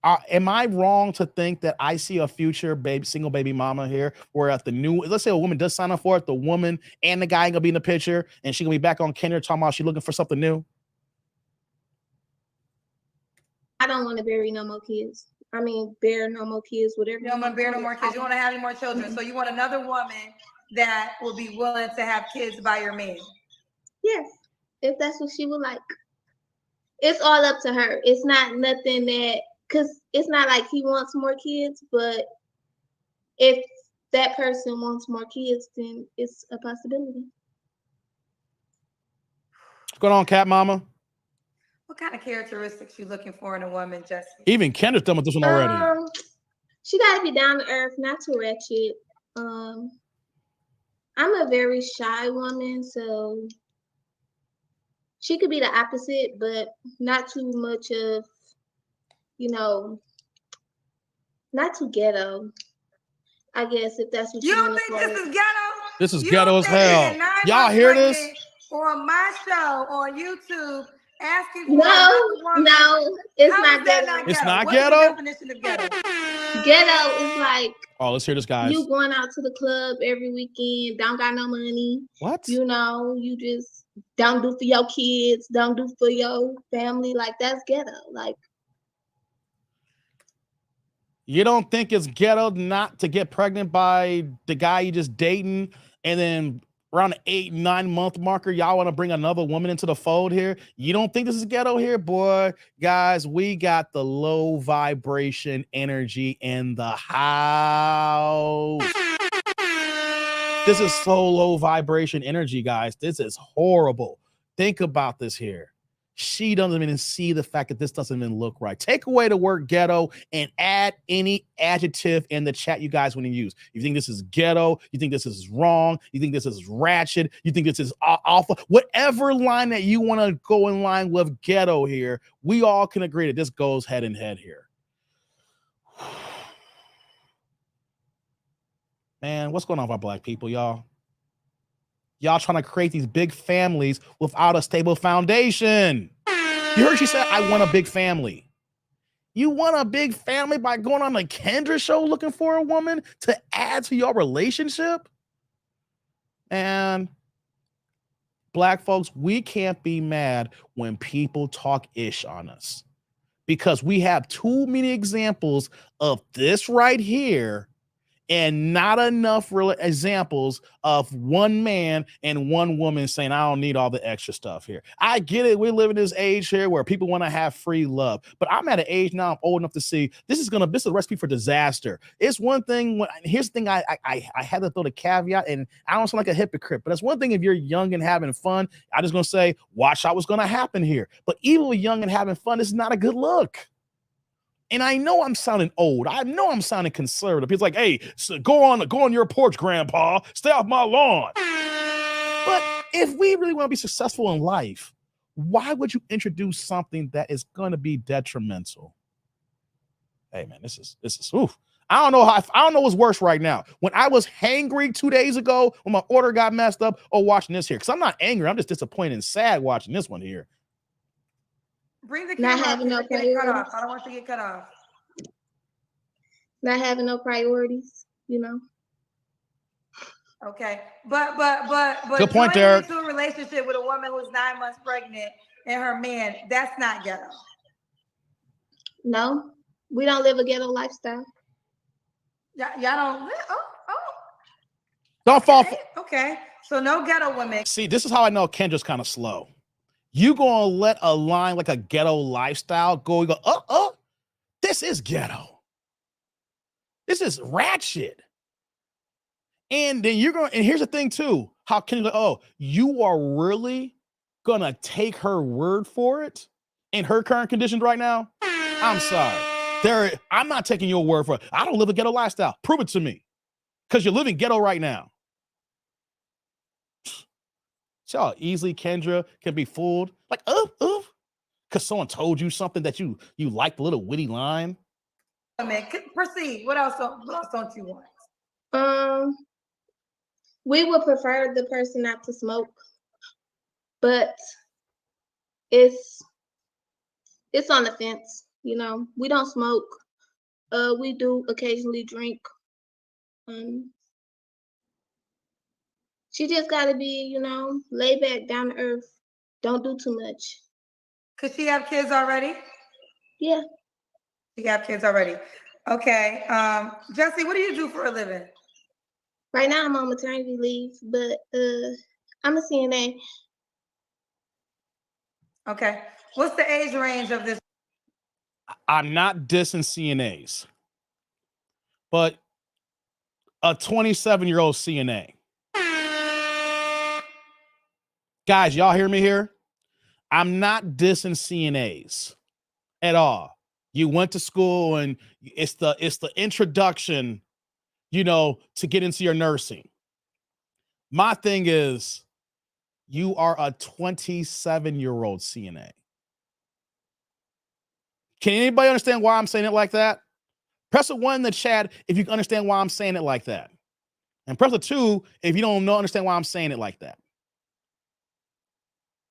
am I wrong to think that I see a future single baby mama here where at the let's say a woman does sign up for it, the woman and the guy ain't gonna be in the picture and she gonna be back on Kinder talking about she looking for something new? I don't want to bear no more kids. Bear no more kids, whatever. You don't want to bear no more kids. You want to have any more children. So you want another woman that will be willing to have kids by your man. Yes, if that's what she would like. It's all up to her. It's not nothing that, because it's not like he wants more kids, but if that person wants more kids, then it's a possibility. What's going on, Cat Mama? What kind of characteristics you looking for in a woman, Jesse? Even Kendra's done with this one already. She got to be down to earth, not too ratchet. I'm a very shy woman, so she could be the opposite, but not too much of, not too ghetto. I guess if that's what you don't think this is ghetto. This is ghetto as hell. Y'all hear this? On my show on YouTube, asking for no, it's not ghetto. It's not What's ghetto. The definition of ghetto? Ghetto is like, let's hear this, guys. You going out to the club every weekend, don't got no money. What? You just don't do for your kids, don't do for your family. Like, that's ghetto. Like, you don't think it's ghetto not to get pregnant by the guy you just dating, and then around the 8-9 month marker, y'all want to bring another woman into the fold here? You don't think this is ghetto here? Boy, guys, we got the low vibration energy in the house. This is so low vibration energy, guys. This is horrible. Think about this here. She doesn't even see the fact that this doesn't even look right. Take away the word ghetto and add any adjective in the chat you guys want to use. You think this is ghetto? You think this is wrong? You think this is ratchet? You think this is awful? Whatever line that you want to go in line with ghetto here, we all can agree that this goes head in head here. Man, what's going on with our black people, y'all? Y'all trying to create these big families without a stable foundation. You heard she said, I want a big family. You want a big family by going on a Kendra show looking for a woman to add to your relationship? And black folks, we can't be mad when people talk ish on us because we have too many examples of this right here and not enough real examples of one man and one woman saying, I don't need all the extra stuff here. I get it. We live in this age here where people want to have free love, but I'm at an age now, I'm old enough to see this is a recipe for disaster. It's one thing here's the thing I had to throw the caveat, and I don't sound like a hypocrite, but it's one thing if you're young and having fun. I'm just going to say, watch out what's going to happen here. But even with young and having fun, this is not a good look. And I know I'm sounding old. I know I'm sounding conservative. He's like, hey, so go on your porch, grandpa. Stay off my lawn. But if we really want to be successful in life, why would you introduce something that is going to be detrimental? Hey, man, this is oof. I don't know what's worse right now. When I was hangry 2 days ago, when my order got messed up, or watching this here. Because I'm not angry. I'm just disappointed and sad watching this one here. Bring the camera up. Cut off. I don't want to get cut off. Not having no priorities, Okay, but good point, Derek. Into a relationship with a woman who's 9 months pregnant and her man, that's not ghetto. No, we don't live a ghetto lifestyle. Y'all don't live. Don't fall. Okay, so no ghetto women. See, this is how I know Kendra's kind of slow. You gonna let a line like a ghetto lifestyle go? You go, this is ghetto. This is ratchet. And then and here's the thing too, how can you are really gonna take her word for it in her current conditions right now? I'm sorry. I'm not taking your word for it. I don't live a ghetto lifestyle. Prove it to me. Because you're living ghetto right now. See how easily Kendra can be fooled? Like, because someone told you something that you liked, a little witty line. Proceed. What else don't you want? We would prefer the person not to smoke, but it's on the fence. You know, we don't smoke. We do occasionally drink. She just got to be, you know, laid back, down to earth. Don't do too much. Could she have kids already? Yeah. She have kids already. Okay. Jesse, what do you do for a living? Right now I'm on maternity leave, but I'm a CNA. Okay. What's the age range of this? I'm not dissing CNAs, but a 27-year-old CNA. Guys, y'all hear me here? I'm not dissing CNAs at all. You went to school and it's the introduction, you know, to get into your nursing. My thing is, you are a 27-year-old CNA. Can anybody understand why I'm saying it like that? Press a 1 in the chat if you can understand why I'm saying it like that. And press a 2 if you don't understand why I'm saying it like that.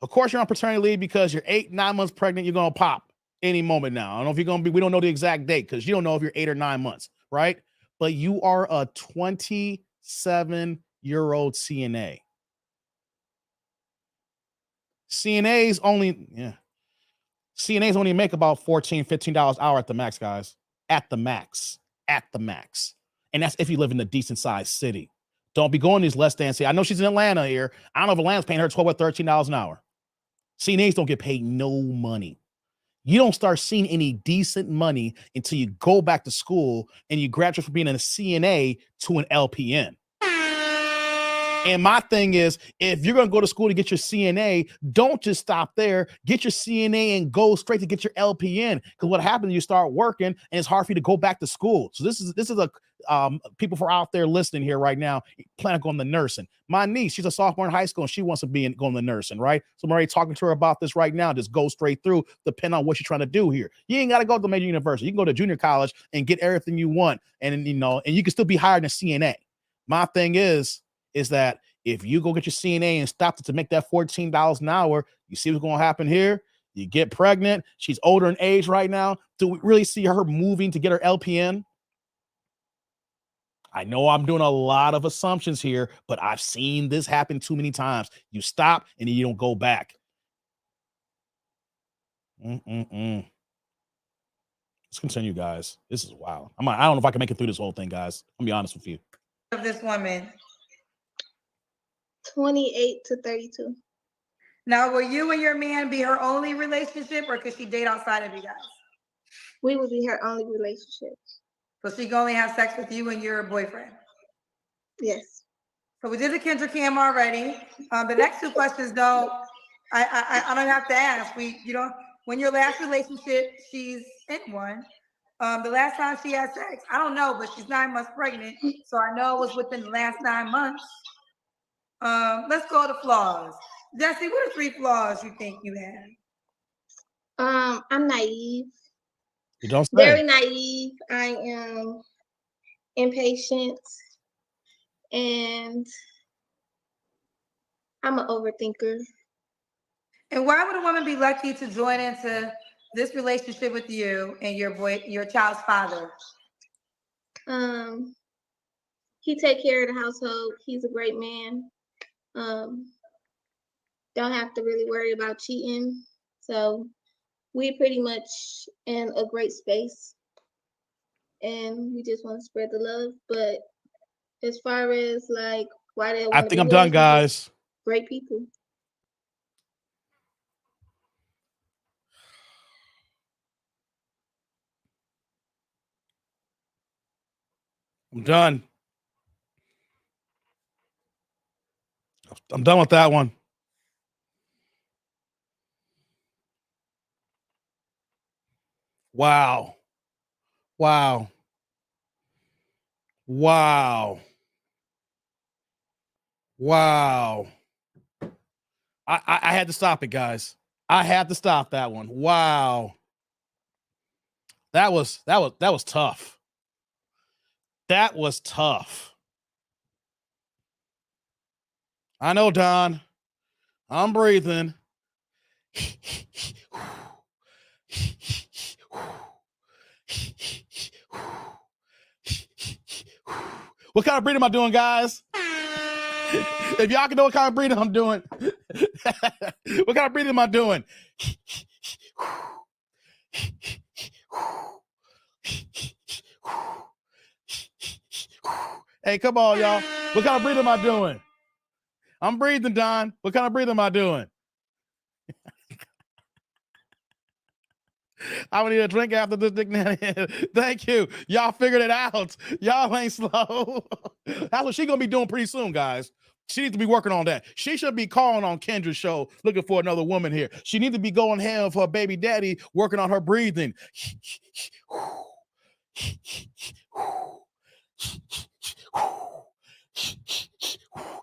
Of course, you're on paternity leave because you're 8-9 months pregnant. You're going to pop any moment now. I don't know if you're going to be, we don't know the exact date because you don't know if you're 8 or 9 months, right? But you are a 27-year-old CNA. CNAs only make about $14, $15 an hour at the max, guys. At the max. And that's if you live in a decent sized city. Don't be going these less than, I know she's in Atlanta here. I don't know if Atlanta's paying her $12 or $13 an hour. CNAs don't get paid no money. You don't start seeing any decent money until you go back to school and you graduate from being a CNA to an LPN. And my thing is, if you're going to go to school to get your CNA, don't just stop there. Get your CNA and go straight to get your LPN. Because what happens, you start working and it's hard for you to go back to school. So this is a people for out there listening here right now, plan on going to nursing. My niece, she's a sophomore in high school and she wants to be going to nursing, right? So I'm already talking to her about this right now. Just go straight through, depending on what you're trying to do here. You ain't got to go to major university. You can go to junior college and get everything you want, and you know, and you can still be hired in a CNA. My thing is that if you go get your CNA and stop it to make that $14 an hour, you see what's going to happen here? You get pregnant. She's older in age right now. Do we really see her moving to get her LPN? I know I'm doing a lot of assumptions here, but I've seen this happen too many times. You stop and then you don't go back. Let's continue, guys. This is wild. I don't know if I can make it through this whole thing, guys. I'm gonna be honest with you. Of this woman, 28 to 32. Now, will you and your man be her only relationship, or could she date outside of you guys? We would be her only relationship. So she can only have sex with you and your boyfriend? Yes. So we did the Kendra Cam already. The next 2 questions, though, I don't have to ask. When your last relationship, she's in one. The last time she had sex, I don't know, but she's 9 months pregnant, so I know it was within the last 9 months. Let's go to flaws. Jesse, what are 3 flaws you think you have? I'm naive. You don't say. Very naive. I am impatient, and I'm an overthinker. And why would a woman be lucky to join into this relationship with you and your child's father? He take care of the household. He's a great man. Don't have to really worry about cheating. So we pretty much in a great space, and we just want to spread the love. But as far as like why they want I think I'm done, guys. Great people. I'm done. I'm done with that one. Wow. Wow. Wow. Wow. I had to stop it, guys. I had to stop that one. Wow. That was tough. That was tough. I know, Don. I'm breathing. What kind of breathing am I doing, guys? If y'all can know what kind of breathing I'm doing, what kind of breathing am I doing? Hey, come on, y'all. What kind of breathing am I doing? I'm breathing, Don. What kind of breathing am I doing? I'm gonna need a drink after this, Dick Nanny. Thank you. Y'all figured it out. Y'all ain't slow. That's what she gonna be doing pretty soon, guys. She needs to be working on that. She should be calling on Kendra's show, looking for another woman here. She needs to be going ham for her baby daddy, working on her breathing.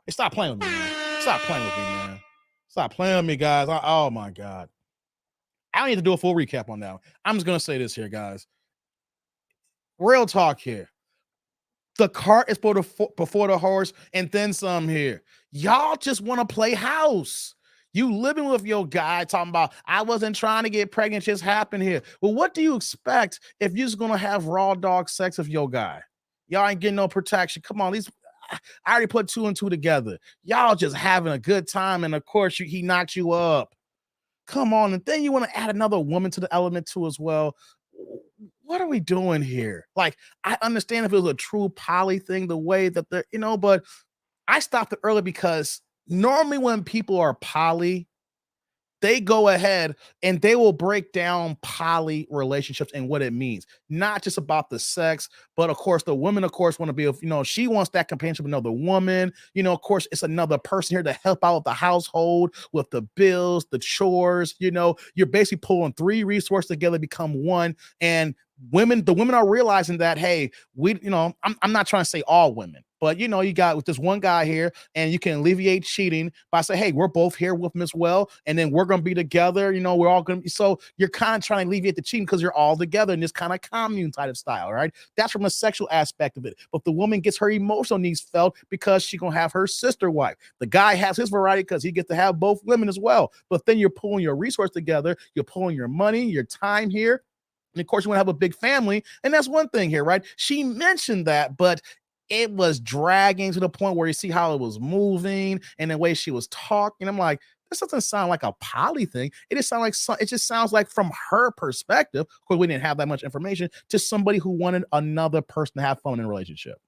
Stop playing with me, man. Stop playing with me, man. Stop playing with me, guys. Oh my God. I don't need to do a full recap on that one. I'm just gonna say this here, guys. Real talk here. The cart is before the horse, and then some here. Y'all just want to play house. You living with your guy talking about, I wasn't trying to get pregnant, just happened here. Well, what do you expect if you're just going to have raw dog sex with your guy? Y'all ain't getting no protection. Come on, I already put 2 and 2 together. Y'all just having a good time, and of course, he knocked you up. Come on, and then you want to add another woman to the element too as well. What are we doing here? Like, I understand if it was a true poly thing, the way that they're, but I stopped it early because normally when people are poly, they go ahead and they will break down poly relationships and what it means. Not just about the sex, but of course, the women, of course, want to be, she wants that companionship with another woman. Of course, it's another person here to help out with the household, with the bills, the chores. You're basically pulling 3 resources together to become one. And the women are realizing that, hey, I'm not trying to say all women, but you got with this one guy here, and you can alleviate cheating by saying, hey, we're both here with him as well, and then we're gonna be together. We're all gonna be. So you're kind of trying to alleviate the cheating because you're all together in this kind of commune type of style, right? That's from a sexual aspect of it. But the woman gets her emotional needs felt because she's gonna have her sister wife. The guy has his variety because he gets to have both women as well. But then you're pulling your resource together, you're pulling your money, your time here. And of course, you want to have a big family. And that's one thing here, right? She mentioned that, but it was dragging to the point where you see how it was moving and the way she was talking. I'm like, this doesn't sound like a poly thing. It just sounds like from her perspective, of course, we didn't have that much information, to somebody who wanted another person to have fun in a relationship.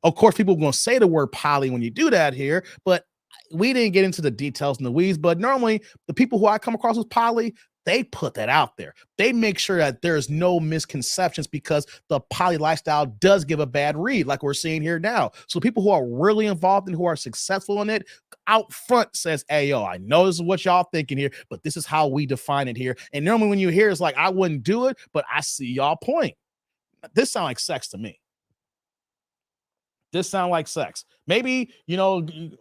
Of course, people are going to say the word poly when you do that here, but we didn't get into the details and the weeds. But normally, the people who I come across as poly, they put that out there. They make sure that there's no misconceptions because the poly lifestyle does give a bad read, like we're seeing here now. So people who are really involved and who are successful in it out front says, hey, yo, I know this is what y'all thinking here, but this is how we define it here. And normally when you hear it's like, I wouldn't do it, but I see y'all point. This sounds like sex to me. This sound like sex. Maybe,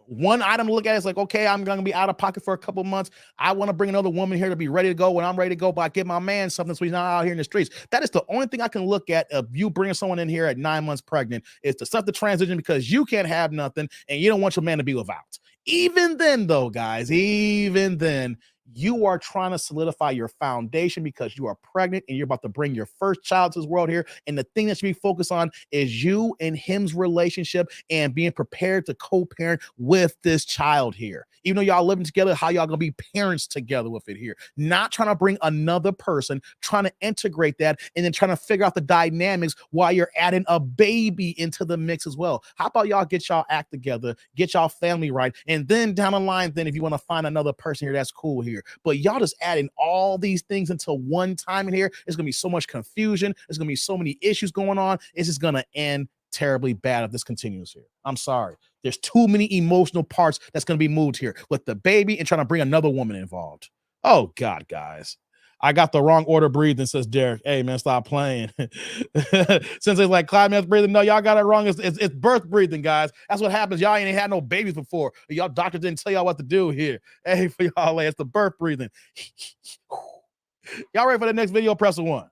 one item to look at is like, okay, I'm going to be out of pocket for a couple months. I want to bring another woman here to be ready to go when I'm ready to go, but I give my man something so he's not out here in the streets. That is the only thing I can look at of you bringing someone in here at 9 months pregnant is to start the transition because you can't have nothing and you don't want your man to be without. Even then, though, guys, you are trying to solidify your foundation because you are pregnant and you're about to bring your first child to this world here. And the thing that you be focused on is you and him's relationship and being prepared to co-parent with this child here. Even though y'all living together, how y'all gonna be parents together with it here. Not trying to bring another person, trying to integrate that and then trying to figure out the dynamics while you're adding a baby into the mix as well. How about y'all get y'all act together, get y'all family right, and then down the line, then if you want to find another person here, that's cool here. But y'all just adding all these things into one time in here. There's gonna be so much confusion. There's gonna be so many issues going on. It's just gonna end terribly bad if this continues here. I'm sorry. There's too many emotional parts that's going to be moved here with the baby and trying to bring another woman involved. Oh God, guys. I got the wrong order breathing, says Derek. Hey, man, stop playing. Since it's like climax breathing, no, y'all got it wrong. It's birth breathing, guys. That's what happens. Y'all ain't had no babies before. Y'all doctors didn't tell y'all what to do here. Hey, for y'all, it's the birth breathing. Y'all ready for the next video? Press 1.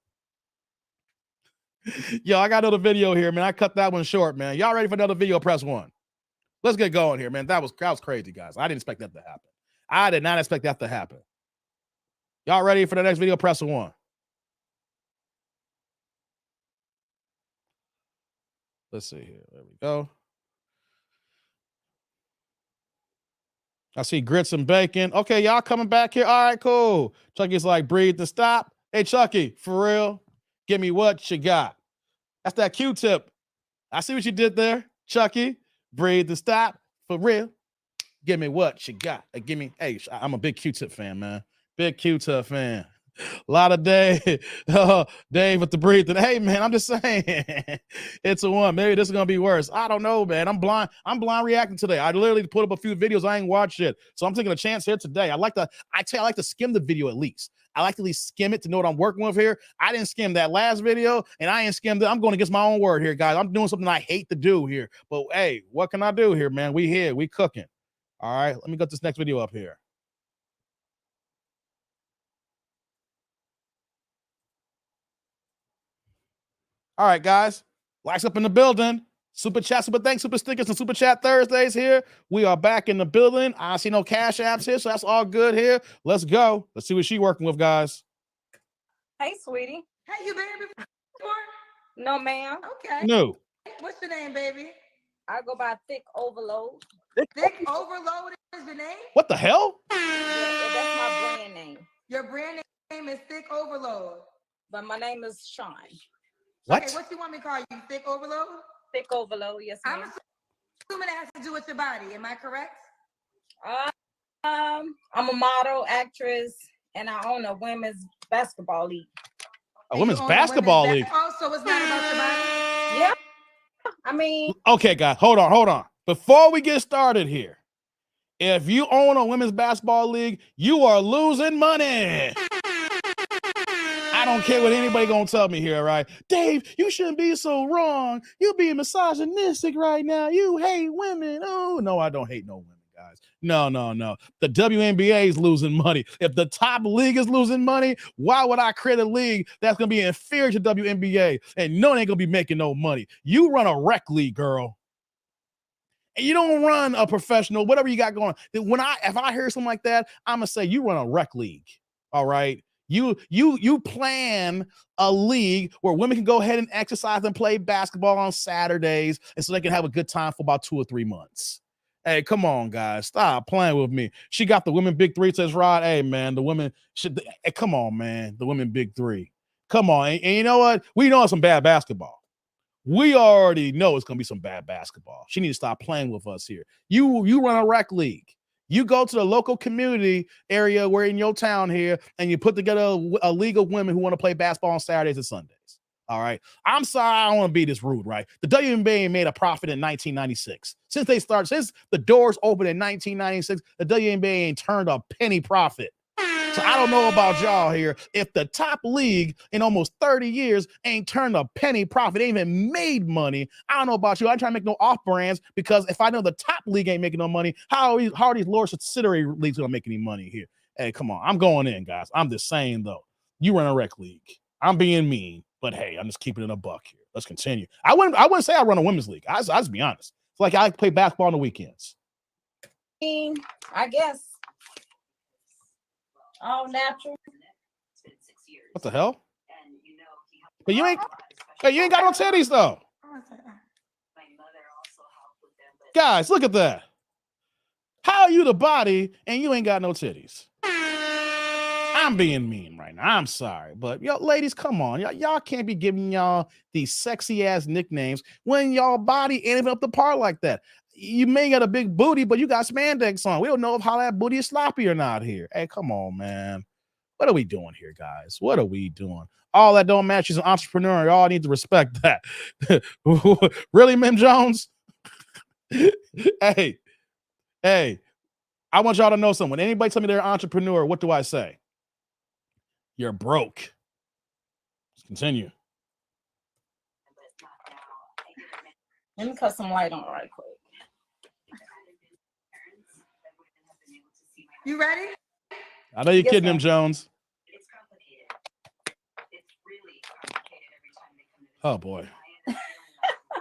Yo, I got another video here, man. I cut that one short, man. Y'all ready for another video? Press 1. Let's get going here, man. That was crazy, guys. I didn't expect that to happen. I did not expect that to happen. Y'all ready for the next video? Press 1. Let's see here. There we go. I see grits and bacon. Okay, y'all coming back here. All right, cool. Chucky's like, breathe to stop. Hey, Chucky, for real, give me what you got. That's that Q-tip. I see what you did there, Chucky. Breathe to stop. For real, give me what you got. Give me. Hey, I'm a big Q-tip fan, man. Big Q-tip fan. A lot of Dave with the breathing. Hey, man, I'm just saying. It's a 1. Maybe this is gonna be worse. I don't know, man. I'm blind reacting today. I literally put up a few videos. I ain't watched it, so I'm taking a chance here today. I like to skim the video at least. I like to at least skim it to know what I'm working with here. I didn't skim that last video, and I ain't skimmed it. I'm going against my own word here, guys. I'm doing something I hate to do here, but hey, what can I do here, man? We here, we cooking. All right, let me get this next video up here. All right, guys. Likes up in the building. Super chat, super thanks, super stickers, and super chat Thursdays here. We are back in the building. I see no cash apps here, so that's all good here. Let's go. Let's see what she's working with, guys. Hey, sweetie. Hey, you been before? No, ma'am. Okay. No. What's your name, baby? I go by Thick Overload. Thick Overload is your name? What the hell? Yeah, that's my brand name. Your brand name is Thick Overload. But my name is Sean. What? Okay, what you want me to call you? Thick Overload? Thick Overload, yes, ma'am. I'm assuming it has to do with your body. Am I correct? I'm a model, actress, and I own a women's basketball league. A women's basketball league? Oh, so it's not about your body? Yeah. I mean. Okay, guys, hold on. Before we get started here, if you own a women's basketball league, you are losing money. I don't care what anybody gonna tell me here, right? Dave, you shouldn't be so wrong. You're being misogynistic right now. You hate women. Oh, no, I don't hate no women, guys. No. The WNBA is losing money. If the top league is losing money, why would I create a league that's gonna be inferior to WNBA? And no, it ain't gonna be making no money. You run a rec league, girl. And you don't run a professional, whatever you got going. If I hear something like that, I'm gonna say you run a rec league. All right. You plan a league where women can go ahead and exercise and play basketball on Saturdays, and so they can have a good time for about 2 or 3 months. Hey, come on, guys, stop playing with me. She got the women big 3, says Rod. Hey, man, the women should. Hey, come on, man, the women big 3. Come on, and you know what? We know it's some bad basketball. We already know it's gonna be some bad basketball. She needs to stop playing with us here. You run a rec league. You go to the local community area where in your town here, and you put together a league of women who want to play basketball on Saturdays and Sundays. All right. I'm sorry, I don't want to be this rude, right? The WNBA made a profit in 1996. Since the doors opened in 1996, the WNBA ain't turned a penny profit. So I don't know about y'all here. If the top league in almost 30 years ain't turned a penny profit, ain't even made money, I don't know about you. I ain't trying to make no off brands, because if I know the top league ain't making no money, how are these lower subsidiary leagues gonna make any money here? Hey, come on. I'm going in, guys. I'm just saying, though. You run a rec league. I'm being mean, but hey, I'm just keeping it a buck here. Let's continue. I wouldn't say I run a women's league. I'll just be honest. It's like I play basketball on the weekends. I guess. All natural. What the hell? But you ain't got no titties though. Guys, look at that. How are you the body and you ain't got no titties? I'm being mean right now. I'm sorry. But yo, ladies, come on. Y'all can't be giving y'all these sexy ass nicknames when y'all body ain't even up to par like that. You may got a big booty, but you got spandex on. We don't know how that booty is sloppy or not here. Hey, come on, man. What are we doing here, guys? What are we doing? All that don't match. She's an entrepreneur. Y'all need to respect that. Really, Mim Jones? Hey, I want y'all to know something. When anybody tell me they're an entrepreneur, what do I say? You're broke. Let's continue. Let me cut some light on right quick. You ready? I know you're Yes, kidding him, ma'am. Jones. Oh boy. Okay,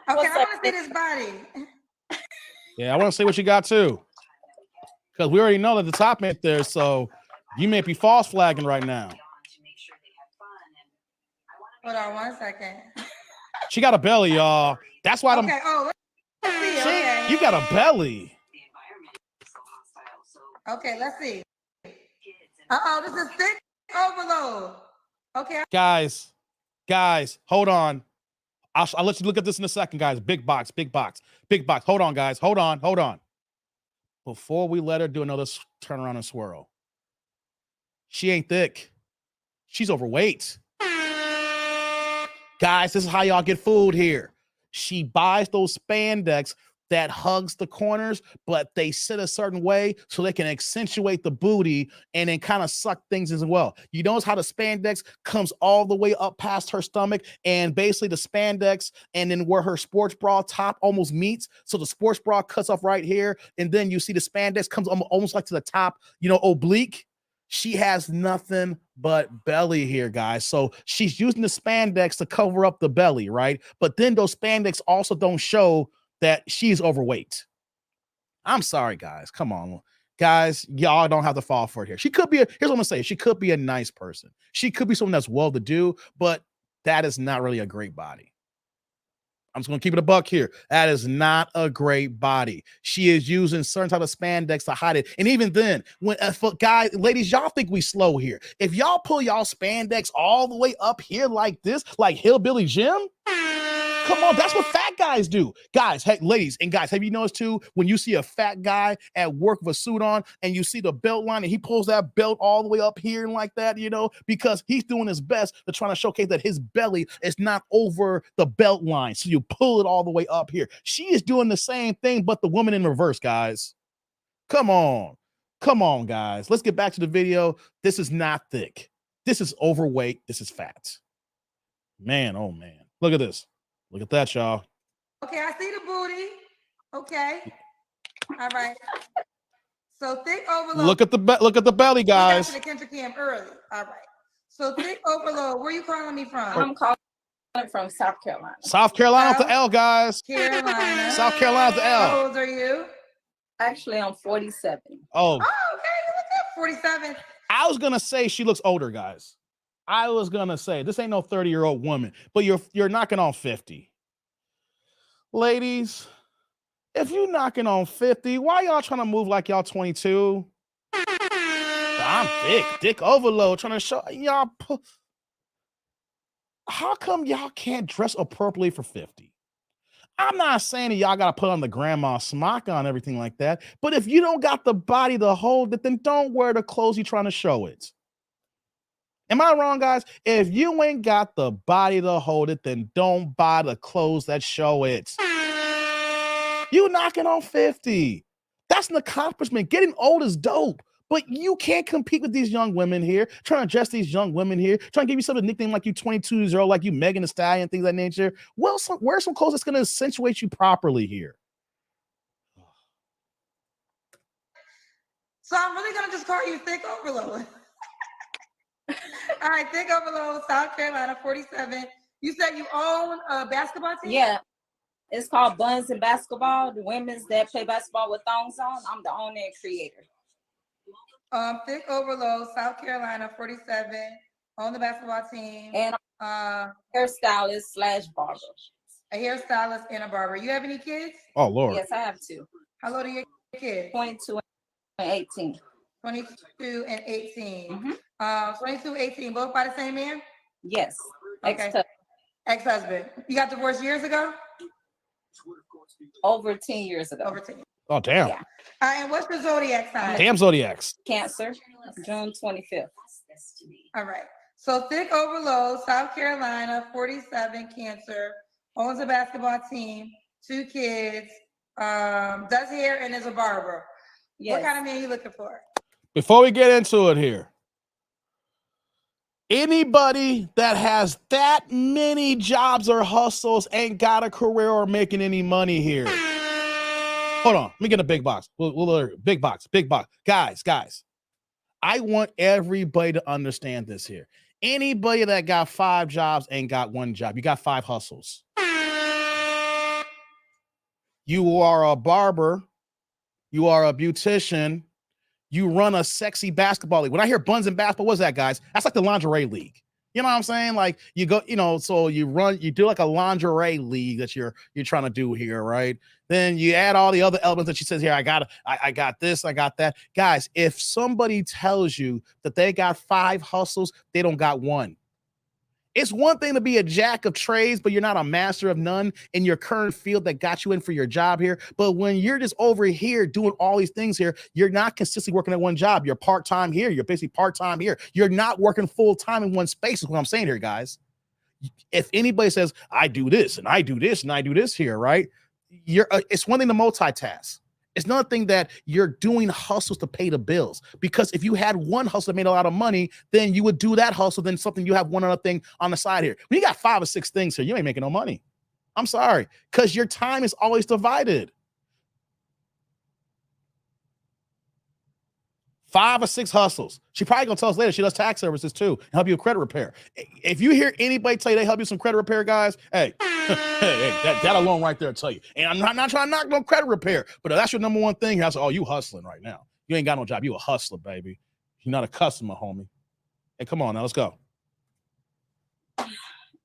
What's I up, want to see this body. Yeah, I want to see what you got too. Because we already know that the top ain't there, so you may be false flagging right now. Hold on 1 second. She got a belly, y'all. That's why Okay, let's see. Okay. you got a belly. Okay, let's see. This is thick overload. Okay. Guys, hold on. I'll let you look at this in a second, guys. Big box. Hold on, guys. Hold on. Before we let her do another turn around and swirl. She ain't thick. She's overweight. Guys, this is how y'all get fooled here. She buys those spandex that hugs the corners, but they sit a certain way so they can accentuate the booty and then kind of suck things as well. You notice how the spandex comes all the way up past her stomach, and basically the spandex and then where her sports bra top almost meets. So the sports bra cuts off right here, and then you see the spandex comes almost like to the top, oblique. She has nothing but belly here, guys. So she's using the spandex to cover up the belly, right? But then those spandex also don't show that she's overweight. I'm sorry, guys. Come on. Guys, y'all don't have to fall for it here. She could be, here's what I'm gonna say. She could be a nice person. She could be someone that's well-to-do, but that is not really a great body. I'm just gonna keep it a buck here. That is not a great body. She is using certain type of spandex to hide it. And even then, when guys, ladies, y'all think we slow here. If y'all pull y'all spandex all the way up here like this, like Hillbilly Jim, come on, that's what fat guys do. Guys, hey, ladies and guys, have you noticed too, when you see a fat guy at work with a suit on and you see the belt line and he pulls that belt all the way up here and like that, because he's doing his best to try to showcase that his belly is not over the belt line. So you pull it all the way up here. She is doing the same thing, but the woman in reverse, guys. Come on, guys. Let's get back to the video. This is not thick. This is overweight. This is fat. Man, oh man. Look at this. Look at that, y'all. Okay, I see the booty. Okay. All right. So thick overload. Look at the belly, guys. We got to the Kendrick Cam early. All right. So thick overload. Where you calling me from? I'm calling from South Carolina. South Carolina with the L, guys. Carolina. South Carolina with the L. How old are you? Actually, I'm 47. Oh. Oh, okay. You look good. 47. I was gonna say she looks older, guys. I was gonna say this ain't no 30-year-old woman, but you're knocking on 50. Ladies, if you knocking on 50, why y'all trying to move like y'all 22? I'm thick overload, trying to show y'all. How come y'all can't dress appropriately for 50? I'm not saying that y'all gotta put on the grandma smock on everything like that, but if you don't got the body to hold it, then don't wear the clothes you're trying to show it. Am I wrong, guys? If you ain't got the body to hold it, then don't buy the clothes that show it. You knocking on 50. That's an accomplishment. Getting old is dope, but you can't compete with these young women here, trying to dress these young women here, trying to give you some nickname like you 22 years old, like you Megan Thee Stallion, things of that nature. Well, wear some clothes that's going to accentuate you properly here. So I'm really going to just call you thick overload. All right, thick overload, South Carolina, 47. You said you own a basketball team? Yeah. It's called Buns and Basketball. The women's that play basketball with thongs on. I'm the owner and creator. Thick overload, South Carolina, 47. Own the basketball team. And hairstylist / barber. A hairstylist and a barber. You have any kids? Oh, Lord. Yes, I have two. How old are your kids? 22 and 18. 22 and 18. 22, 18, both by the same man? Yes. Okay. Ex-husband. You got divorced years ago? Over 10 years ago. Over 10 years. Oh, damn. Yeah. And what's your zodiac sign? Damn zodiacs. Cancer, June 25th. All right. So thick overload, South Carolina, 47, Cancer, owns a basketball team, 2 kids, does hair and is a barber. Yes. What kind of man are you looking for? Before we get into it here, Anybody that has that many jobs or hustles ain't got a career or making any money here. Hold on. Let me get a big box. Big box. Guys. I want everybody to understand this here. Anybody that got 5 jobs ain't got 1 job. You got 5 hustles. You are a barber. You are a beautician. You run a sexy basketball league. When I hear buns and basketball, what's that, guys? That's like the lingerie league. You know what I'm saying? Like you go, so you do like a lingerie league that you're trying to do here, right? Then you add all the other elements that she says here. I got this, I got that. Guys, if somebody tells you that they got 5 hustles, they don't got 1. It's one thing to be a jack of trades, but you're not a master of none in your current field that got you in for your job here. But when you're just over here doing all these things here, you're not consistently working at one job. You're part-time here. You're basically part-time here. You're not working full-time in one space is what I'm saying here, guys. If anybody says, I do this and I do this and I do this here, right? It's one thing to multitask. It's another thing that you're doing hustles to pay the bills. Because if you had one hustle that made a lot of money, then you would do that hustle, then something you have one other thing on the side here. When you got 5 or 6 things here, you ain't making no money. I'm sorry. Because your time is always divided. 5 or 6 hustles. She probably gonna tell us later she does tax services too and help you with credit repair. If you hear anybody tell you they help you some credit repair, guys, hey, that alone right there will tell you. And I'm not trying to knock no credit repair, but that's your number one thing. I say, oh, you hustling right now. You ain't got no job. You a hustler, baby. You're not a customer, homie. Hey, come on now, let's go.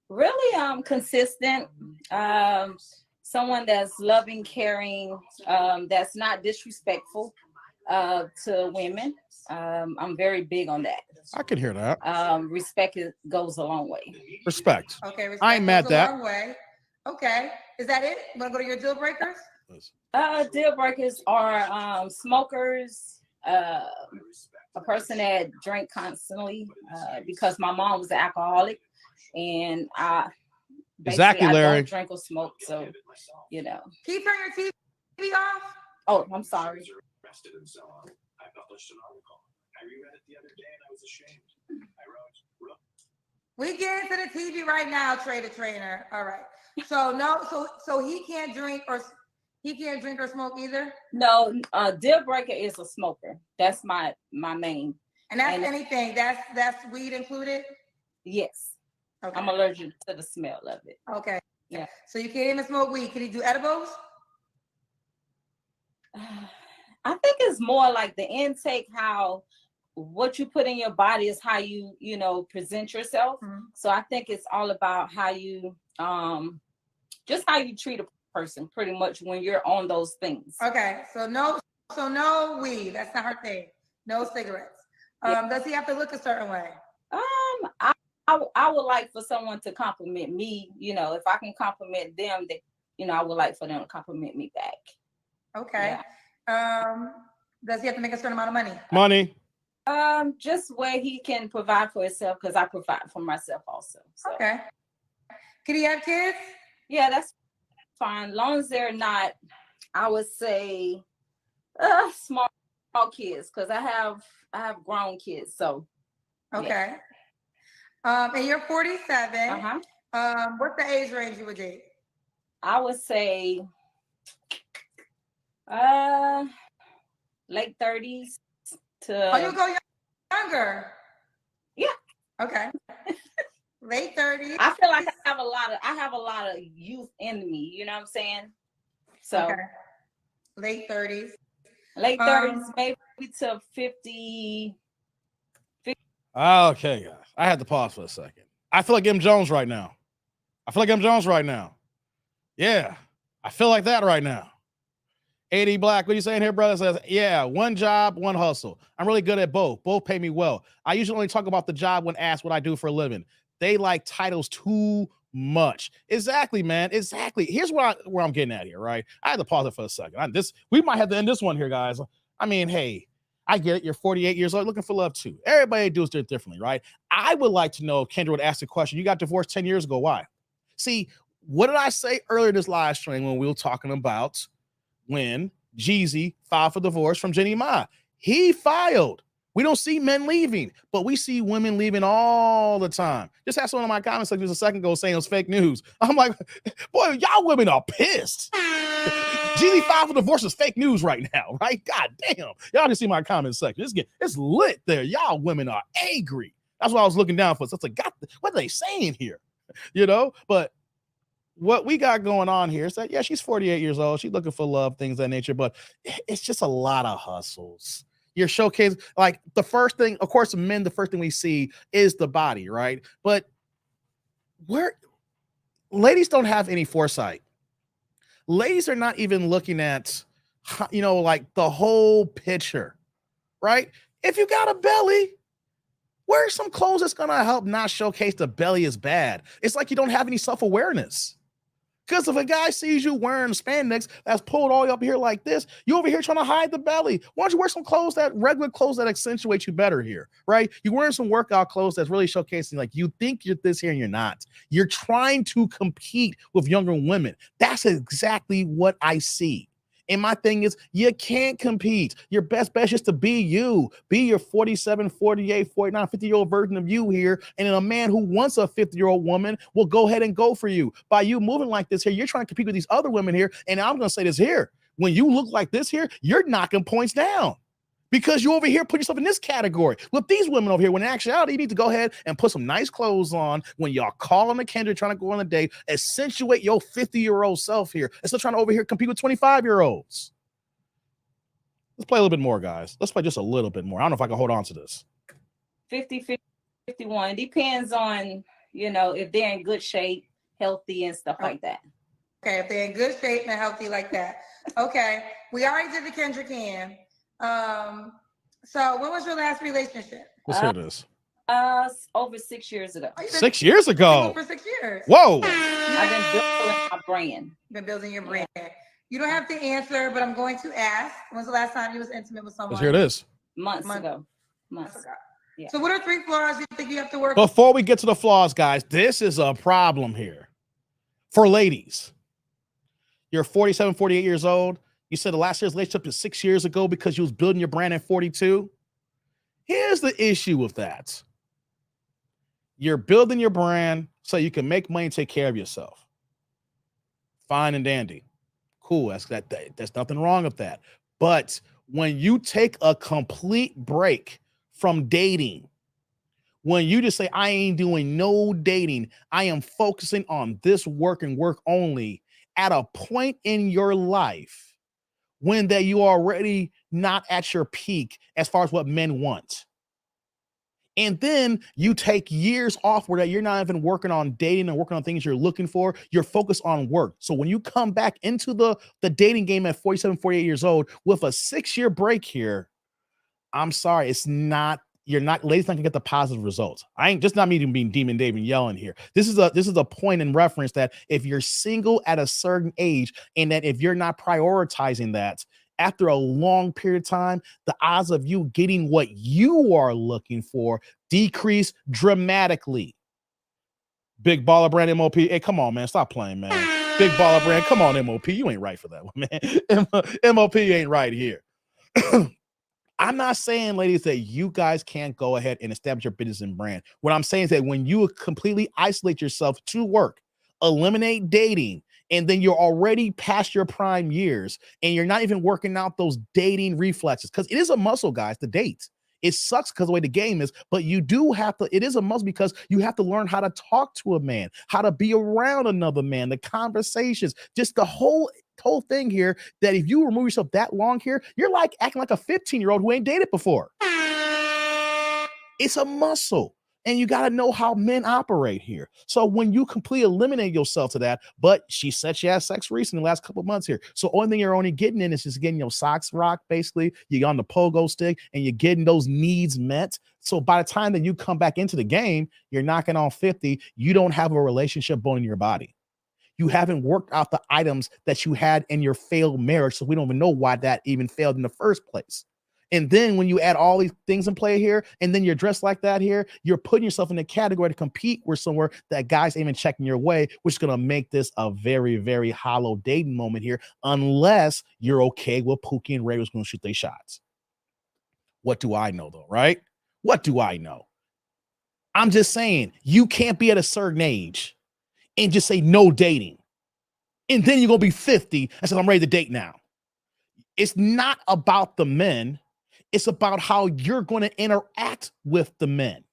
Really consistent. Someone that's loving, caring, that's not disrespectful to women. I'm very big on that. I can hear that. Respect goes a long way. Respect. Okay, respect I ain't mad goes a that. long way. Okay, is that it? Want to go to your deal breakers? Deal breakers are smokers, a person that drank constantly, because my mom was an alcoholic, and Exactly, Larry. I don't drink or smoke, so Can you turn your TV off? Oh, I'm sorry. And so on. I published an article. I reread it the other day and I was ashamed. I wrote. We get into the TV right now, Trainer. All right. So he can't drink or smoke either. No, deal breaker is a smoker. That's my main. And that's anything. That's weed included. Yes. Okay. I'm allergic to the smell of it. Okay. Yeah. So you can't even smoke weed. Can you do edibles? I think it's more like the intake, how what you put in your body is how you present yourself. Mm-hmm. So I think it's all about how you just how you treat a person pretty much when you're on those things. Okay. So no weed. That's not her thing. No cigarettes. Yeah. Does he have to look a certain way? I would like for someone to compliment me. If I can compliment them, then I would like for them to compliment me back. Okay. Yeah. Does he have to make a certain amount of money? Money. Just where he can provide for himself, because I provide for myself also. So. Okay. Can he have kids? Yeah, that's fine. As long as they're not, I would say, small kids, because I have grown kids. So. Okay. Yeah. And you're 47. Uh-huh. What's the age range you would date? I would say. Late 30s to. Oh, you go younger. Yeah. Okay. Late 30s. I feel like I have a lot of youth in me. You know what I'm saying? So. Okay. Late 30s. Late 30s, maybe to 50. Okay, guys. I had to pause for a second. I feel like M. Jones right now. Yeah. I feel like that right now. 80 Black, what are you saying here, brother? Says, yeah, one job, one hustle. I'm really good at both. Both pay me well. I usually only talk about the job when asked what I do for a living. They like titles too much. Exactly, man. Exactly. Here's where I'm getting at here, right? I had to pause it for a second. We might have to end this one here, guys. I mean, hey, I get it. You're 48 years old, looking for love too. Everybody does it differently, right? I would like to know if Kendra would ask the question, you got divorced 10 years ago. Why? See, what did I say earlier this live stream when we were talking about when Jeezy filed for divorce from Remy Ma? He filed We don't see men leaving, but we see women leaving all the time. Just asked one of my comments like just a second ago saying it was fake news. I'm like, boy, y'all women are pissed. Jeezy filed for divorce is fake news right now, right? God damn. Y'all can see my comment section. It's lit there. Y'all women are angry. That's what I was looking down for. So it's like, God, what are they saying here? You know, but what we got going on here is that, yeah, she's 48 years old. She's looking for love, things of that nature, but it's just a lot of hustles. You're showcasing, like, the first thing, of course, men, the first thing we see is the body, right? But ladies don't have any foresight. Ladies are not even looking at, like the whole picture, right? If you got a belly, wear some clothes that's going to help not showcase the belly is bad. It's like you don't have any self-awareness. Because if a guy sees you wearing spandex that's pulled all the way up here like this, you over here trying to hide the belly. Why don't you wear some regular clothes that accentuate you better here, right? You're wearing some workout clothes that's really showcasing, like, you think you're this here and you're not. You're trying to compete with younger women. That's exactly what I see. And my thing is, you can't compete. Your best bet is to be you. Be your 47, 48, 49, 50-year-old version of you here. And then a man who wants a 50-year-old woman will go ahead and go for you. By you moving like this here, you're trying to compete with these other women here. And I'm going to say this here. When you look like this here, you're knocking points down. Because you over here put yourself in this category with these women over here. When in actuality, you need to go ahead and put some nice clothes on when y'all call on the Kendra trying to go on a date, accentuate your 50-year-old self here, instead of trying to over here compete with 25-year-olds. Let's play a little bit more, guys. Let's play just a little bit more. I don't know if I can hold on to this. 50, 50, 51. Depends on, if they're in good shape, healthy, and stuff like that. Okay, if they're in good shape and healthy like that. Okay, we already did the Kendra Cam. So when was your last relationship? Let's hear this. Over 6 years ago. 6 years ago. For 6 years. Whoa. I've been building my brand. Been building your brand. Yeah. You don't have to answer, but I'm going to ask. When's the last time you was intimate with someone? Let's hear this. Months ago. Yeah. So what are 3 flaws you think you have to work? Before we get to the flaws, guys, this is a problem here for ladies. You're 47, 48 years old. You said the last year's relationship is 6 years ago because you was building your brand at 42. Here's the issue with that. You're building your brand so you can make money and take care of yourself. Fine and dandy. Cool. There's nothing wrong with that. But when you take a complete break from dating, when you just say, I ain't doing no dating, I am focusing on this work and work only, at a point in your life when that you are already not at your peak as far as what men want. And then you take years off where that you're not even working on dating and working on things you're looking for. You're focused on work. So when you come back into the dating game at 47, 48 years old with a 6-year break here, I'm sorry, ladies not gonna get the positive results. I ain't just not me being Demon Dave and yelling here. This is a point in reference that if you're single at a certain age and that if you're not prioritizing that, after a long period of time, the odds of you getting what you are looking for decrease dramatically. Big Baller Brand MOP. Hey, come on, man. Stop playing, man. Big Baller Brand. Come on, MOP. You ain't right for that one, man. MOP ain't right here. I'm not saying, ladies, that you guys can't go ahead and establish your business and brand. What I'm saying is that when you completely isolate yourself to work, eliminate dating, and then you're already past your prime years and you're not even working out those dating reflexes, because it is a muscle, guys, to date. It sucks because the way the game is, but you do have to, it is a muscle because you have to learn how to talk to a man, how to be around another man, the conversations, just the whole thing here, that if you remove yourself that long here, you're like acting like a 15-year-old who ain't dated before. It's a muscle. And you got to know how men operate here. So when you completely eliminate yourself to that, but she said she had sex recently in the last couple of months here. So only thing you're only getting in is just getting your socks rocked, basically. You're on the pogo stick and you're getting those needs met. So by the time that you come back into the game, you're knocking on 50. You don't have a relationship bone in your body. You haven't worked out the items that you had in your failed marriage. So we don't even know why that even failed in the first place. And then when you add all these things in play here, and then you're dressed like that here, you're putting yourself in a category to compete with somewhere that guys ain't even checking your way, which is going to make this a very, very hollow dating moment here, unless you're okay with Pookie and Ray was going to shoot their shots. What do I know, though, right? What do I know? I'm just saying, you can't be at a certain age and just say no dating. And then you're going to be 50 and say, I'm ready to date now. It's not about the men. It's about how you're going to interact with the men.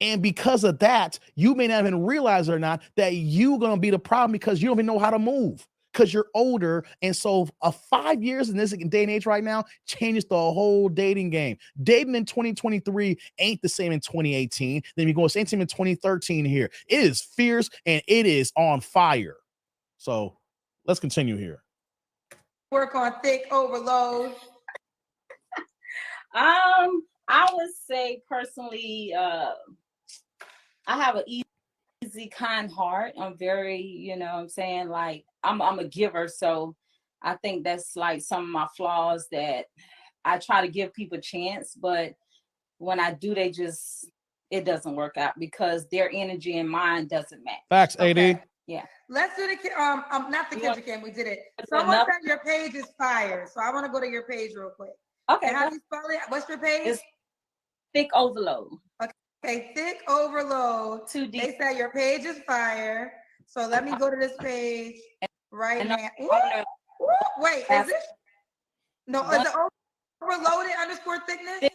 And because of that, you may not even realize it or not that you're going to be the problem because you don't even know how to move because you're older. And so 5 years in this day and age right now changes the whole dating game. Dating in 2023 ain't the same in 2018. Then you go same thing in 2013 here. It is fierce and it is on fire. So let's continue here. Work on thick overload. I would say personally, I have an easy, kind heart. I'm very, you know what I'm saying? Like, I'm a giver. So I think that's like some of my flaws that I try to give people a chance. But when I do, it doesn't work out because their energy and mine doesn't match. Facts, AD. Okay. Yeah. Let's do the not the Kendrick Cam. We did it. Someone said your page is fire, so I want to go to your page real quick. Okay. And how do you spell it? What's your page? It's Thick Overload. Okay, Thick Overload. 2D. They said your page is fire. So let me go to this page right now. Wait, is it? No, is it overloaded _ thickness?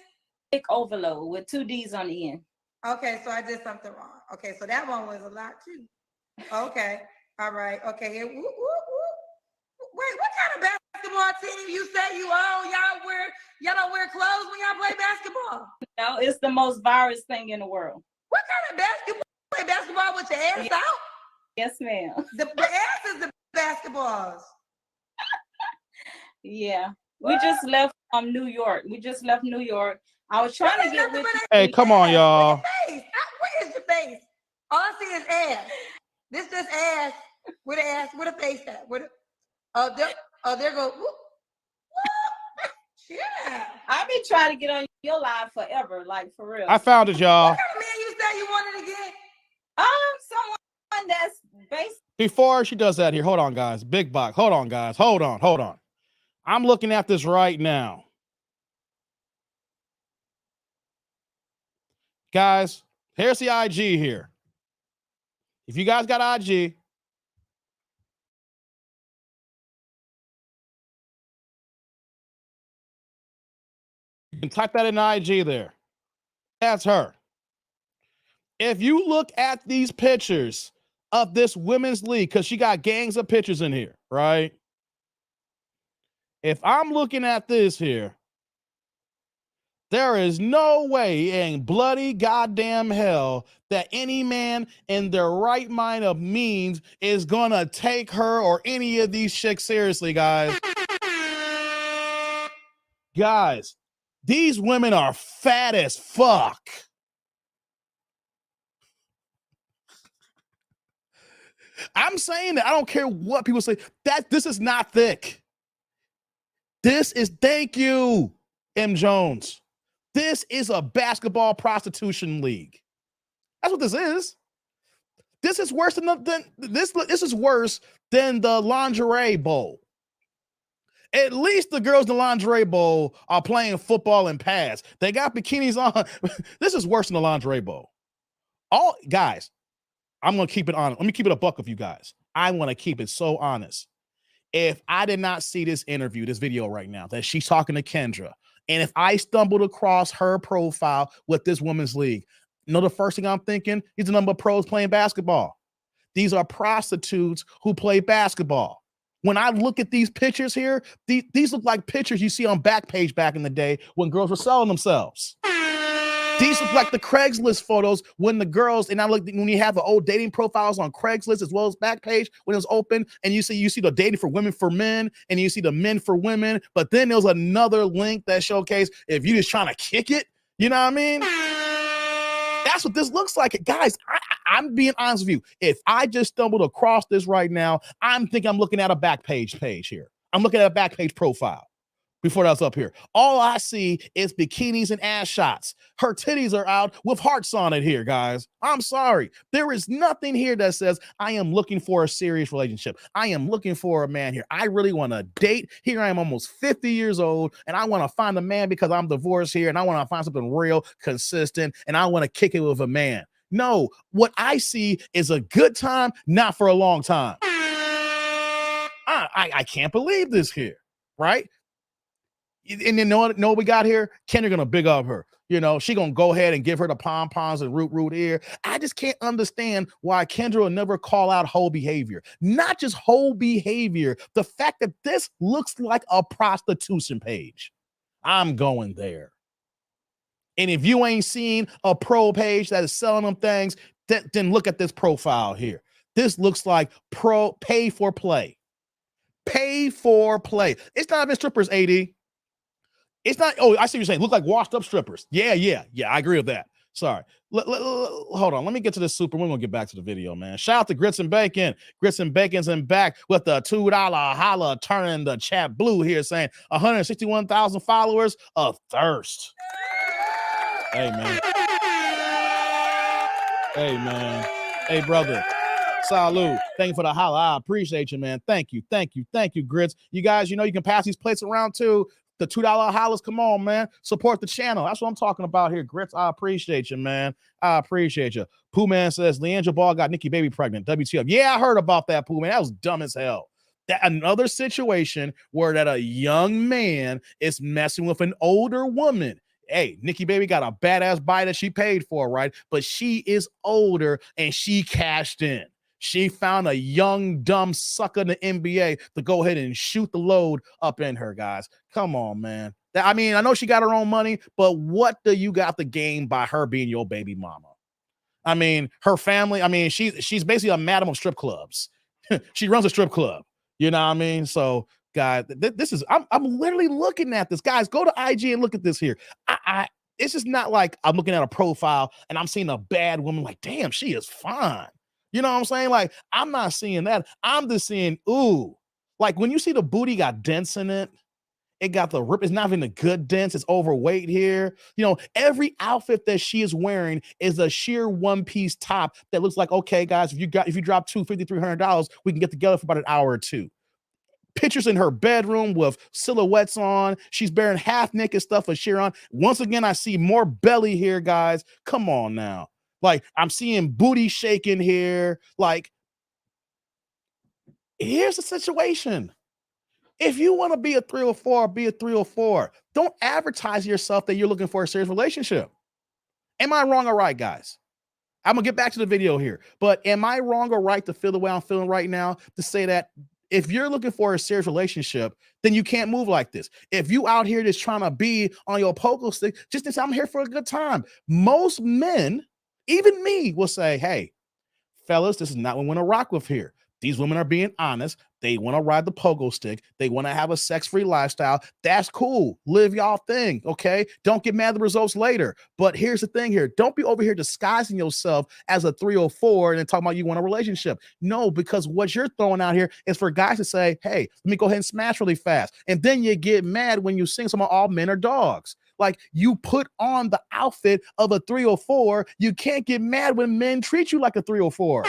Thick Overload with 2 D's on the end. Okay, so I did something wrong. Okay, so that one was a lot too. Okay, all right. Okay, here. Wait, what kind of basketball team you say you own? Y'all don't wear clothes when y'all play basketball? No, it's the most virus thing in the world. What kind of basketball? Play basketball with your ass out? Yes, ma'am. The ass is the basketballs. Yeah, we just left New York. I was trying to get with you. Hey, come on, y'all. Where is your face? All I see is ass. This just ass. Where the ass? Where the face at? There go. Yeah. I've been trying to get on your live forever, like for real. I found it, y'all. What kind of man you said you wanted to get? Someone that's based. Before she does that here, hold on, guys. Big box. Hold on, guys. Hold on. I'm looking at this right now. Guys, here's the IG here. If you guys got IG, you can type that in IG there. That's her. If you look at these pictures of this women's league, because she got gangs of pictures in here, right? If I'm looking at this here, there is no way in bloody goddamn hell that any man in their right mind of means is gonna take her or any of these chicks seriously, guys. Guys, these women are fat as fuck. I'm saying that I don't care what people say. This is not thick. This is, thank you, M. Jones. This is a basketball prostitution league. That's what this is. This is worse than this is worse than the lingerie bowl. At least the girls in the lingerie bowl are playing football and pads. They got bikinis on. This is worse than the lingerie bowl. All guys, I'm gonna keep it honest. Let me keep it a buck with you guys. I want to keep it so honest. If I did not see this interview, this video right now, that she's talking to Kendra, and if I stumbled across her profile with this women's league, you know the first thing I'm thinking is the number of pros playing basketball. These are prostitutes who play basketball. When I look at these pictures here, these look like pictures you see on Backpage back in the day when girls were selling themselves. These look like the Craigslist photos when the girls, and I look when you have the old dating profiles on Craigslist as well as Backpage when it was open, and you see the dating for women for men, and you see the men for women, but then there was another link that showcased if you just trying to kick it, you know what I mean? That's what this looks like. Guys, I'm being honest with you. If I just stumbled across this right now, I'm thinking I'm looking at a Backpage page here. I'm looking at a Backpage profile. before that's up here. All I see is bikinis and ass shots. Her titties are out with hearts on it here, guys. I'm sorry. There is nothing here that says I am looking for a serious relationship. I am looking for a man here. I really want to date. Here I am almost 50 years old, and I want to find a man because I'm divorced here, and I want to find something real, consistent, and I want to kick it with a man. No, what I see is a good time, not for a long time. I can't believe this here, right? And then know what we got here? Kendra gonna big up her. You know, she gonna go ahead and give her the pom-poms and root ear. I just can't understand why Kendra will never call out whole behavior. Not just whole behavior, the fact that this looks like a prostitution page. I'm going there. And if you ain't seen a pro page that is selling them things, then look at this profile here. This looks like pay for play. Pay for play. It's not even strippers, AD. It's not, oh, I see what you're saying. Look like washed up strippers. Yeah, I agree with that. Sorry. Hold on. Let me get to this super. We're going to get back to the video, man. Shout out to Grits and Bacon. Grits and Bacon's in back with the $2 holla, turning the chat blue here, saying 161,000 followers of thirst. Hey, man. Hey, brother. Salute. Thank you for the holla. I appreciate you, man. Thank you, Grits. You guys, you know, you can pass these plates around too. The $2 hollers, come on, man. Support the channel. That's what I'm talking about here, Grits. I appreciate you, man. I appreciate you. Pooh Man says, Leandra Ball got Nikki Baby pregnant. WTF. Yeah, I heard about that, Pooh Man. That was dumb as hell. That another situation where that a young man is messing with an older woman. Hey, Nikki Baby got a badass buy that she paid for, right? But she is older and she cashed in. She found a young, dumb sucker in the NBA to go ahead and shoot the load up in her, guys. Come on, man. I mean, I know she got her own money, but what do you got to gain by her being your baby mama? I mean, her family, I mean, she's basically a madam of strip clubs. She runs a strip club. You know what I mean? So, guys, this is, I'm literally looking at this. Guys, go to IG and look at this here. It's just not like I'm looking at a profile and I'm seeing a bad woman like, damn, she is fine. You know what I'm saying? Like, I'm not seeing that. I'm just seeing, ooh. Like, when you see the booty got dents in it, it got the rip. It's not even a good dents. It's overweight here. You know, every outfit that she is wearing is a sheer one-piece top that looks like, okay, guys, if you drop $250, $300, we can get together for about an hour or two. Pictures in her bedroom with silhouettes on. She's wearing half-naked stuff with sheer on. Once again, I see more belly here, guys. Come on now. Like, I'm seeing booty shaking here. Like, here's the situation. If you want to be a 304, be a 304. Don't advertise yourself that you're looking for a serious relationship. Am I wrong or right, guys? I'm going to get back to the video here. But am I wrong or right to feel the way I'm feeling right now to say that if you're looking for a serious relationship, then you can't move like this. If you out here just trying to be on your pogo stick, just to say, I'm here for a good time. Most men, even me, will say, hey, fellas, this is not what we want to rock with here. These women are being honest. They want to ride the pogo stick. They want to have a sex-free lifestyle. That's cool. Live y'all thing, okay? Don't get mad at the results later. But here's the thing here. Don't be over here disguising yourself as a 304 and then talking about you want a relationship. No, because what you're throwing out here is for guys to say, hey, let me go ahead and smash really fast. And then you get mad when you sing some of all men are dogs. Like, you put on the outfit of a 304. You can't get mad when men treat you like a 304.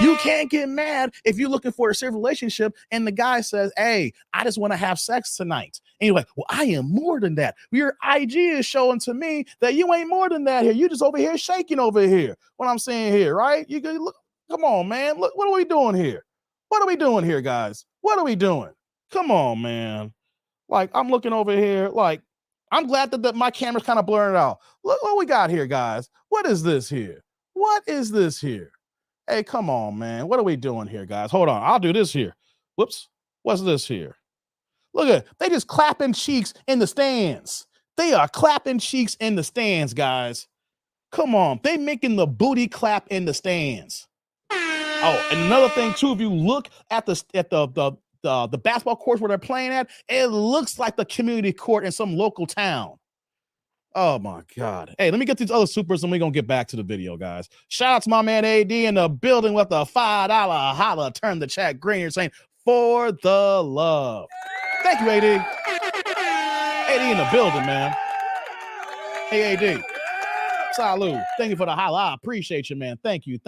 You can't get mad if you're looking for a serious relationship and the guy says, hey, I just want to have sex tonight. And you're like, well, I am more than that. Your IG is showing to me that you ain't more than that here. You just over here shaking over here. What I'm saying here, right? You look, come on, man. Look, what are we doing here? What are we doing here, guys? What are we doing? Come on, man. Like, I'm looking over here. Like, I'm glad that my camera's kind of blurring out. Look what we got here, guys. What is this here? What is this here? Hey, come on, man. What are we doing here, guys? Hold on. I'll do this here. Whoops. What's this here? Look at it. They just clapping cheeks in the stands. They are clapping cheeks in the stands, guys. Come on. They making the booty clap in the stands. Oh, and another thing, too, if you look at the basketball courts where they're playing at, it looks like the community court in some local town. Oh, my God. Hey, let me get these other supers and we're going to get back to the video, guys. Shout out to my man AD in the building with the $5 holla. Turn the chat green here saying, for the love. Thank you, AD. AD in the building, man. Hey, AD. Salud. Thank you for the holla. I appreciate you, man. Thank you.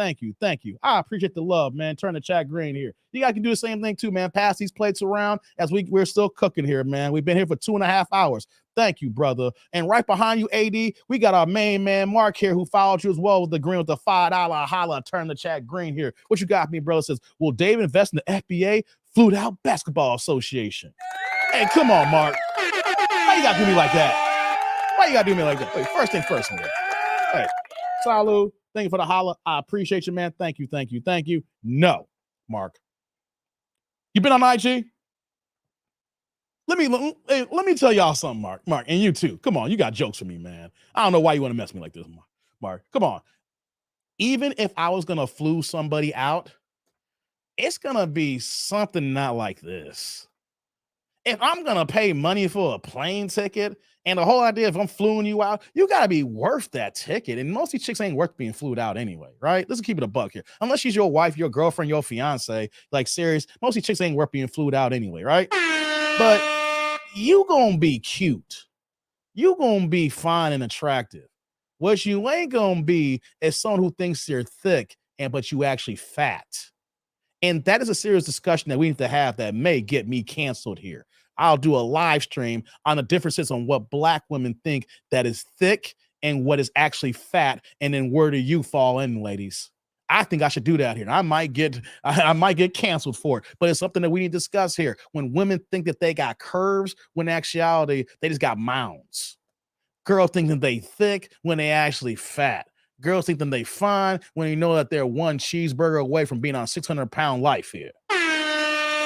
I appreciate the love, man. Turn the chat green here. You guys can do the same thing too, man. Pass these plates around as we're still cooking here, man. We've been here for 2.5 hours. Thank you, brother. And right behind you, AD, we got our main man, Mark, here, who followed you as well with the green with the $5 holla. Turn the chat green here. What you got me, brother? Says, will Dave invest in the FBA, Flued Out Basketball Association? Hey, come on, Mark. Why you gotta do me like that? Why you gotta do me like that? Wait, first thing first, man. Hey, salud. Thank you for the holla. I appreciate you, man. Thank you. No, Mark. You been on IG? Let me tell y'all something, Mark. Mark, and you too. Come on, you got jokes for me, man. I don't know why you want to mess me like this, Mark. Come on. Even if I was gonna flew somebody out, it's gonna be something not like this. If I'm gonna pay money for a plane ticket, and the whole idea if I'm fluing you out, you gotta be worth that ticket. And most of these chicks ain't worth being flued out anyway, right? Let's keep it a buck here. Unless she's your wife, your girlfriend, your fiance, like serious, most of these chicks ain't worth being flued out anyway, right? But you gonna be cute. You gonna be fine and attractive. What you ain't gonna be is someone who thinks you're thick but you actually fat. And that is a serious discussion that we need to have that may get me canceled here. I'll do a live stream on the differences on what Black women think that is thick and what is actually fat. And then where do you fall in, ladies? I think I should do that here. And I might get canceled for it, but it's something that we need to discuss here. When women think that they got curves, when in actuality, they just got mounds. Girls think that they thick when they actually fat. Girls think that they fine when you know that they're one cheeseburger away from being on a 600-pound life here. You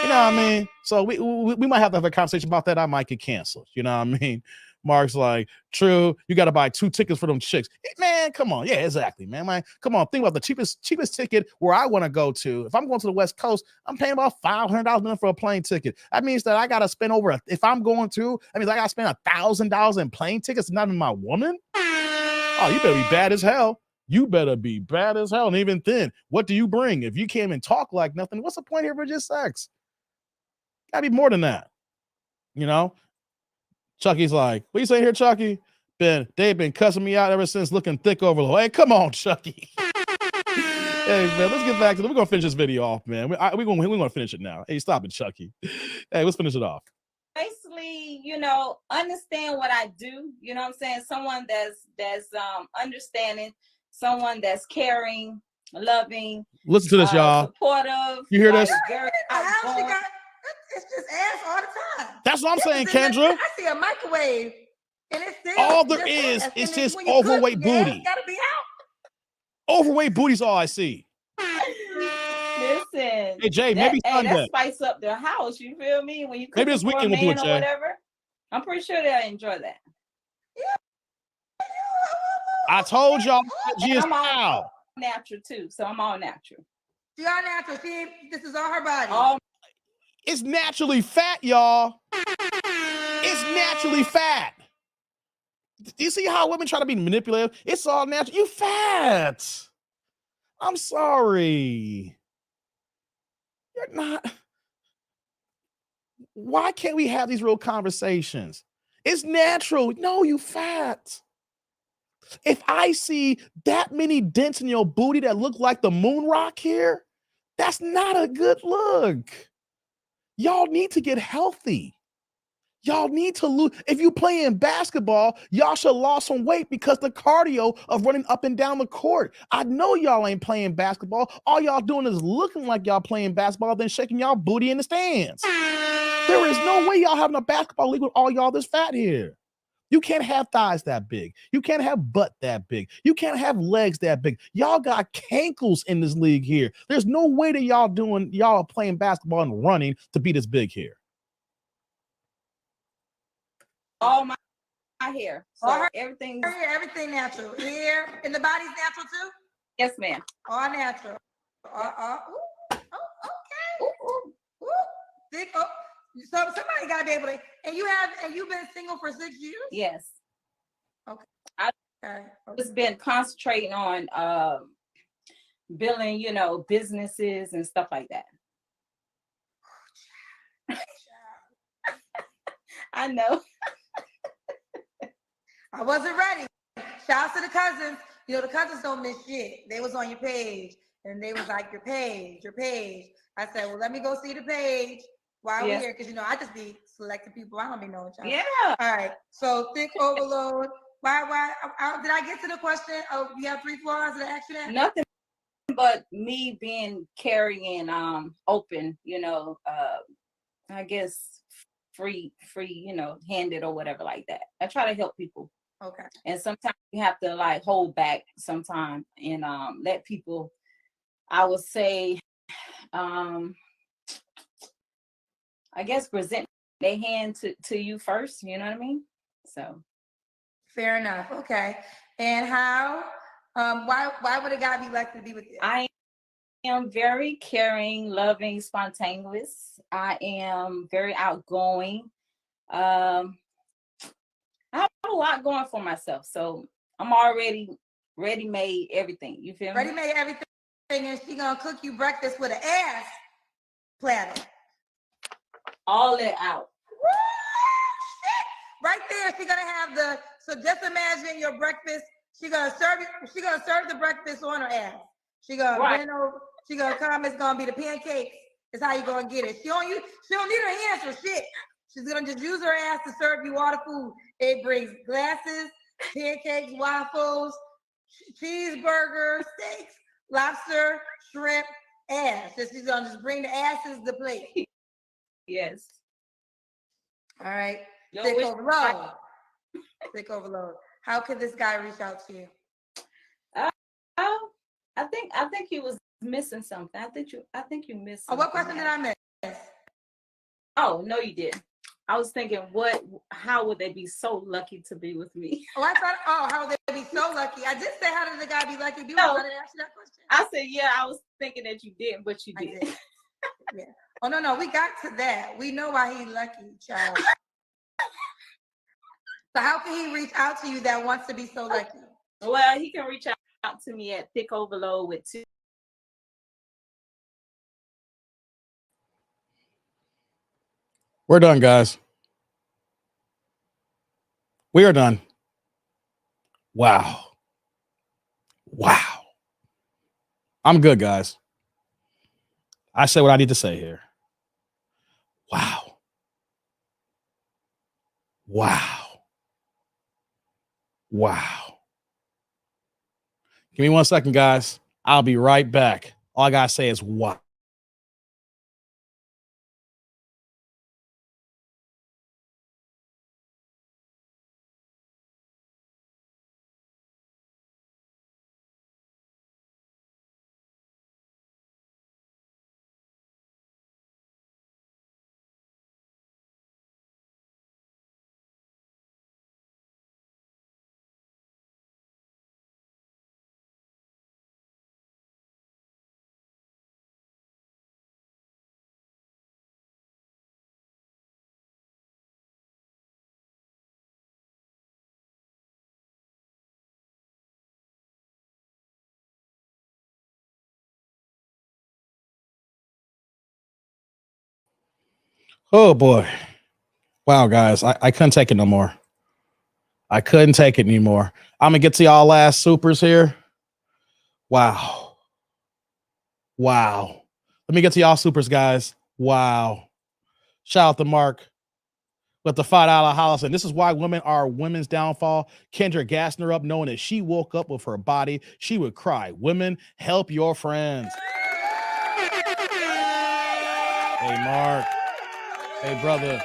know what I mean? So we might have to have a conversation about that. I might get canceled. You know what I mean? Mark's like, true, you got to buy 2 tickets for them chicks. Man, come on. Yeah, exactly, man. Come on. Think about the cheapest ticket where I want to go to. If I'm going to the West Coast, I'm paying about $500 for a plane ticket. That means that I got to spend if I'm going to, that means I got to spend $1,000 in plane tickets, not even my woman. Oh, you better be bad as hell. And even then, what do you bring? If you can't even talk like nothing, what's the point here for just sex? Gotta be more than that. You know? Chucky's like, what you saying here, Chucky? They've been cussing me out ever since looking thick over the. Hey, come on, Chucky. Hey, man, let's get back to it. We're gonna finish this video off, man. We're gonna finish it now. Hey, stop it, Chucky. Hey, let's finish it off. Basically, understand what I do. You know what I'm saying? Someone that's understanding, someone that's caring, loving. Listen to this, y'all. Supportive. You hear this? Very outgoing. It's just ass all the time. That's what I'm saying, Kendra. I see a microwave, and it's still all there is just overweight booty. It's gotta be out. Overweight booty's all I see. Listen, hey Jay, maybe Sunday. That spice up their house. You feel me? When you cook maybe this weekend we'll do it, Jay. Whatever. I'm pretty sure they'll enjoy that. I told y'all, I'm all natural too, so I'm all natural. She all natural. This is all her body. It's naturally fat, y'all. It's naturally fat. Do you see how women try to be manipulative? It's all natural. You fat. I'm sorry. You're not. Why can't we have these real conversations? It's natural. No, you fat. If I see that many dents in your booty that look like the moon rock here, that's not a good look. Y'all need to get healthy. Y'all need to lose. If you play in basketball, y'all should lose some weight because the cardio of running up and down the court. I know y'all ain't playing basketball. All y'all doing is looking like y'all playing basketball, then shaking y'all booty in the stands. There is no way y'all having a basketball league with all y'all this fat here. You can't have thighs that big. You can't have butt that big. You can't have legs that big. Y'all got cankles in this league here. There's no way that y'all playing basketball and running to be this big here. All my hair. So all everything natural. Hair and the body's natural too? Yes, ma'am. All natural. Okay. Ooh. Think, so somebody gotta be able to, and you've been single for 6 years? Yes. Okay. I've just been concentrating on building, businesses and stuff like that. I know. I wasn't ready. Shout out to the cousins. You know, the cousins don't miss shit. They was on your page, and they was like, your page. I said, well, let me go see the page while we're here, because, you know, I just be selecting people. I don't be knowing y'all. Yeah. All right. So thick overload. Why did I get to the question? Oh, you have 3 flaws? Did I ask you that? Nothing but me being caring and open, you know, I guess free, you know, handed or whatever like that. I try to help people. Okay. And sometimes you have to like hold back sometimes and let people, I would say, I guess present their hand to you first, you know what I mean? So fair enough. Okay. And how why would a guy be likely to be with you? I am very caring, loving, spontaneous. I am very outgoing. I have a lot going for myself, so I'm already ready-made everything. You feel me? Ready-made everything, and she gonna cook you breakfast with an ass platter. All it out. Woo! Shit! Right there, she gonna have the. So just imagine your breakfast. She gonna serve the breakfast on her ass. She gonna bend over. She gonna come. It's gonna be the pancakes. Is how you gonna get it. She don't need her hands for shit. She's gonna just use her ass to serve you all the food. It brings glasses, pancakes, waffles, cheeseburgers, steaks, lobster, shrimp, ass. She's gonna just bring the asses to plate. Yes. All right. Thick overload. Thick overload. How could this guy reach out to you? I think he was missing something. I think you missed something. Oh, what question did I miss? Oh, no, you did. I was thinking, how would they be so lucky to be with me? Oh, I thought, how would they be so lucky? I did say, how did the guy be lucky to be with you? I didn't ask you that question. I said, yeah, I was thinking that you didn't, but you did. Yeah. Oh, no, we got to that. We know why he's lucky, child. So how can he reach out to you that wants to be so lucky? Well, he can reach out to me at Thick Overload with 2. We're done, guys. We are done. Wow. I'm good, guys. I say what I need to say here. Wow. Give me 1 second, guys. I'll be right back. All I gotta say is wow. Oh boy. Wow, guys. I couldn't take it no more. I couldn't take it anymore. I'm gonna get to y'all last supers here. Wow. Let me get to y'all supers, guys. Wow. Shout out to Mark with the $5 house. And this is why women are women's downfall. Kendra gassing her up, knowing that she woke up with her body. She would cry. Women, help your friends. Hey, Mark. Hey, brother.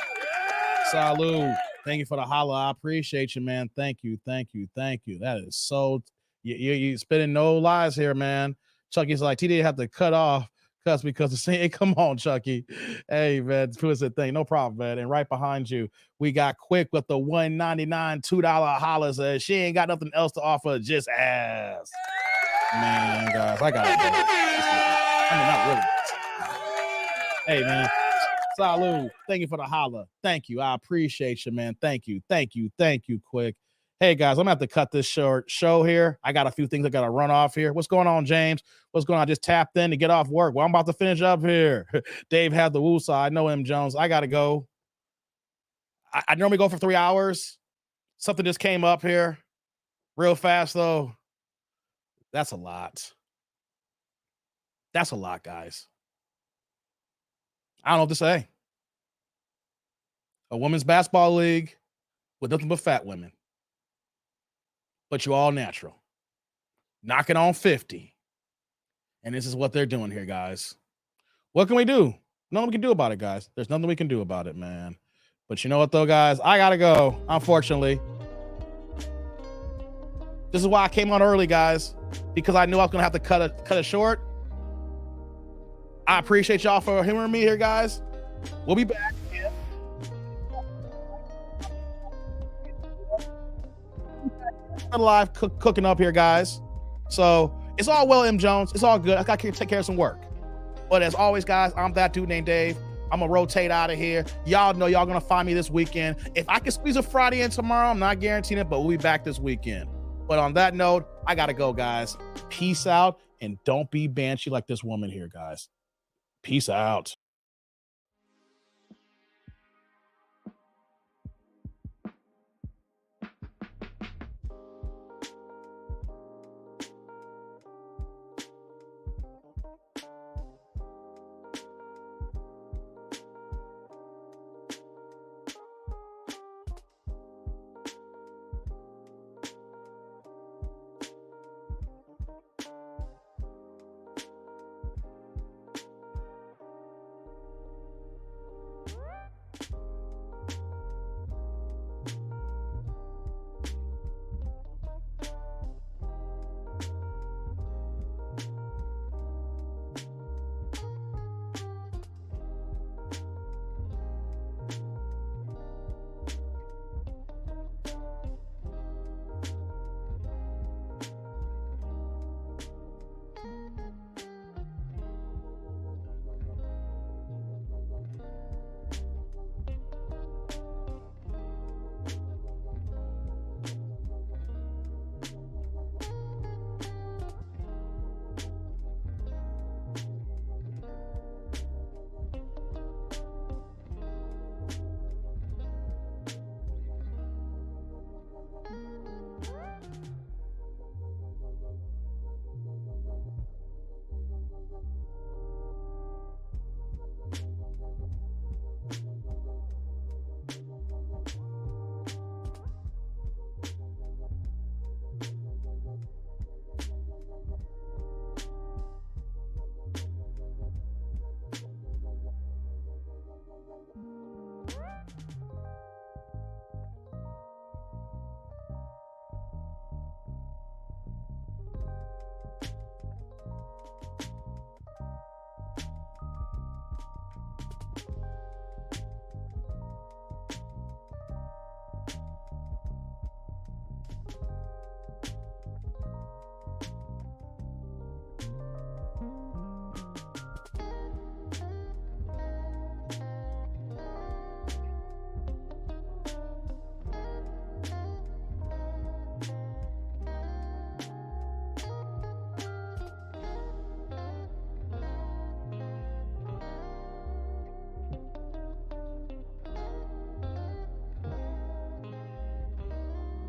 Salud. Thank you for the holla. I appreciate you, man. Thank you. That is so. You spitting no lies here, man. Chucky's like, TD have to cut off because the same. Come on, Chucky. Hey, man, who's the thing? No problem, man. And right behind you, we got Quick with the $1.99 $2 holla. Says she ain't got nothing else to offer, just ass. Man, guys, I gotta go. I mean, not really. Hey, man. Salud. Thank you for the holla. Thank you. I appreciate you, man. Thank you, Quick. Hey, guys, I'm going to have to cut this short show here. I got a few things I got to run off here. What's going on, James? What's going on? I just tapped in to get off work. Well, I'm about to finish up here. Dave had the woo side. I know him, Jones. I got to go. I normally go for 3 hours. Something just came up here real fast, though. That's a lot. That's a lot, guys. I don't know what to say. A women's basketball league with nothing but fat women. But you all natural. Knocking on 50. And this is what they're doing here, guys. What can we do? Nothing we can do about it, guys. There's nothing we can do about it, man. But you know what, though, guys? I got to go, unfortunately. This is why I came on early, guys, because I knew I was going to have to cut it short. I appreciate y'all for humoring me here, guys. We'll be back. Live cooking up here, guys. So it's all well, M. Jones. It's all good. I got to take care of some work. But as always, guys, I'm that dude named Dave. I'm going to rotate out of here. Y'all know y'all going to find me this weekend. If I can squeeze a Friday in tomorrow, I'm not guaranteeing it, but we'll be back this weekend. But on that note, I got to go, guys. Peace out, and don't be banshee like this woman here, guys. Peace out.